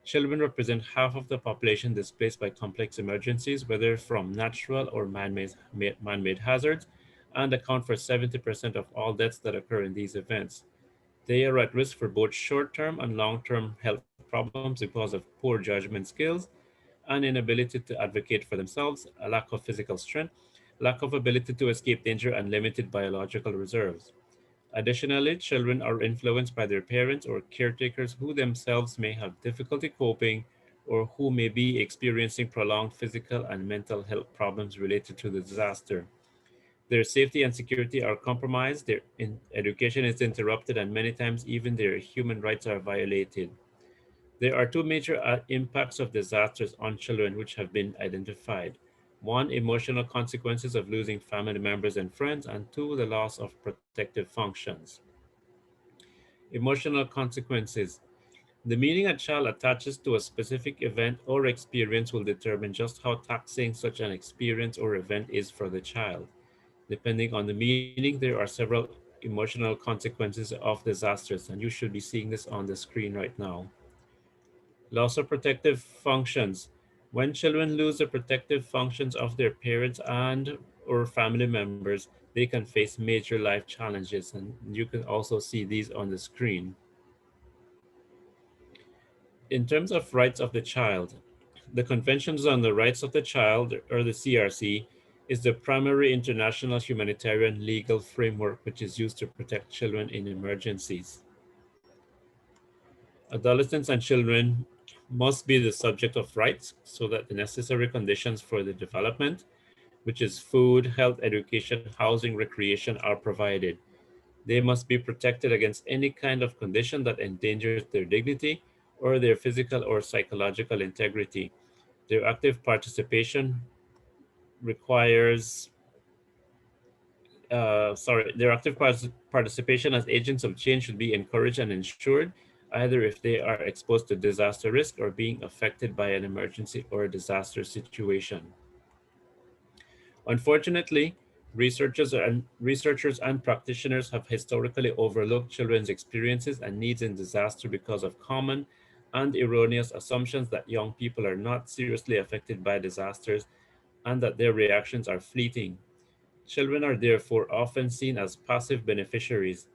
Children represent half of the population displaced by complex emergencies, whether from natural or man-made hazards, and account for 70% of all deaths that occur in these events. They are at risk for both short-term and long-term health problems because of poor judgment skills an inability to advocate for themselves, a lack of physical strength, lack of ability to escape danger, and limited biological reserves. Additionally, children are influenced by their parents or caretakers who themselves may have difficulty coping or who may be experiencing prolonged physical and mental health problems related to the disaster. Their safety and security are compromised, their education is interrupted, and many times even their human rights are violated. There are two major impacts of disasters on children which have been identified. One, emotional consequences of losing family members and friends, and two, the loss of protective functions. Emotional consequences. The meaning a child attaches to a specific event or experience will determine just how taxing such an experience or event is for the child. Depending on the meaning, there are several emotional consequences of disasters, and you should be seeing this on the screen right now. Loss of protective functions. When children lose the protective functions of their parents and or family members, they can face major life challenges, and you can also see these on the screen. In terms of rights of the child, the Conventions on the Rights of the Child, or the CRC, is the primary international humanitarian legal framework which is used to protect children in emergencies. Adolescents and children must be the subject of rights so that the necessary conditions for the development, which is food, health, education, housing, recreation, are provided. They must be protected against any kind of condition that endangers their dignity or their physical or psychological integrity. Their active participation requires, their active participation as agents of change should be encouraged and ensured, either if they are exposed to disaster risk or being affected by an emergency or a disaster situation. Unfortunately, researchers and practitioners have historically overlooked children's experiences and needs in disaster because of common and erroneous assumptions that young people are not seriously affected by disasters and that their reactions are fleeting. Children are therefore often seen as passive beneficiaries.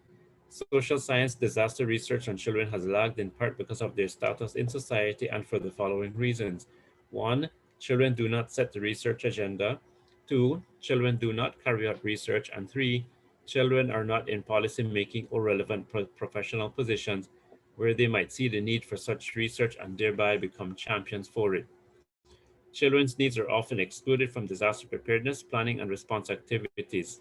Social science disaster research on children has lagged in part because of their status in society and for the following reasons. 1. Children do not set the research agenda. 2. Children do not carry out research. And 3. Children are not in policy making or relevant professional positions where they might see the need for such research and thereby become champions for it. Children's needs are often excluded from disaster preparedness, planning, and response activities.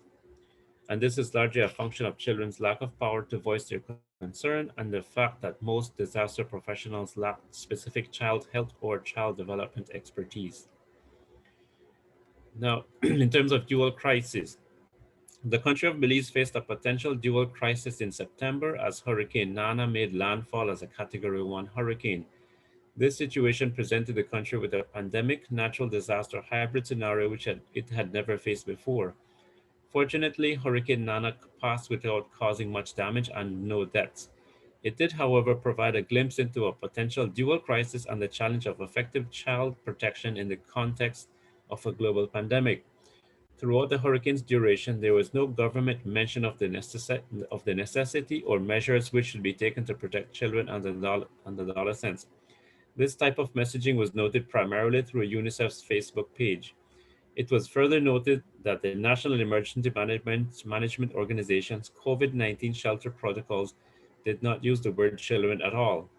And this is largely a function of children's lack of power to voice their concern and the fact that most disaster professionals lack specific child health or child development expertise. Now, in terms of dual crisis, the country of Belize faced a potential dual crisis in September as Hurricane Nana made landfall as a Category 1 hurricane. This situation presented the country with a pandemic, natural disaster hybrid scenario which it had never faced before. Fortunately, Hurricane Nana passed without causing much damage and no deaths. It did, however, provide a glimpse into a potential dual crisis and the challenge of effective child protection in the context of a global pandemic. Throughout the hurricane's duration, there was no government mention of the necessity or measures which should be taken to protect children and adolescents. This type of messaging was noted primarily through UNICEF's Facebook page. It was further noted that the National Emergency Management Organization's COVID-19 shelter protocols did not use the word children at all.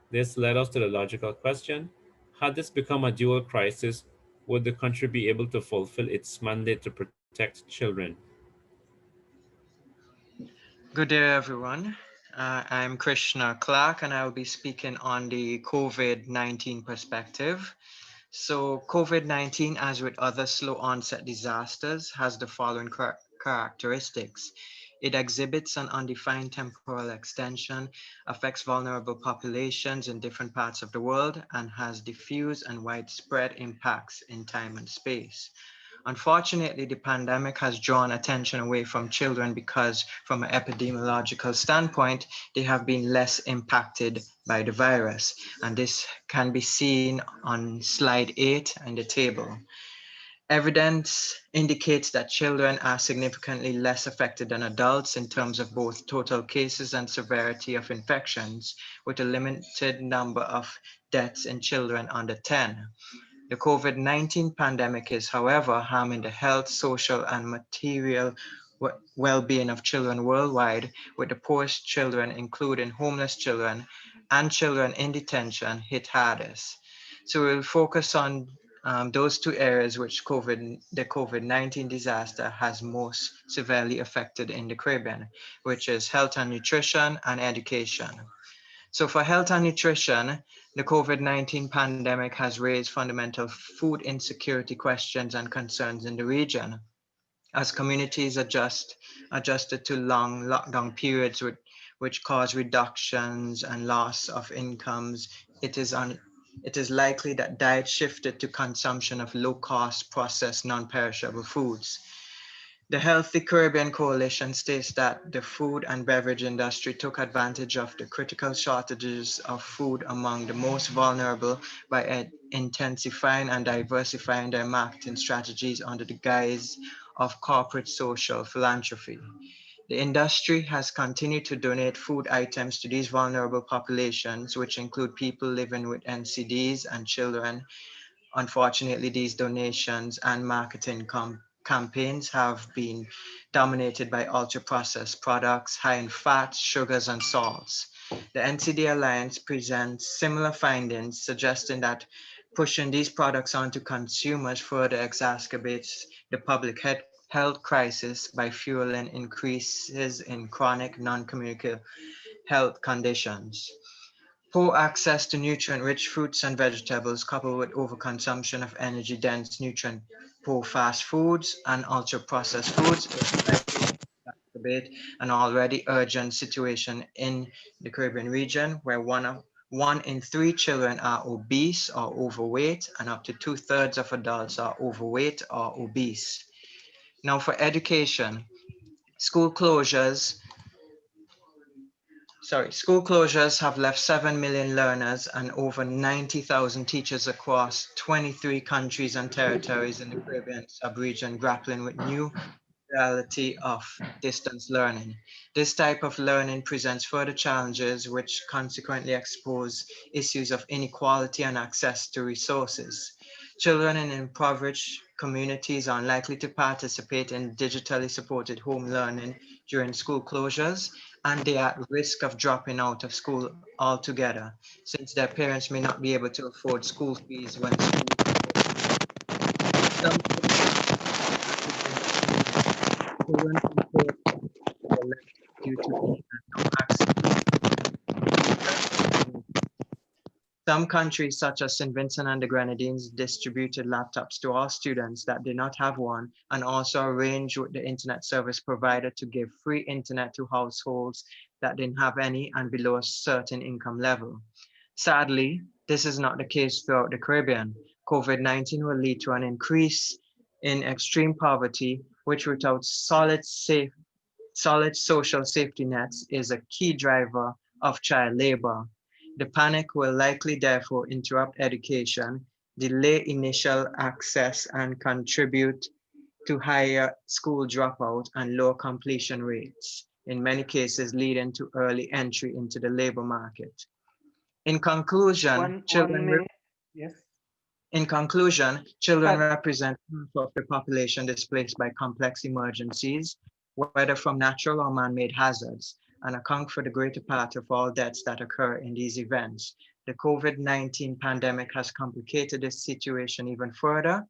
This led us to the logical question, had this become a dual crisis, would the country be able to fulfill its mandate to protect children? Good day, everyone. I'm Krishna Clark, and I will be speaking on the COVID-19 perspective. So COVID-19, as with other slow onset disasters, has the following characteristics. It exhibits an undefined temporal extension, affects vulnerable populations in different parts of the world, and has diffuse and widespread impacts in time and space. Unfortunately, the pandemic has drawn attention away from children because, from an epidemiological standpoint, they have been less impacted by the virus. And this can be seen on slide 8 in the table. Evidence indicates that children are significantly less affected than adults in terms of both total cases and severity of infections, with a limited number of deaths in children under 10. The COVID-19 pandemic is, however, harming the health, social, and material well-being of children worldwide, with the poorest children, including homeless children and children in detention, hit hardest. So we'll focus on those two areas which the COVID-19 disaster has most severely affected in the Caribbean, which is health and nutrition and education. So for health and nutrition, the COVID-19 pandemic has raised fundamental food insecurity questions and concerns in the region. As communities adjusted to long lockdown periods which cause reductions and loss of incomes, it is likely that diet shifted to consumption of low-cost processed non-perishable foods. The Healthy Caribbean Coalition states that the food and beverage industry took advantage of the critical shortages of food among the most vulnerable by intensifying and diversifying their marketing strategies under the guise of corporate social philanthropy. The industry has continued to donate food items to these vulnerable populations, which include people living with NCDs and children. Unfortunately, these donations and marketing campaigns have been dominated by ultra-processed products high in fats, sugars, and salts. The NCD Alliance presents similar findings, suggesting that pushing these products onto consumers further exacerbates the public health crisis by fueling increases in chronic non-communicable health conditions. Poor access to nutrient-rich fruits and vegetables, coupled with overconsumption of energy-dense, nutrient-poor fast foods and ultra-processed foods, is likely to exacerbate an already urgent situation in the Caribbean region, where one in 3 children are obese or overweight, and up to 2/3 of adults are overweight or obese. Now, for education, school closures have left 7 million learners and over 90,000 teachers across 23 countries and territories in the Caribbean sub-region grappling with new reality of distance learning. This type of learning presents further challenges which consequently expose issues of inequality and access to resources. Children in impoverished communities are unlikely to participate in digitally supported home learning during school closures, and they are at risk of dropping out of school altogether, since their parents may not be able to afford school fees when school some children due to internet no access. Some countries, such as St. Vincent and the Grenadines, distributed laptops to all students that did not have one, and also arranged with the internet service provider to give free internet to households that didn't have any and below a certain income level. Sadly, this is not the case throughout the Caribbean. COVID-19 will lead to an increase in extreme poverty, which without solid social safety nets is a key driver of child labor. The panic will likely therefore interrupt education, delay initial access, and contribute to higher school dropout and low completion rates, in many cases leading to early entry into the labor market. In conclusion, children represent half of the population displaced by complex emergencies, whether from natural or man-made hazards, and account for the greater part of all deaths that occur in these events. The COVID-19 pandemic has complicated this situation even further.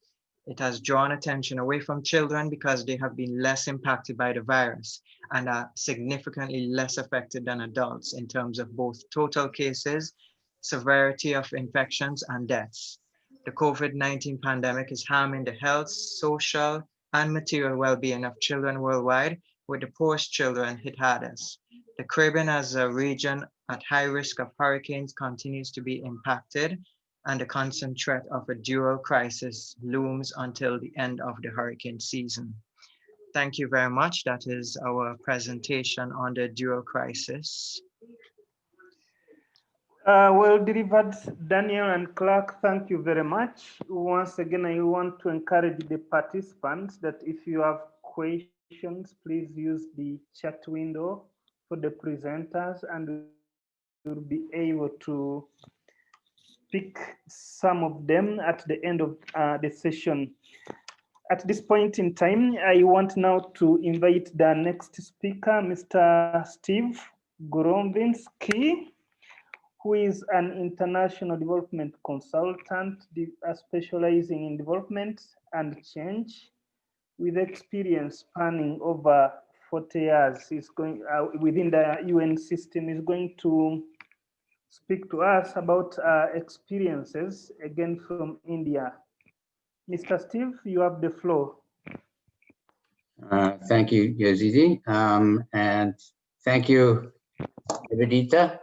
It has drawn attention away from children because they have been less impacted by the virus and are significantly less affected than adults in terms of both total cases, severity of infections, and deaths. The COVID-19 pandemic is harming the health, social, and material well-being of children worldwide, with the poorest children hit hardest. The Caribbean as a region at high risk of hurricanes continues to be impacted, and the constant threat of a dual crisis looms until the end of the hurricane season. Thank you very much. That is our presentation on the dual crisis. Well delivered, Daniel and Clark. Thank you very much. Once again, I want to encourage the participants that if you have questions, please use the chat window for the presenters, and we'll be able to pick some of them at the end of the session. At this point in time, I want now to invite the next speaker, Mr. Steve Gorovinsky, who is an international development consultant specializing in development and change with experience spanning over 40 years. He's going within the UN system. Is going to speak to us about experiences again from India. Mr. Steve, you have the floor. Thank you, Yazidi. And thank you, Vidita.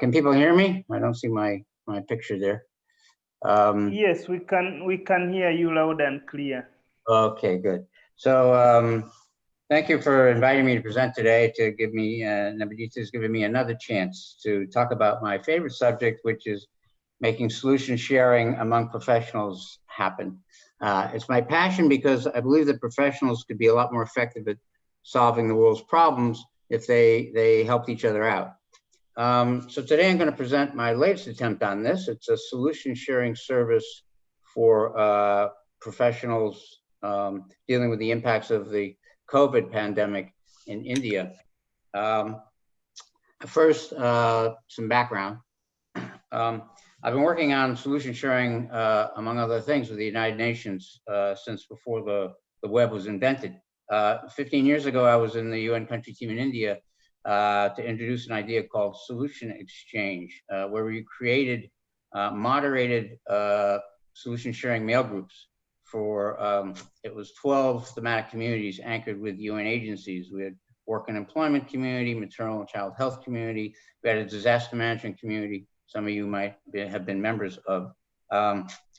Can people hear me? I don't see my picture there. Yes, we can hear you loud and clear. Okay, good. So thank you for inviting me to present today, to give me, Nabadita has given me another chance to talk about my favorite subject, which is making solution sharing among professionals happen. It's my passion because I believe that professionals could be a lot more effective at solving the world's problems if they helped each other out. So today I'm going to present my latest attempt on this. It's a solution sharing service for professionals dealing with the impacts of the COVID pandemic in India. First, some background. I've been working on solution sharing, among other things, with the United Nations since before the web was invented. 15 years ago, I was in the UN country team in India to introduce an idea called solution exchange, where we created moderated solution sharing mail groups for, it was 12 thematic communities anchored with UN agencies. We had work and employment community, maternal and child health community, we had a disaster management community, some of you might have been members of.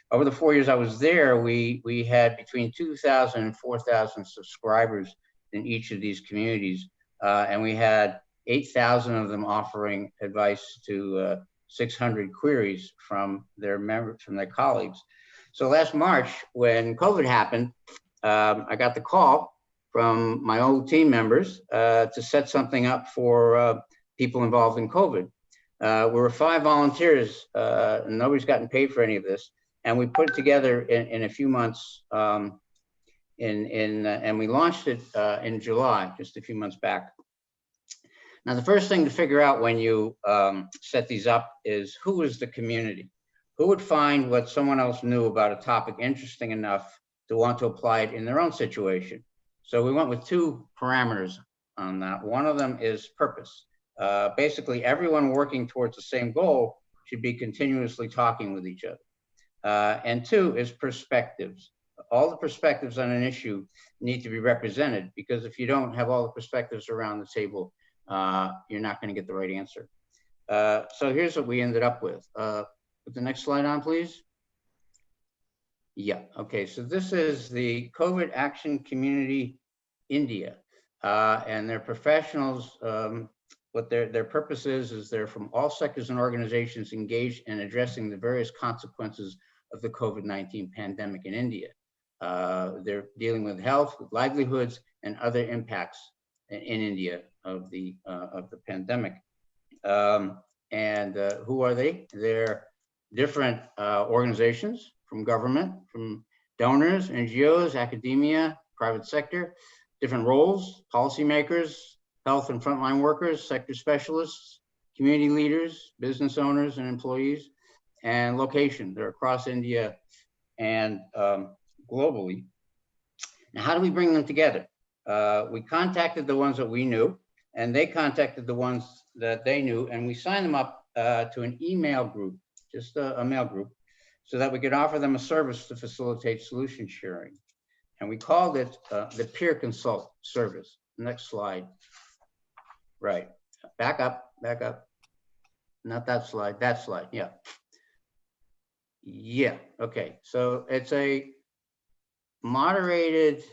Over the 4 years I was there, we had between 2,000 and 4,000 subscribers in each of these communities. And we had 8,000 of them offering advice to 600 queries from their members, from their colleagues. So last March, when COVID happened, I got the call from my old team members to set something up for people involved in COVID. We were 5 volunteers, and nobody's gotten paid for any of this. And we put it together in a few months, and we launched it in July, just a few months back. Now, the first thing to figure out when you set these up is who is the community? Who would find what someone else knew about a topic interesting enough to want to apply it in their own situation? So we went with 2 parameters on that. One of them is purpose. Basically, everyone working towards the same goal should be continuously talking with each other. And 2 is perspectives. All the perspectives on an issue need to be represented, because if you don't have all the perspectives around the table, you're not going to get the right answer. So here's what we ended up with. Put the next slide on, please. Yeah, okay, so this is the COVID Action Community India, and their professionals. What their purpose is they're from all sectors and organizations engaged in addressing the various consequences of the COVID-19 pandemic in India. They're dealing with health, with livelihoods, and other impacts in India of the pandemic. And who are they? They're different organizations, from government, from donors, NGOs, academia, private sector, different roles, policymakers, health and frontline workers, sector specialists, community leaders, business owners and employees, and location. They're across India and globally. Now, how do we bring them together? We contacted the ones that we knew, and they contacted the ones that they knew, and we signed them up to an email group, just a mail group, so that we could offer them a service to facilitate solution sharing. And we called it the Peer Consult Service. Next slide. Right, back up. Not that slide, yeah. Yeah, okay, so it's a moderated,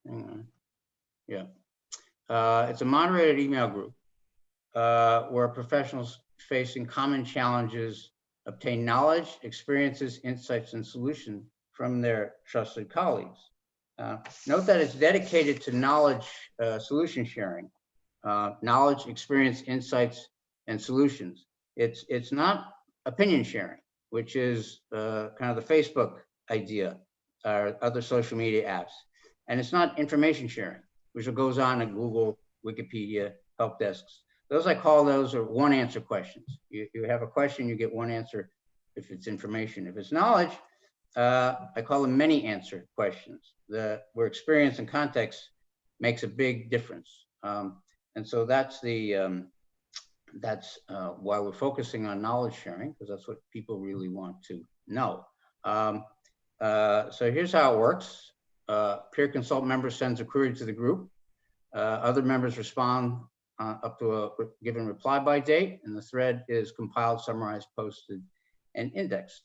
hang on, yeah. It's a moderated email group where professionals facing common challenges obtain knowledge, experiences, insights, and solutions from their trusted colleagues. Note that it's dedicated to knowledge solution sharing, knowledge, experience, insights, and solutions. It's not opinion sharing. which is kind of the Facebook idea or other social media apps. And it's not information sharing, which goes on in Google, Wikipedia, help desks. Those, I call those are one answer questions. You have a question, you get one answer if it's information. If it's knowledge, I call them many answer questions, where experience and context makes a big difference. And so that's why we're focusing on knowledge sharing, because that's what people really want to know. So here's how it works. Peer consult member sends a query to the group. Other members respond up to a given reply by date, and the thread is compiled, summarized, posted, and indexed.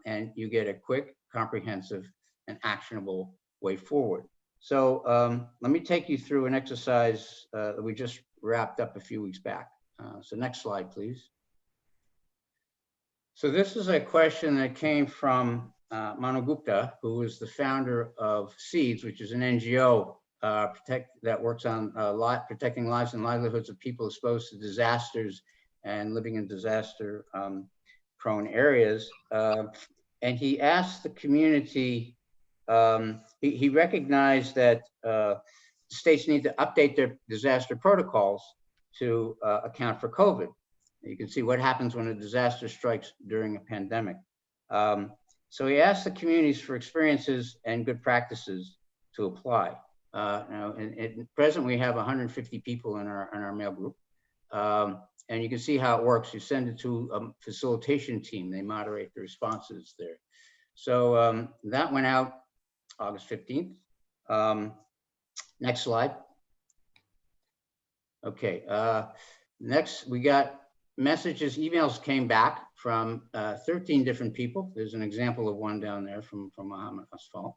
And you get a quick, comprehensive, and actionable way forward. So let me take you through an exercise that we just wrapped up a few weeks back. So next slide, please. So this is a question that came from Manu Gupta, who is the founder of SEEDS, which is an NGO that works on protecting lives and livelihoods of people exposed to disasters and living in disaster prone areas. And he asked the community, he recognized that states need to update their disaster protocols to account for COVID. You can see what happens when a disaster strikes during a pandemic. So he asked the communities for experiences and good practices to apply. Now, at present, we have 150 people in our mail group. And you can see how it works. You send it to a facilitation team. They moderate the responses there. So that went out August 15th. Next slide. Okay, next we got messages, emails came back from 13 different people. There's an example of one down there from Mohammed Asfal.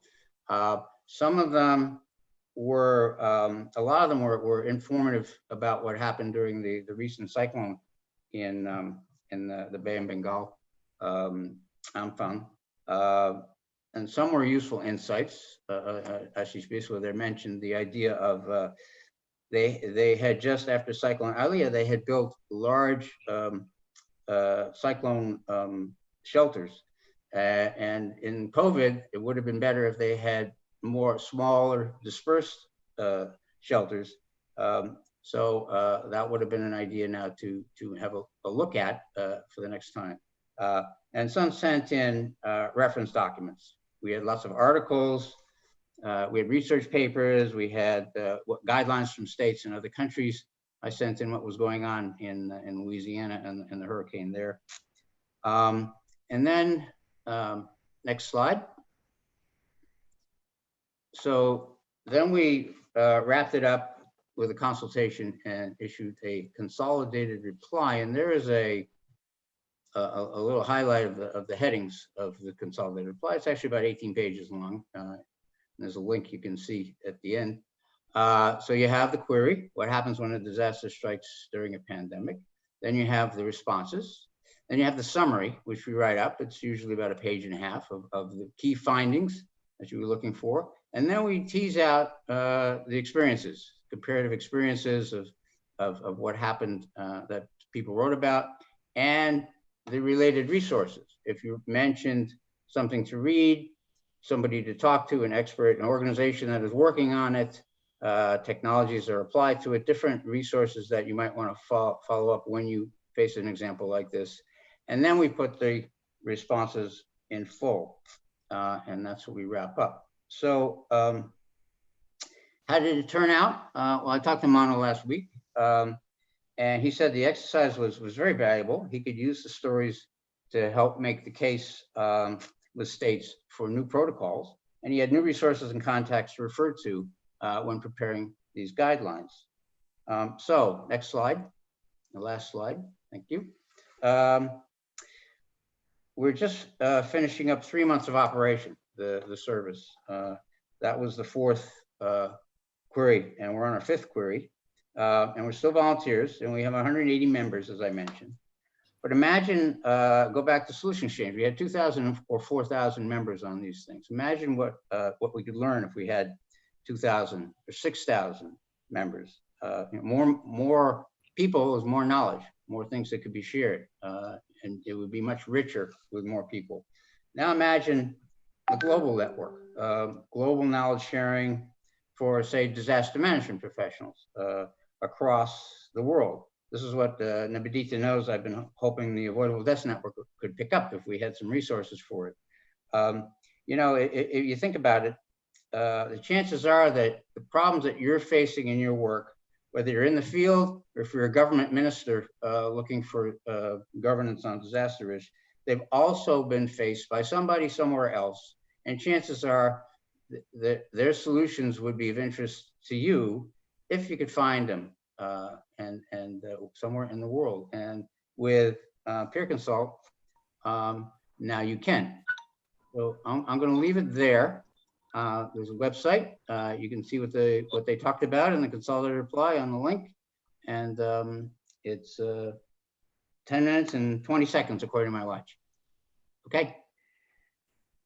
Some of them were, a lot of them were informative about what happened during the recent cyclone in the Bay of Bengal, Amphan. And some were useful insights. Ashish Biswa there mentioned the idea of they had just after Cyclone Alia, they had built large cyclone shelters. And in COVID, it would have been better if they had more smaller dispersed shelters. So that would have been an idea now to have a look at for the next time. And some sent in reference documents. We had lots of articles. We had research papers. We had guidelines from states and other countries. I sent in what was going on in Louisiana and the hurricane there. And then next slide. So then we wrapped it up with a consultation and issued a consolidated reply. And there is a little highlight of the headings of the consolidated reply. It's actually about 18 pages long. There's a link you can see at the end. So you have the query, what happens when a disaster strikes during a pandemic? Then you have the responses. Then you have the summary, which we write up. It's usually about a page and a half of the key findings that you were looking for. And then we tease out the experiences, comparative experiences of what happened that people wrote about, and the related resources. If you mentioned something to read, somebody to talk to, an expert, an organization that is working on it, technologies are applied to it, different resources that you might want to follow up when you face an example like this. And then we put the responses in full, and that's what we wrap up. So how did it turn out? Well, I talked to Mano last week, and he said the exercise was very valuable. He could use the stories to help make the case with states for new protocols. And he had new resources and contacts to refer to when preparing these guidelines. So next slide, the last slide, thank you. We're just finishing up 3 months of operation, the service. That was the fourth query, and we're on our fifth query. And we're still volunteers, and we have 180 members, as I mentioned. But imagine, go back to Solution Exchange. We had 2,000 or 4,000 members on these things. Imagine what we could learn if we had 2,000 or 6,000 members. More people is more knowledge, more things that could be shared. and it would be much richer with more people. Now imagine a global network, global knowledge sharing for, say, disaster management professionals across the world. This is what Nabedita knows. I've been hoping the Avoidable Deaths Network could pick up if we had some resources for it. You know, if you think about it, the chances are that the problems that you're facing in your work, whether you're in the field or if you're a government minister looking for governance on disaster risk, they've also been faced by somebody somewhere else. And chances are that their solutions would be of interest to you if you could find them somewhere in the world. And with Peer Consult, now you can. So I'm going to leave it there. There's a website. You can see what they talked about in the consolidated reply on the link. And it's 10 minutes and 20 seconds according to my watch. Okay.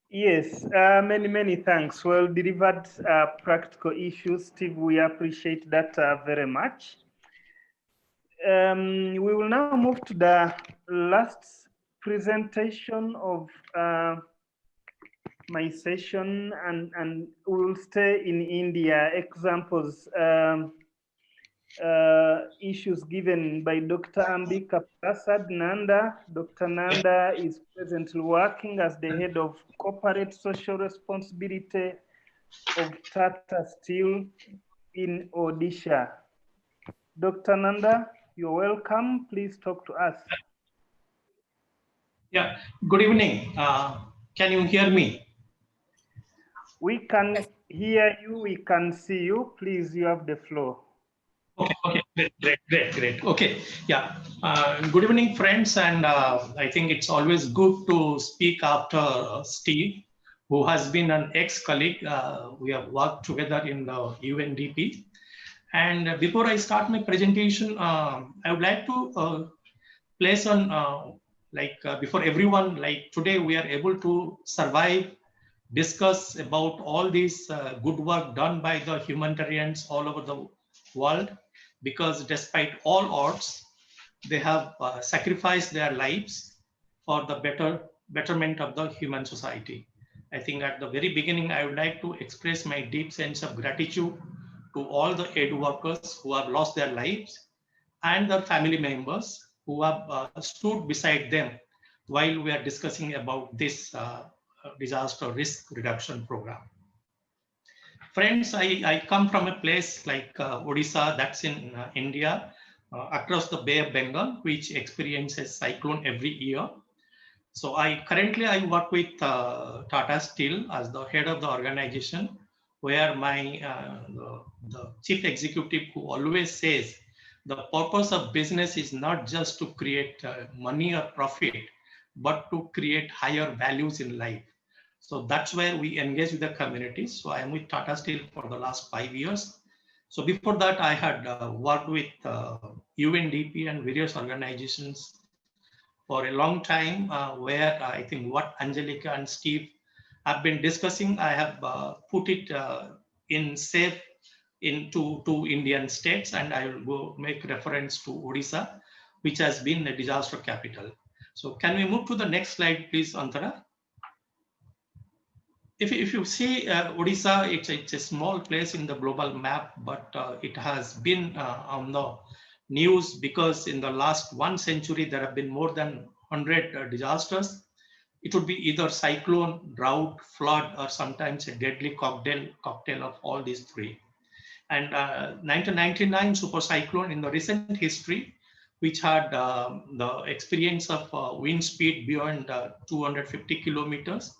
Yes, many thanks. Well delivered practical issues, Steve. We appreciate that very much. We will now move to the last presentation of my session, and we will stay in India. Examples, issues given by Dr. Ambika Prasad Nanda. Dr. Nanda is presently working as the head of corporate social responsibility of Tata Steel in Odisha. Dr. Nanda, you're welcome. Please talk to us. Yeah, good evening. Can you hear me? We can hear you, we can see you. Please, you have the floor. Okay, great. Okay, yeah. Good evening, friends. And I think it's always good to speak after Steve, who has been an ex-colleague. We have worked together in the UNDP. And before I start my presentation, I would like to place on, before everyone, like today we are able to survive, discuss about all this good work done by the humanitarians all over the world, because despite all odds, they have sacrificed their lives for the betterment of the human society. I think at the very beginning, I would like to express my deep sense of gratitude to all the aid workers who have lost their lives and their family members who have stood beside them while we are discussing about this disaster risk reduction program. Friends, I come from a place like Odisha, that's in India, across the Bay of Bengal, which experiences cyclone every year. So currently I work with Tata Steel as the head of the organization, where my the chief executive, who always says the purpose of business is not just to create money or profit, but to create higher values in life. So that's where we engage with the community. So I am with Tata Steel for the last 5 years. So before that, I had worked with UNDP and various organizations for a long time, where I think what Angelica and Steve have been discussing, I have put it in safe into 2 Indian states, and I will go make reference to Odisha, which has been a disaster capital. So can we move to the next slide, please, Antara? If you see Odisha, it's a small place in the global map, but it has been on the news because in the last 1 century, there have been more than 100 disasters. It would be either cyclone, drought, flood, or sometimes a deadly cocktail of all these 3. And 1999 super cyclone in the recent history, which had the experience of wind speed beyond 250 kilometers.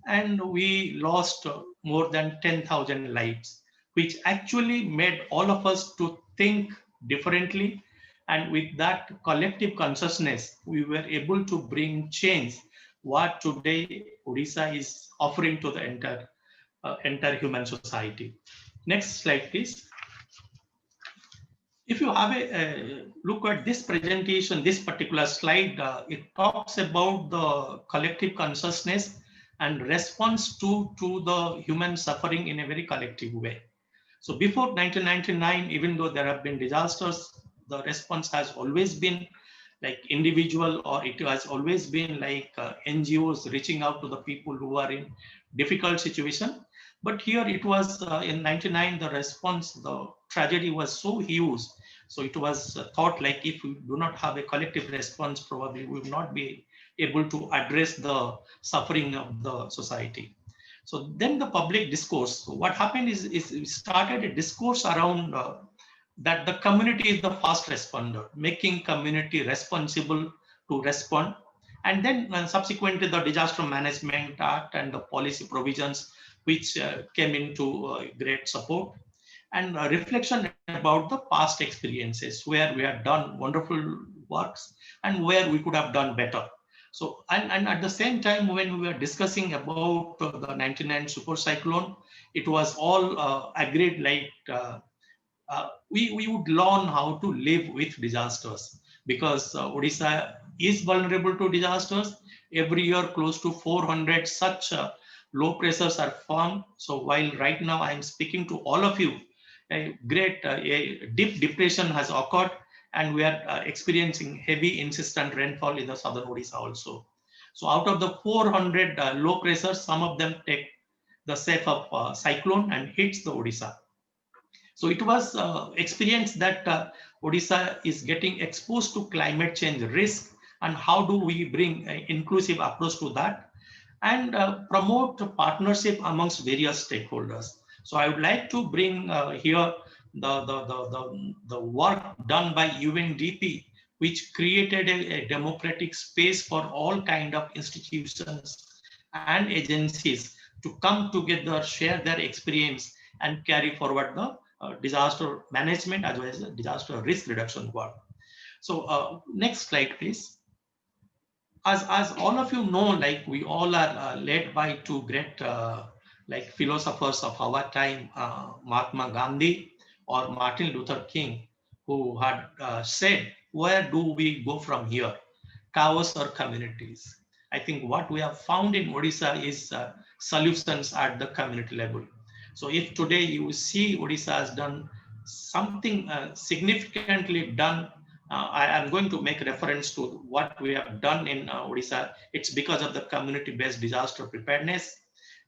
And we lost more than 10,000 lives, which actually made all of us to think differently. And with that collective consciousness, we were able to bring change, what today Odisha is offering to the entire human society. Next slide, please. If you have a look at this presentation, this particular slide, it talks about the collective consciousness and response to the human suffering in a very collective way. So before 1999, even though there have been disasters, the response has always been like individual, or it has always been like NGOs reaching out to the people who are in difficult situation. But here it was in 99, the response, the tragedy was so huge. So it was thought like if we do not have a collective response, probably we will not be able to address the suffering of the society. So then the public discourse, so what happened is we started a discourse around that the community is the first responder, making community responsible to respond. And then subsequently the Disaster Management Act and the policy provisions which came into great support, and reflection about the past experiences where we have done wonderful works and where we could have done better. So, and at the same time, when we were discussing about the 99 super cyclone, it was all agreed like we would learn how to live with disasters, because Odisha is vulnerable to disasters. Every year, close to 400 such low pressures are formed. So while right now I am speaking to all of you, a deep depression has occurred, and we are experiencing heavy insistent rainfall in the southern Odisha also. So out of the 400 low pressures, some of them take the shape of cyclone and hits the Odisha. So it was experience that Odisha is getting exposed to climate change risk, and how do we bring an inclusive approach to that, and promote partnership amongst various stakeholders. So I would like to bring here the work done by UNDP, which created a democratic space for all kind of institutions and agencies to come together, share their experience, and carry forward the disaster management as well as disaster risk reduction work. So next slide, please. As all of you know, like we all are led by two great like philosophers of our time, Mahatma Gandhi or Martin Luther King, who had said, where do we go from here? Chaos or communities? I think what we have found in Odisha is solutions at the community level. So if today you see Odisha has done something significantly done, I am going to make reference to what we have done in Odisha. It's because of the community-based disaster preparedness.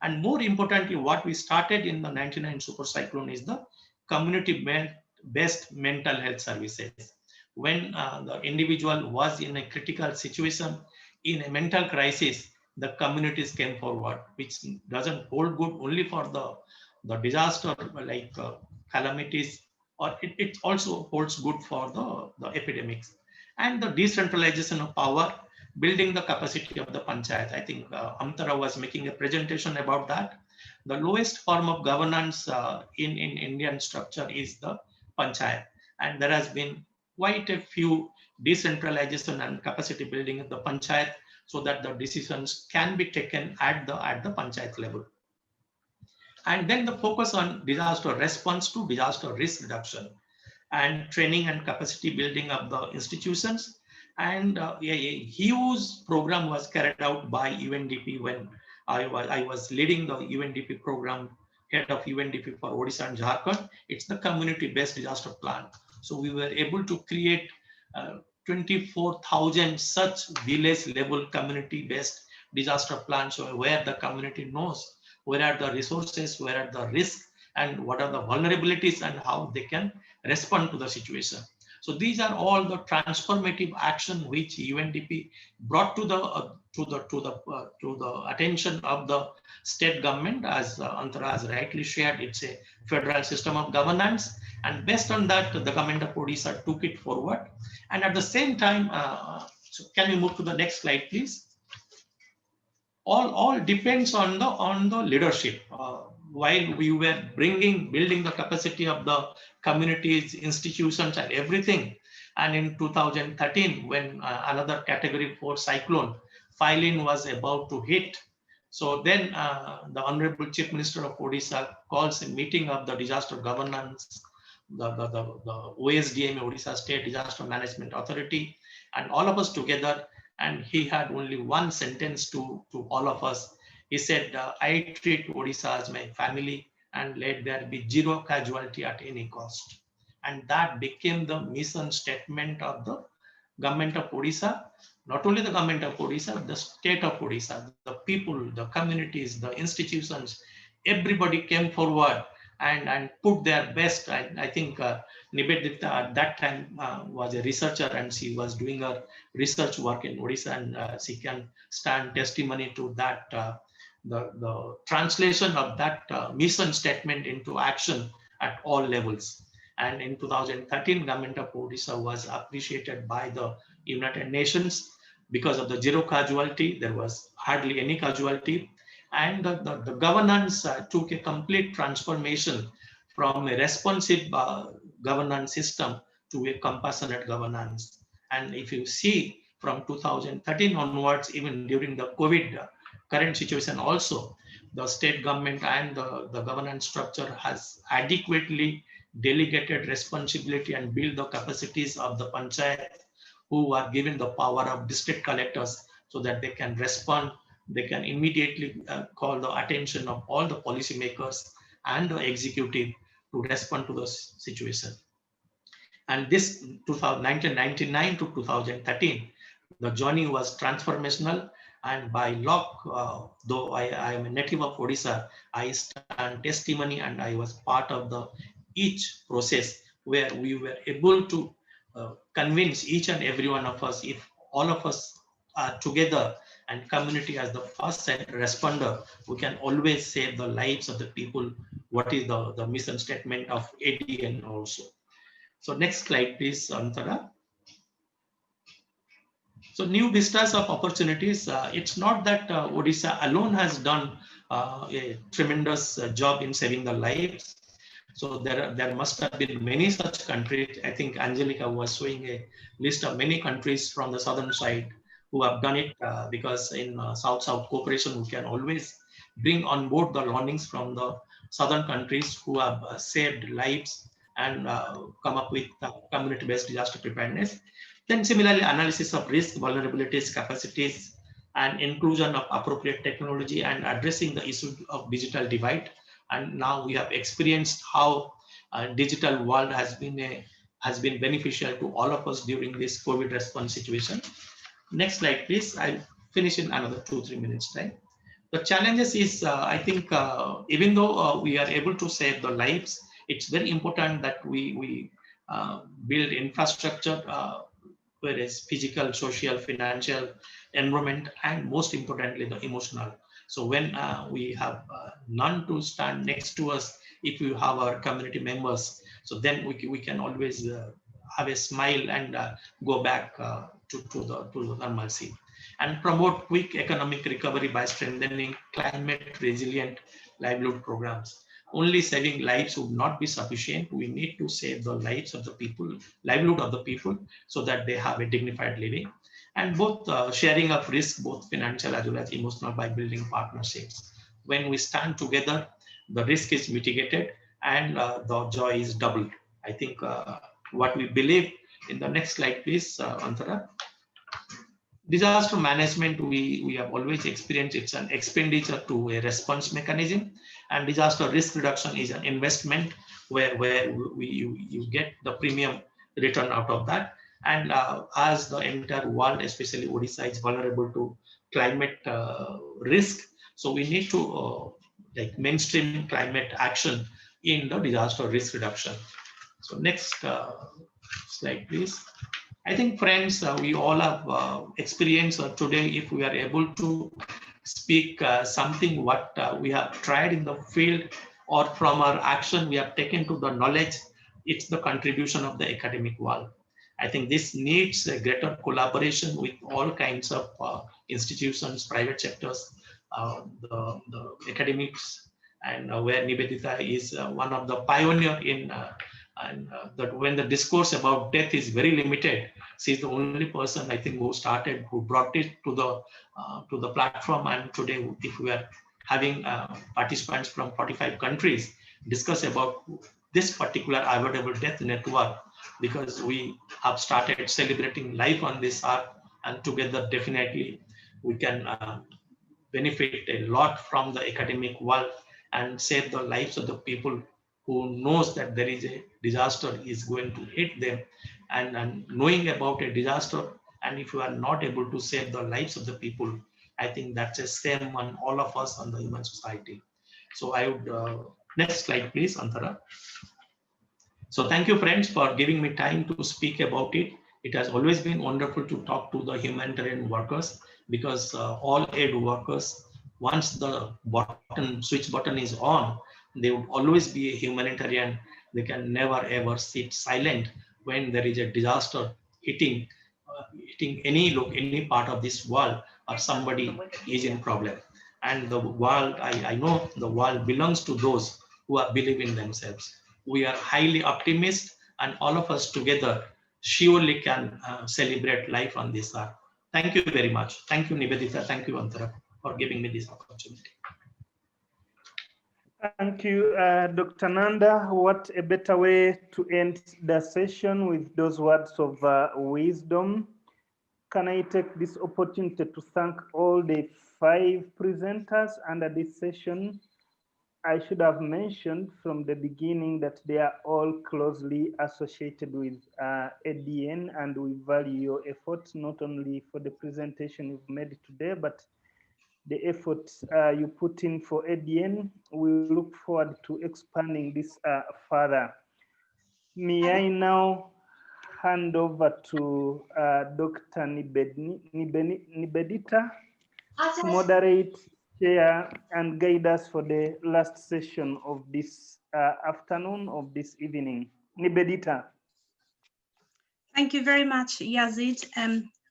And more importantly, what we started in the 99 super cyclone is the community-based mental health services. When the individual was in a critical situation, in a mental crisis, the communities came forward, which doesn't hold good only for the disaster like calamities, or it also holds good for the epidemics. And the decentralization of power, building the capacity of the panchayat. I think Amtara was making a presentation about that. The lowest form of governance in Indian structure is the panchayat. And there has been quite a few decentralization and capacity building at the panchayat, so that the decisions can be taken at the panchayat level. And then the focus on disaster response to disaster risk reduction, and training and capacity building of the institutions. And a huge program was carried out by UNDP when I was leading the UNDP program, head of UNDP for Odisha and Jharkhand. It's the community-based disaster plan. So we were able to create 24,000 such village-level community-based disaster plans, where the community knows where are the resources, where are the risks, and what are the vulnerabilities, and how they can respond to the situation. So these are all the transformative action which UNDP brought to the attention of the state government. As Antara has rightly shared, it's a federal system of governance, and based on that, the government of Odisha took it forward. And at the same time, so can we move to the next slide, please? All depends on the leadership. While we were building the capacity of the communities, institutions, and everything, and in 2013, when another Category 4 cyclone, Phylline, was about to hit, so then the Honorable Chief Minister of Odisha calls a meeting of the disaster governance, the OSDM, Odisha State Disaster Management Authority, and all of us together. And he had only one sentence to all of us. He said, I treat Odisha as my family, and let there be zero casualty at any cost. And that became the mission statement of the government of Odisha, not only the government of Odisha, the state of Odisha, the people, the communities, the institutions, everybody came forward and put their best. I think Nivedita at that time was a researcher, and she was doing her research work in Odisha, and she can stand testimony to that, the translation of that mission statement into action at all levels. And in 2013, government of Odisha was appreciated by the United Nations because of the zero casualty. There was hardly any casualty. And the governance took a complete transformation from a responsive governance system to a compassionate governance. And if you see from 2013 onwards, even during the COVID current situation also, the state government and the governance structure has adequately delegated responsibility and build the capacities of the panchayat, who are given the power of district collectors so that they can respond. They can immediately call the attention of all the policymakers and the executive to respond to the situation. And this 1999 to 2013, the journey was transformational. And by luck, though I am a native of Odisha, I stand testimony, and I was part of the each process where we were able to convince each and every one of us, if all of us are together and community as the first responder, we can always save the lives of the people. What is the mission statement of ADN also. So next slide, please, Antara. So new vistas of opportunities. It's not that Odisha alone has done a tremendous job in saving the lives. So there must have been many such countries. I think Angelica was showing a list of many countries from the southern side who have done it, because in South-South cooperation, we can always bring on board the learnings from the southern countries who have saved lives and come up with community-based disaster preparedness. Then similarly, analysis of risk, vulnerabilities, capacities, and inclusion of appropriate technology, and addressing the issue of digital divide. And now we have experienced how digital world has been beneficial to all of us during this COVID response situation. Next slide, please. I'll finish in another 2-3 minutes time. The challenges is, I think, even though we are able to save the lives, it's very important that we build infrastructure, whereas physical, social, financial, environment, and most importantly, the emotional. So when we have none to stand next to us, if you have our community members, so then we can always have a smile and go back to the normalcy. And promote quick economic recovery by strengthening climate resilient livelihood programs. Only saving lives would not be sufficient. We need to save the lives of the people, livelihood of the people, so that they have a dignified living. And both sharing of risk, both financial as well as emotional, by building partnerships. When we stand together, the risk is mitigated and the joy is doubled. I think what we believe in the next slide, please, Antara. Disaster management, we have always experienced it's an expenditure to a response mechanism, and disaster risk reduction is an investment where you get the premium return out of that. And as the entire world, especially Odisha, is vulnerable to climate risk, so we need to like mainstream climate action in the disaster risk reduction. So next slide, please. I think, friends, we all have experienced today, if we are able to speak something what we have tried in the field, or from our action we have taken to the knowledge, it's the contribution of the academic world. I think this needs a greater collaboration with all kinds of institutions, private sectors, the academics, and where Nivedita is one of the pioneer in and that when the discourse about death is very limited, she's the only person, I think, who brought it to the platform. And today, if we are having participants from 45 countries discuss about this particular avoidable death network, because we have started celebrating life on this earth, and together definitely we can benefit a lot from the academic world and save the lives of the people who knows that there is a disaster is going to hit them, and knowing about a disaster, and if you are not able to save the lives of the people, I think that's a shame on all of us on the human society. So I would, next slide please, Antara. So thank you friends for giving me time to speak about it. It has always been wonderful to talk to the humanitarian workers, because all aid workers, once the switch button is on, they would always be a humanitarian. They can never ever sit silent when there is a disaster hitting any part of this world, or somebody is in problem. And the world, I know the world belongs to those who are believe in themselves. We are highly optimistic, and all of us together surely can celebrate life on this earth. Thank you very much. Thank you, Nivedita. Thank you, Antara, for giving me this opportunity. Thank you, Dr. Nanda. What a better way to end the session with those words of wisdom. Can I take this opportunity to thank all the 5 presenters under this session? I should have mentioned from the beginning that they are all closely associated with ADN, and we value your efforts, not only for the presentation you've made today, but the efforts you put in for ADN. We look forward to expanding this further. May I now hand over to Dr. Nibedita to moderate, share, and guide us for the last session of this afternoon, of this evening. Nibedita. Thank you very much, Yazid.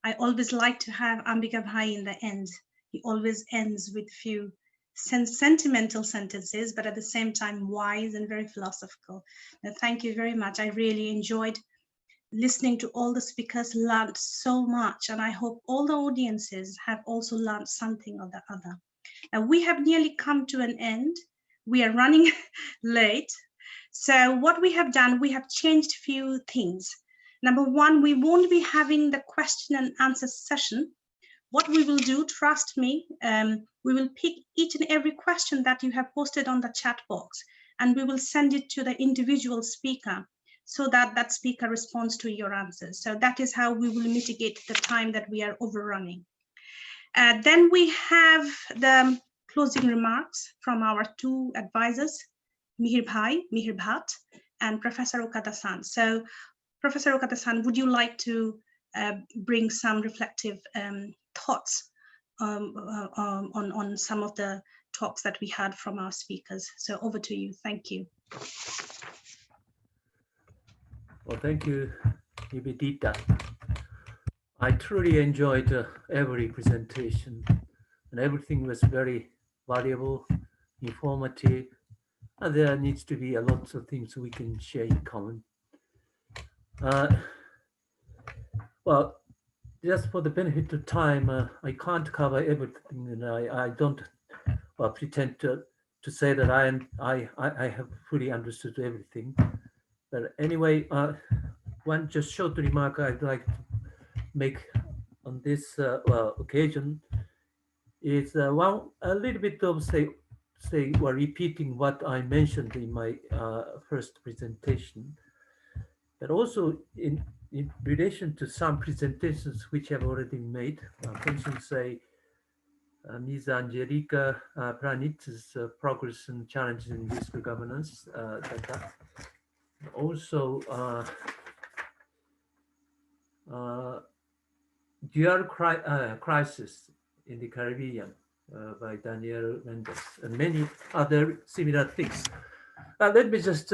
I always like to have Ambika Bhai in the end. He always ends with few sentimental sentences, but at the same time wise and very philosophical. Now, thank you very much. I really enjoyed listening to all the speakers, learned so much, and I hope all the audiences have also learned something or the other. Now, we have nearly come to an end. We are running late. So what we have done, we have changed few things. Number one, we won't be having the question and answer session. What we will do, trust me, we will pick each and every question that you have posted on the chat box, and we will send it to the individual speaker so that that speaker responds to your answers. So that is how we will mitigate the time that we are overrunning. Then we have the closing remarks from our 2 advisors, Mihir Bhat, and Professor Okada-san. So Professor Okada-san, would you like to bring some reflective thoughts on some of the talks that we had from our speakers? So over to you. Thank you. Well, thank you, Nivedita. I truly enjoyed every presentation, and everything was very valuable, informative, and there needs to be a lot of things we can share in common. Well, just for the benefit of time, I can't cover everything, and I don't pretend to say that I have fully understood everything. But anyway, one just short remark I'd like to make on this occasion is a little bit of repeating what I mentioned in my first presentation, but also in relation to some presentations which have already been made. For instance, Ms. Angelica Pranit's progress and challenges in risk governance data. Also, dual crisis in the Caribbean by Daniel Mendes, and many other similar things. Let me just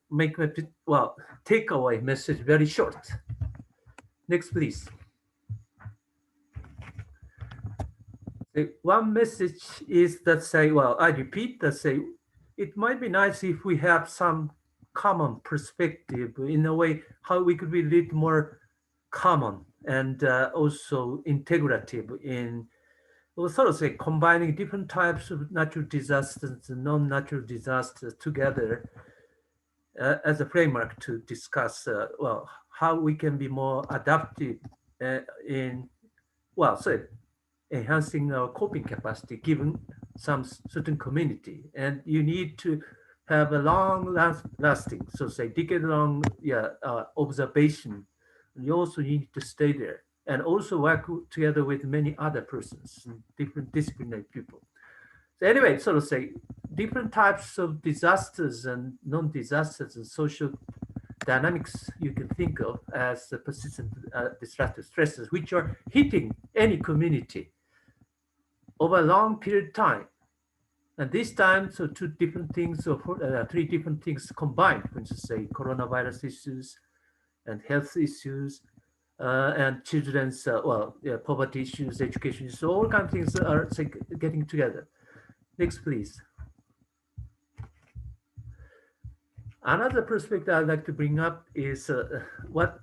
make my takeaway message very short. Next, please. One message is that I repeat that it might be nice if we have some common perspective, in a way how we could be a little more common and also integrative in combining different types of natural disasters and non-natural disasters together as a framework to discuss how we can be more adaptive in enhancing our coping capacity given some certain community. And you need to have a long lasting, so say decade-long observation. You also need to stay there and also work together with many other persons, different disciplinary people. So anyway, sort of say different types of disasters and non-disasters and social dynamics you can think of as persistent disruptive stresses, which are hitting any community over a long period of time. And this time, so two different things, or three different things combined, for instance, say coronavirus issues and health issues, and children's, poverty issues, education issues, so all kinds of things are say, getting together. Next, please. Another perspective I'd like to bring up is what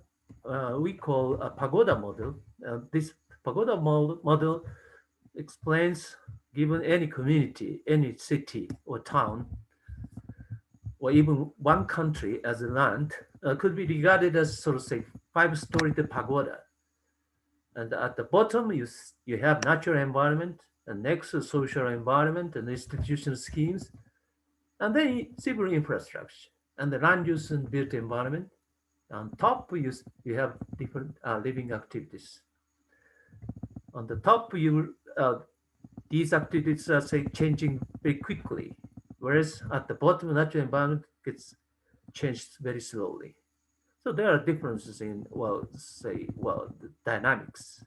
we call a pagoda model. This pagoda model explains, given any community, any city or town, or even one country as a land, could be regarded as sort of say 5-storied pagoda. And at the bottom, you have natural environment, and next to social environment and institutional schemes, and then civil infrastructure and the land use and built environment. On top, you have different living activities. On the top, these activities are say changing very quickly, whereas at the bottom, natural environment gets changed very slowly. So there are differences in the dynamics,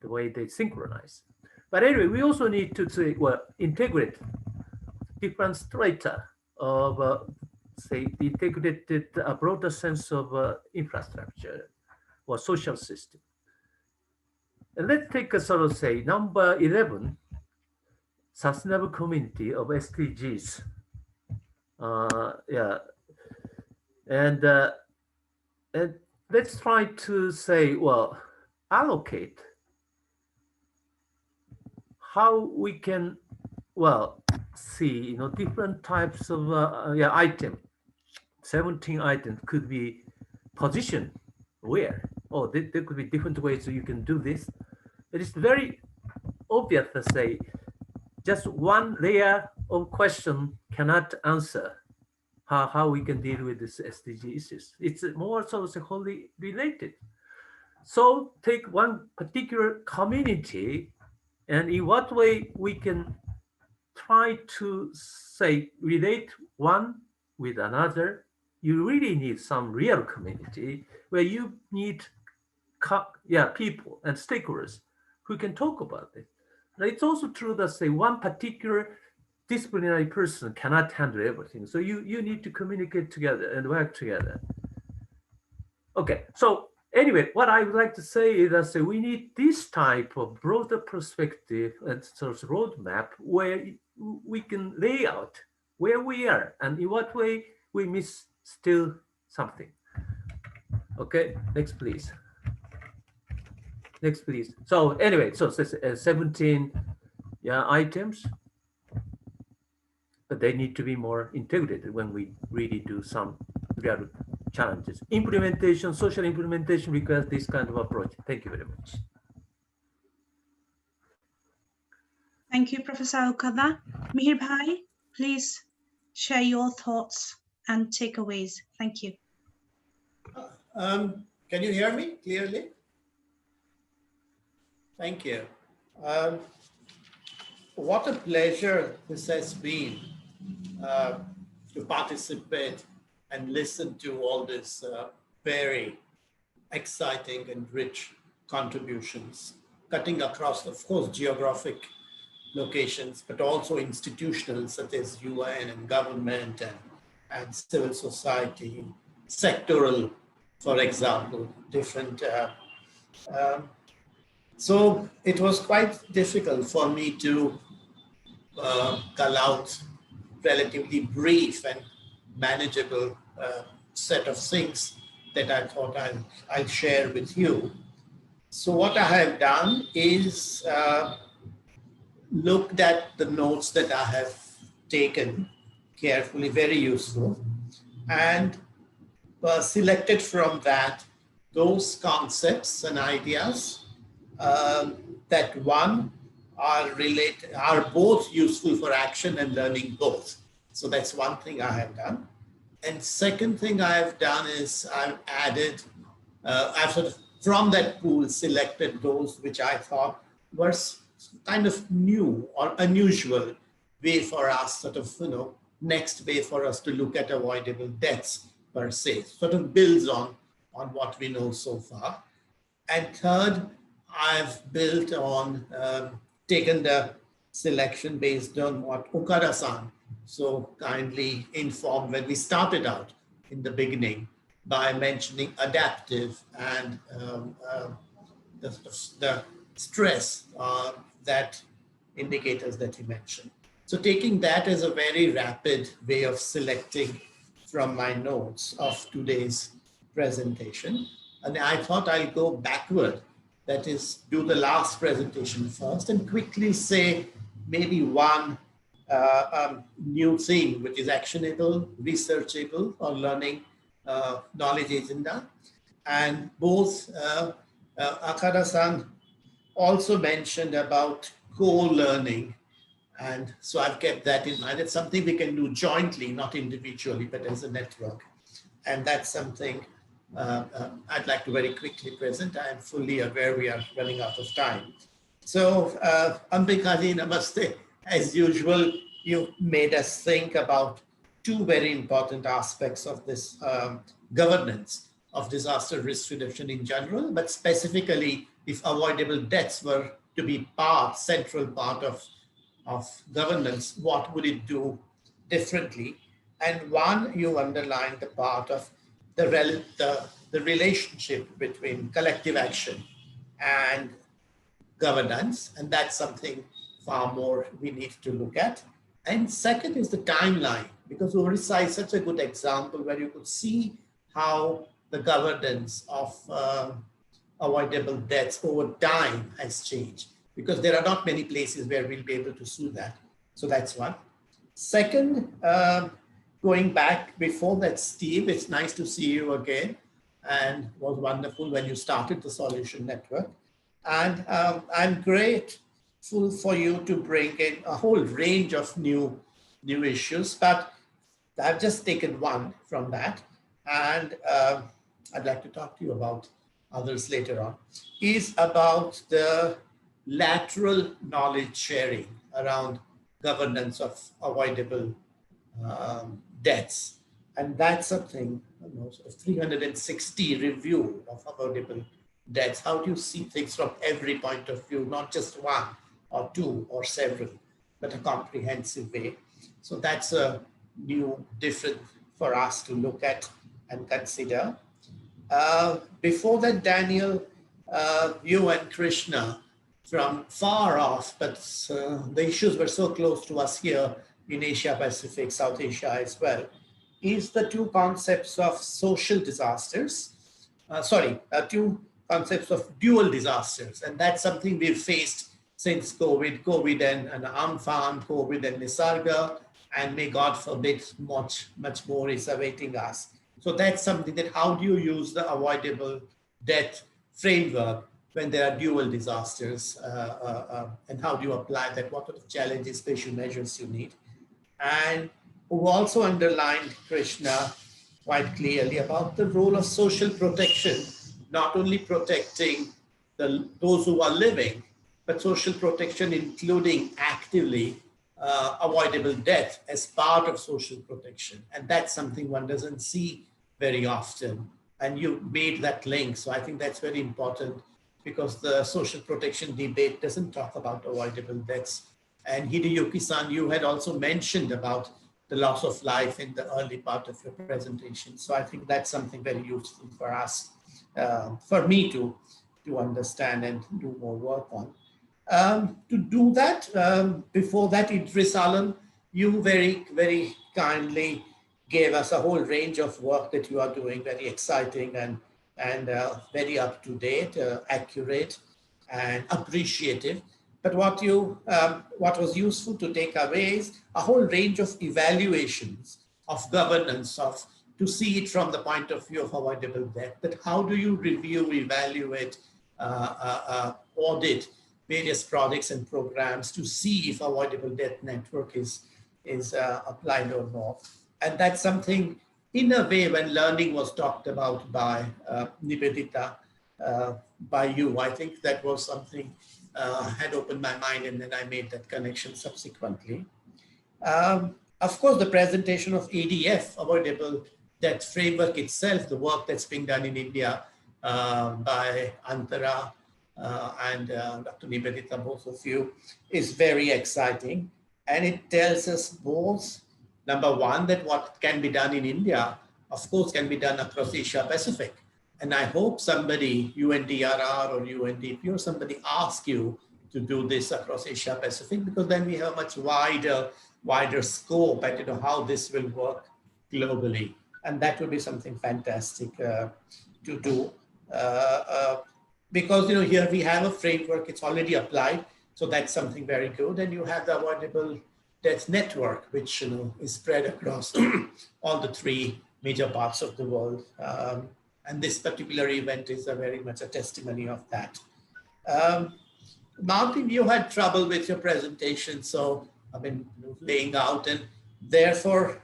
the way they synchronize. But anyway, we also need to say integrate different strata of say the integrated broader sense of infrastructure or social system. And let's take a sort of say number 11, sustainable community of SDGs. And let's try to say, allocate how we can, see, different types of item. 17 items could be positioned where? There could be different ways so you can do this. It is very obvious to say just one layer of question cannot answer how we can deal with this SDG issues. It's more so wholly related. So take one particular community and in what way we can try to say relate one with another. You really need some real community where you need people and stakeholders who can talk about it. Now, it's also true that say one particular disciplinary person cannot handle everything. So you need to communicate together and work together. Okay, so anyway, what I would like to say is that we need this type of broader perspective and sort of roadmap where we can lay out where we are and in what way we miss still something. Okay, next please. Next please. So anyway, so 17 items, but they need to be more integrated when we really do some real challenges. Implementation, social implementation requires this kind of approach. Thank you very much. Thank you, Professor Okada. Mihir Bhai, please share your thoughts and takeaways. Thank you. Can you hear me clearly? Thank you. What a pleasure this has been to participate and listen to all these very exciting and rich contributions, cutting across, of course, geographic locations, but also institutional, such as UN and government and civil society, sectoral, for example, different. So it was quite difficult for me to cull out relatively brief and manageable set of things that I thought I'll share with you. So what I have done is looked at the notes that I have taken carefully, very useful, and selected from that those concepts and ideas that one are both useful for action and learning both. So that's one thing I have done. And second thing I have done is I've added, I've sort of from that pool selected those which I thought were kind of new or unusual way for us, sort of, next way for us to look at avoidable deaths per se, sort of builds on what we know so far. And third, I've built on, taken the selection based on what Okada-san so kindly informed when we started out in the beginning by mentioning adaptive and the stress that indicators that he mentioned. So taking that as a very rapid way of selecting from my notes of today's presentation, and I thought I'll go backward, that is, do the last presentation first and quickly say maybe one new thing which is actionable, researchable, or learning knowledge agenda. And both Akada-san also mentioned about co-learning. And so I've kept that in mind. It's something we can do jointly, not individually, but as a network. And that's something I'd like to very quickly present. I am fully aware we are running out of time. So Ambikaji, namaste. As usual, you made us think about two very important aspects of this governance of disaster risk reduction in general, but specifically if avoidable deaths were to be central part of governance, what would it do differently? And one, you underlined the part of the relationship between collective action and governance, and that's something far more we need to look at. And second is the timeline, because Orissa is such a good example where you could see how the governance of avoidable deaths over time has changed, because there are not many places where we'll be able to see that. So that's one. Second, going back before that, Steve, it's nice to see you again, and it was wonderful when you started the Solution Network. And I'm grateful for you to bring in a whole range of new issues, but I've just taken one from that. And I'd like to talk to you about others later on, is about the lateral knowledge sharing around governance of avoidable deaths. And that's something, sort of 360 review of avoidable deaths. How do you see things from every point of view, not just one or two or several, but a comprehensive way? So that's a new, different for us to look at and consider. Before that, Daniel, you and Krishna from far off, but the issues were so close to us here in Asia Pacific, South Asia as well, is the two concepts of social disasters, two concepts of dual disasters. And that's something we've faced since COVID and Amphan, COVID and Nisarga, and may God forbid much more is awaiting us. So that's something that how do you use the avoidable death framework when there are dual disasters, and how do you apply that? What are the challenges, special measures you need? And who also underlined, Krishna, quite clearly about the role of social protection, not only protecting those who are living, but social protection including actively avoidable death as part of social protection. And that's something one doesn't see very often. And you made that link. So I think that's very important, because the social protection debate doesn't talk about avoidable deaths. And Hideyuki-san, you had also mentioned about the loss of life in the early part of your presentation. So I think that's something very useful for us, for me to understand and do more work on. To do that, before that, Idris Alam, you very, very kindly gave us a whole range of work that you are doing, very exciting and very up to date, accurate and appreciative. But what was useful to take away is a whole range of evaluations of governance, to see it from the point of view of avoidable death. That how do you review, evaluate, audit various projects and programs to see if avoidable death network is is applied or not. And that's something, in a way, when learning was talked about by Nivedita, by you, I think that was something had opened my mind, and then I made that connection subsequently. Of course, the presentation of ADF, Avoidable Death Framework itself, the work that's being done in India by Antara and Dr. Nivedita, both of you, is very exciting. And it tells us both, number one, that what can be done in India, of course, can be done across Asia Pacific. And I hope somebody, UNDRR or UNDP or somebody asks you to do this across Asia Pacific, because then we have a much wider scope at how this will work globally. And that would be something fantastic to do. Because here we have a framework, it's already applied. So that's something very good. And you have the Avoidable Death Network, which is spread across all the 3 major parts of the world. And this particular event is very much a testimony of that. Martin, you had trouble with your presentation, so I've been laying out, and therefore,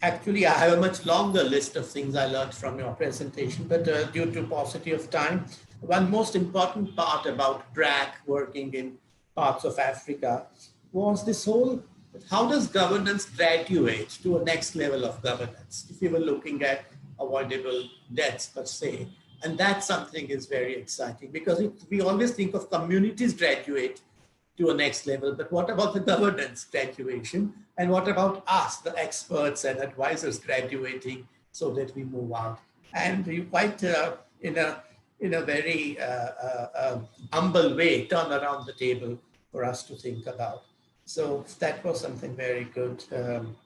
actually, I have a much longer list of things I learned from your presentation, but due to paucity of time, one most important part about BRAC working in parts of Africa was this whole, how does governance graduate to a next level of governance? If you were looking at avoidable deaths per se, and that something is very exciting, because we always think of communities graduate to a next level, but what about the governance graduation? And what about us, the experts and advisors graduating so that we move out? And you quite, in a very humble way, turn around the table for us to think about. So that was something very good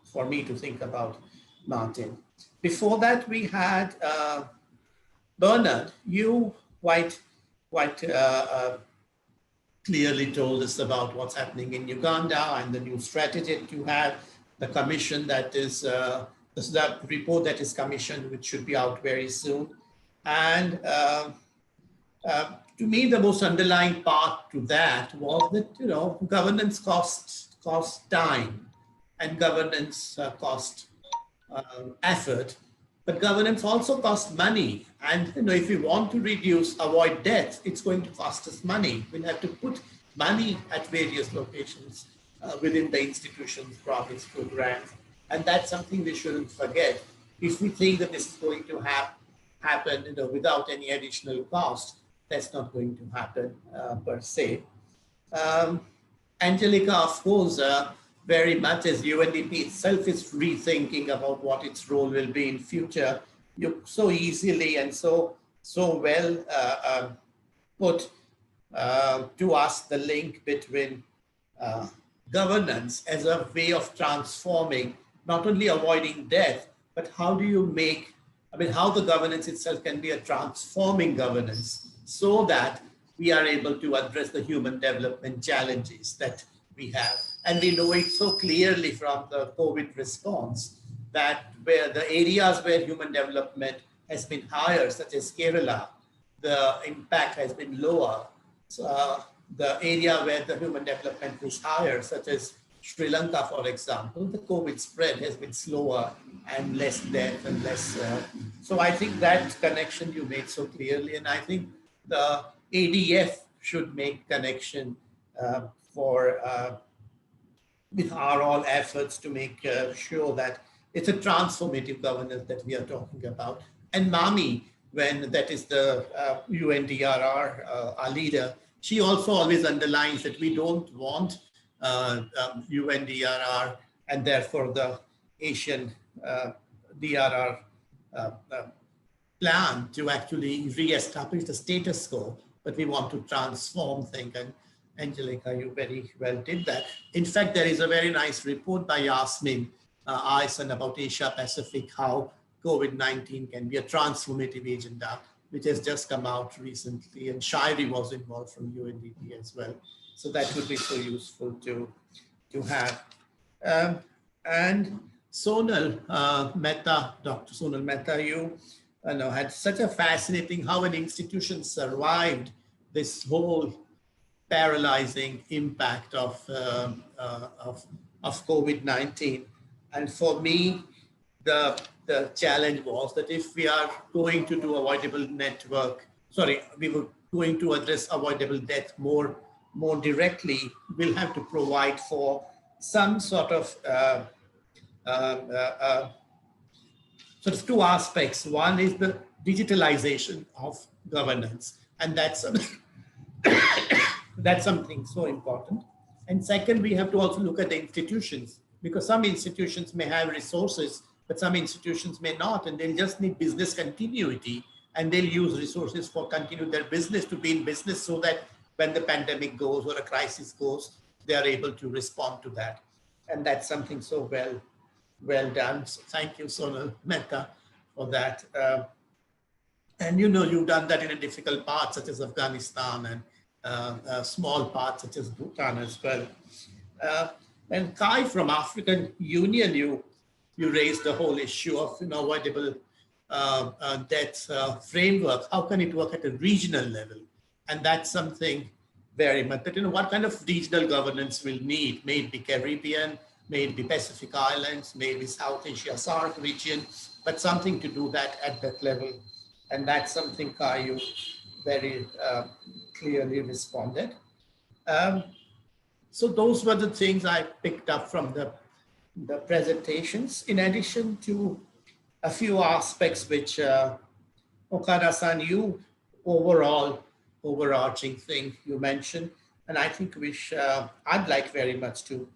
for me to think about, Martin. Before that, we had Bernard. You quite clearly told us about what's happening in Uganda and the new strategy that you have, the commission that is, the report that is commissioned, which should be out very soon. And to me, the most underlying part to that was that, governance costs time, and governance costs effort, but governance also costs money. And if we want to avoid death, it's going to cost us money. We'll have to put money at various locations within the institutions, projects, programs. And that's something we shouldn't forget. If we think that this is going to happen without any additional cost, that's not going to happen per se. Angelica, of course, very much as UNDP itself is rethinking about what its role will be in future, you so easily and so well put to us the link between governance as a way of transforming, not only avoiding death, but how do you make, how the governance itself can be a transforming governance so that we are able to address the human development challenges that we have. And we know it so clearly from the COVID response that where the areas where human development has been higher, such as Kerala, the impact has been lower. So, the area where the human development is higher, such as Sri Lanka, for example, the COVID spread has been slower and less death and less. So I think that connection you made so clearly, and I think the ADF should make connection with our all efforts to make sure that it's a transformative governance that we are talking about. And Mami, when that is the UNDRR, our leader, she also always underlines that we don't want UNDRR and therefore the Asian DRR plan to actually re-establish the status quo, but we want to transform things. And Angelica, you very well did that. In fact, there is a very nice report by Yasmin Aysan about Asia Pacific, how COVID-19 can be a transformative agenda, which has just come out recently, and Shairi was involved from UNDP as well. So that would be so useful to have. And Sonal Mehta, Dr. Sonal Mehta, you had such a fascinating how an institution survived this whole paralyzing impact of COVID-19. And for me, the challenge was that if we are going to do avoidable we were going to address avoidable death more directly, we'll have to provide for some sort of two aspects. One is the digitalization of governance, and that's something so important. And second, we have to also look at the institutions, because some institutions may have resources, but some institutions may not, and they'll just need business continuity, and they'll use resources for continue their business to be in business, so that when the pandemic goes or a crisis goes, they are able to respond to that. And that's something so well done. So thank you, Sonal Mehta, for that. And you've done that in a difficult part, such as Afghanistan, and a small part such as Bhutan as well. And Kai, from African Union, you raised the whole issue of avoidable death framework. How can it work at a regional level? And that's something very much that, what kind of regional governance we'll need. May it be Caribbean, may it be Pacific Islands, may it be South Asia, SAARC region, but something to do that at that level. And that's something, Kai, you very clearly responded. So those were the things I picked up from the presentations, in addition to a few aspects which Okada-san, you overarching thing you mentioned, and I think I'd like very much to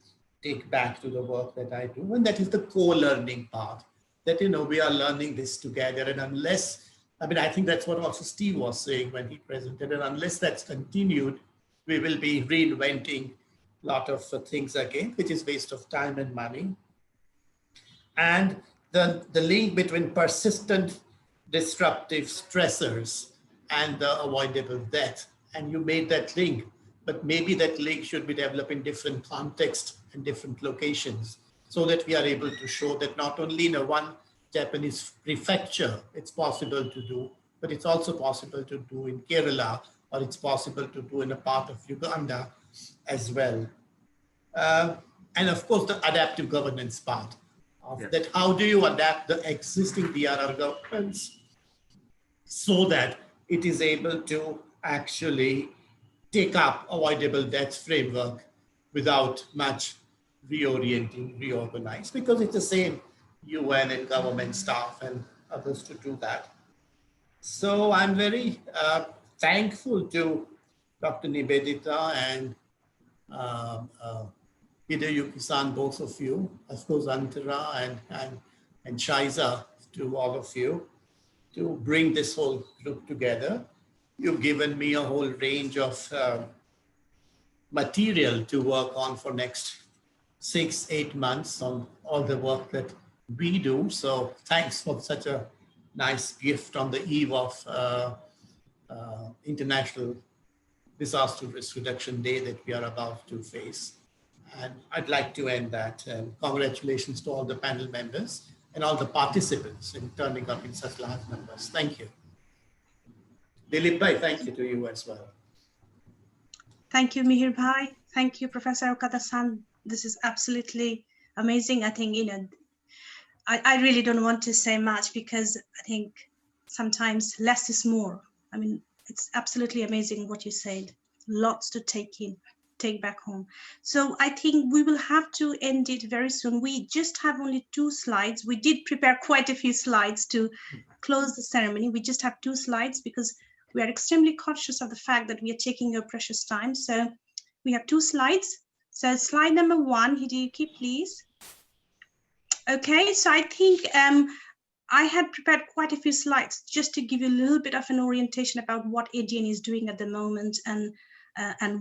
take back to the work that I do, and that is the co-learning part, that we are learning this together, and unless, I think that's what also Steve was saying when he presented, and unless that's continued, we will be reinventing a lot of things again, which is waste of time and money. And the link between persistent disruptive stressors and the avoidable death. And you made that link, but maybe that link should be developed in different contexts and different locations, so that we are able to show that not only in one Japanese prefecture it's possible to do, but it's also possible to do in Kerala, or it's possible to do in a part of Uganda as well. And of course, the adaptive governance part of that. How do you adapt the existing DRR governance so that it is able to actually take up avoidable death framework without much reorganize, because it's the same UN and government staff and others to do that. So I'm very thankful to Dr. Nivedita and Hideyuki-san, both of you, of course, Antara and Shaiza, to all of you, to bring this whole group together. You've given me a whole range of material to work on for next 6-8 months on all the work that we do. So thanks for such a nice gift on the eve of International Disaster Risk Reduction Day that we are about to face. And I'd like to end that. Congratulations to all the panel members and all the participants in turning up in such large numbers. Thank you. Dilip Bhai, thank you to you as well. Thank you, Mihir Bhai. Thank you, Professor Okada-san. This is absolutely amazing. I think, I really don't want to say much, because I think sometimes less is more. It's absolutely amazing what you said. Lots to take back home. So I think we will have to end it very soon. We just have only 2 slides. We did prepare quite a few slides to close the ceremony. We just have 2 slides because we are extremely conscious of the fact that we are taking your precious time. So we have 2 slides. So slide number 1, Hideyuki, please. Okay, so I think I had prepared quite a few slides just to give you a little bit of an orientation about what ADN is doing at the moment and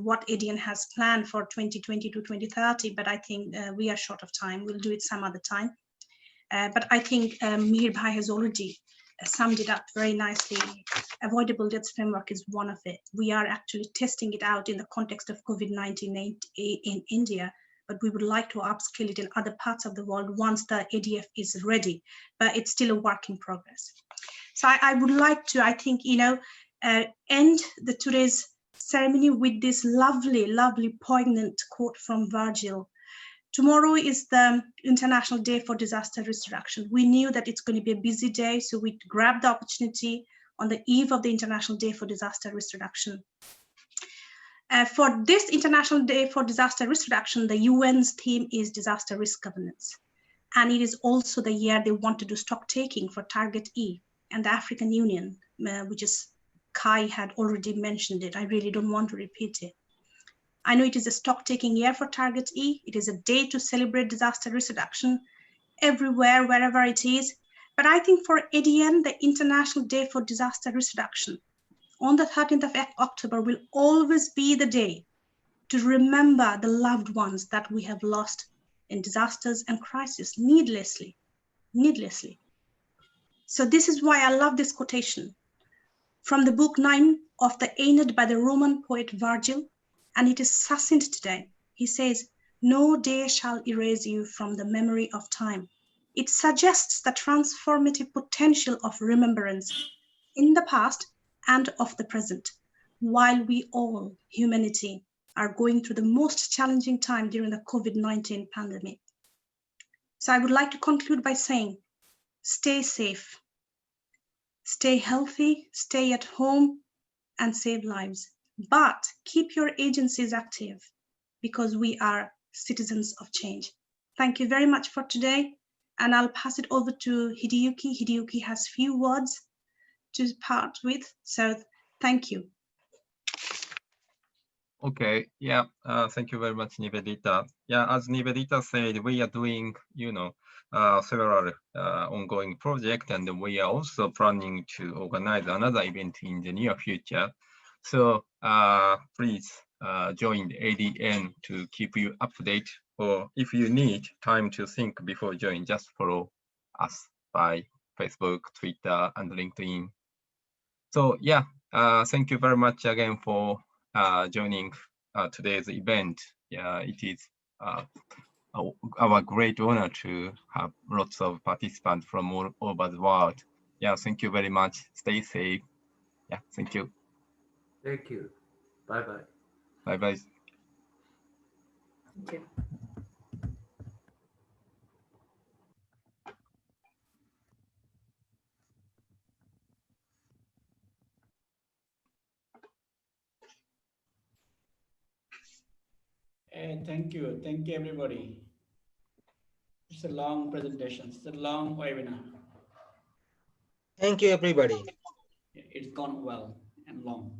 what ADN has planned for 2020 to 2030. But I think we are short of time. We'll do it some other time. But I think Mihir Bhai has already summed it up very nicely. Avoidable deaths framework is one of it. We are actually testing it out in the context of COVID-19 in India, but we would like to upscale it in other parts of the world once the ADF is ready, but it's still a work in progress. So I would like to, I think, end today's ceremony with this lovely, lovely, poignant quote from Virgil. Tomorrow is the International Day for Disaster Risk Reduction. We knew that it's going to be a busy day, so we grabbed the opportunity on the eve of the International Day for Disaster Risk Reduction. For this International Day for Disaster Risk Reduction, the UN's theme is disaster risk governance. And it is also the year they want to do stock taking for Target E, and the African Union, which is Kai had already mentioned it. I really don't want to repeat it. I know it is a stock taking year for Target E. It is a day to celebrate disaster risk reduction everywhere, wherever it is. But I think for ADN, the International Day for Disaster Risk Reduction on the 13th of October will always be the day to remember the loved ones that we have lost in disasters and crises needlessly. So this is why I love this quotation from the book 9 of the Aeneid by the Roman poet Virgil, and it is succinct today. He says, "No day shall erase you from the memory of time." It suggests the transformative potential of remembrance in the past and of the present, while we all, humanity, are going through the most challenging time during the COVID-19 pandemic. So I would like to conclude by saying, stay safe, stay healthy, stay at home, and save lives. But keep your agencies active because we are citizens of change. Thank you very much for today. And I'll pass it over to Hideyuki. Hideyuki has few words to part with. So thank you. Okay, yeah, thank you very much, Nivedita. Yeah, as Nivedita said, we are doing, several ongoing projects, and we are also planning to organize another event in the near future. So please join the ADN to keep you up to date, or if you need time to think before joining, just follow us by Facebook, Twitter, and LinkedIn. So yeah, thank you very much again for joining today's event. Yeah, it is our great honor to have lots of participants from all over the world. Yeah, thank you very much. Stay safe. Yeah, thank you. Thank you. Bye-bye. Bye-bye. Thank you. Thank you. Thank you, everybody. It's a long presentation. It's a long webinar. Thank you, everybody. It's gone well and long.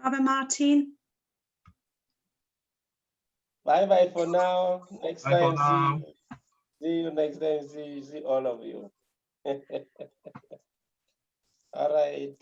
Bye-bye, Martin. Bye-bye for now. Next Bye for time, now. see you next time. See all of you. All right.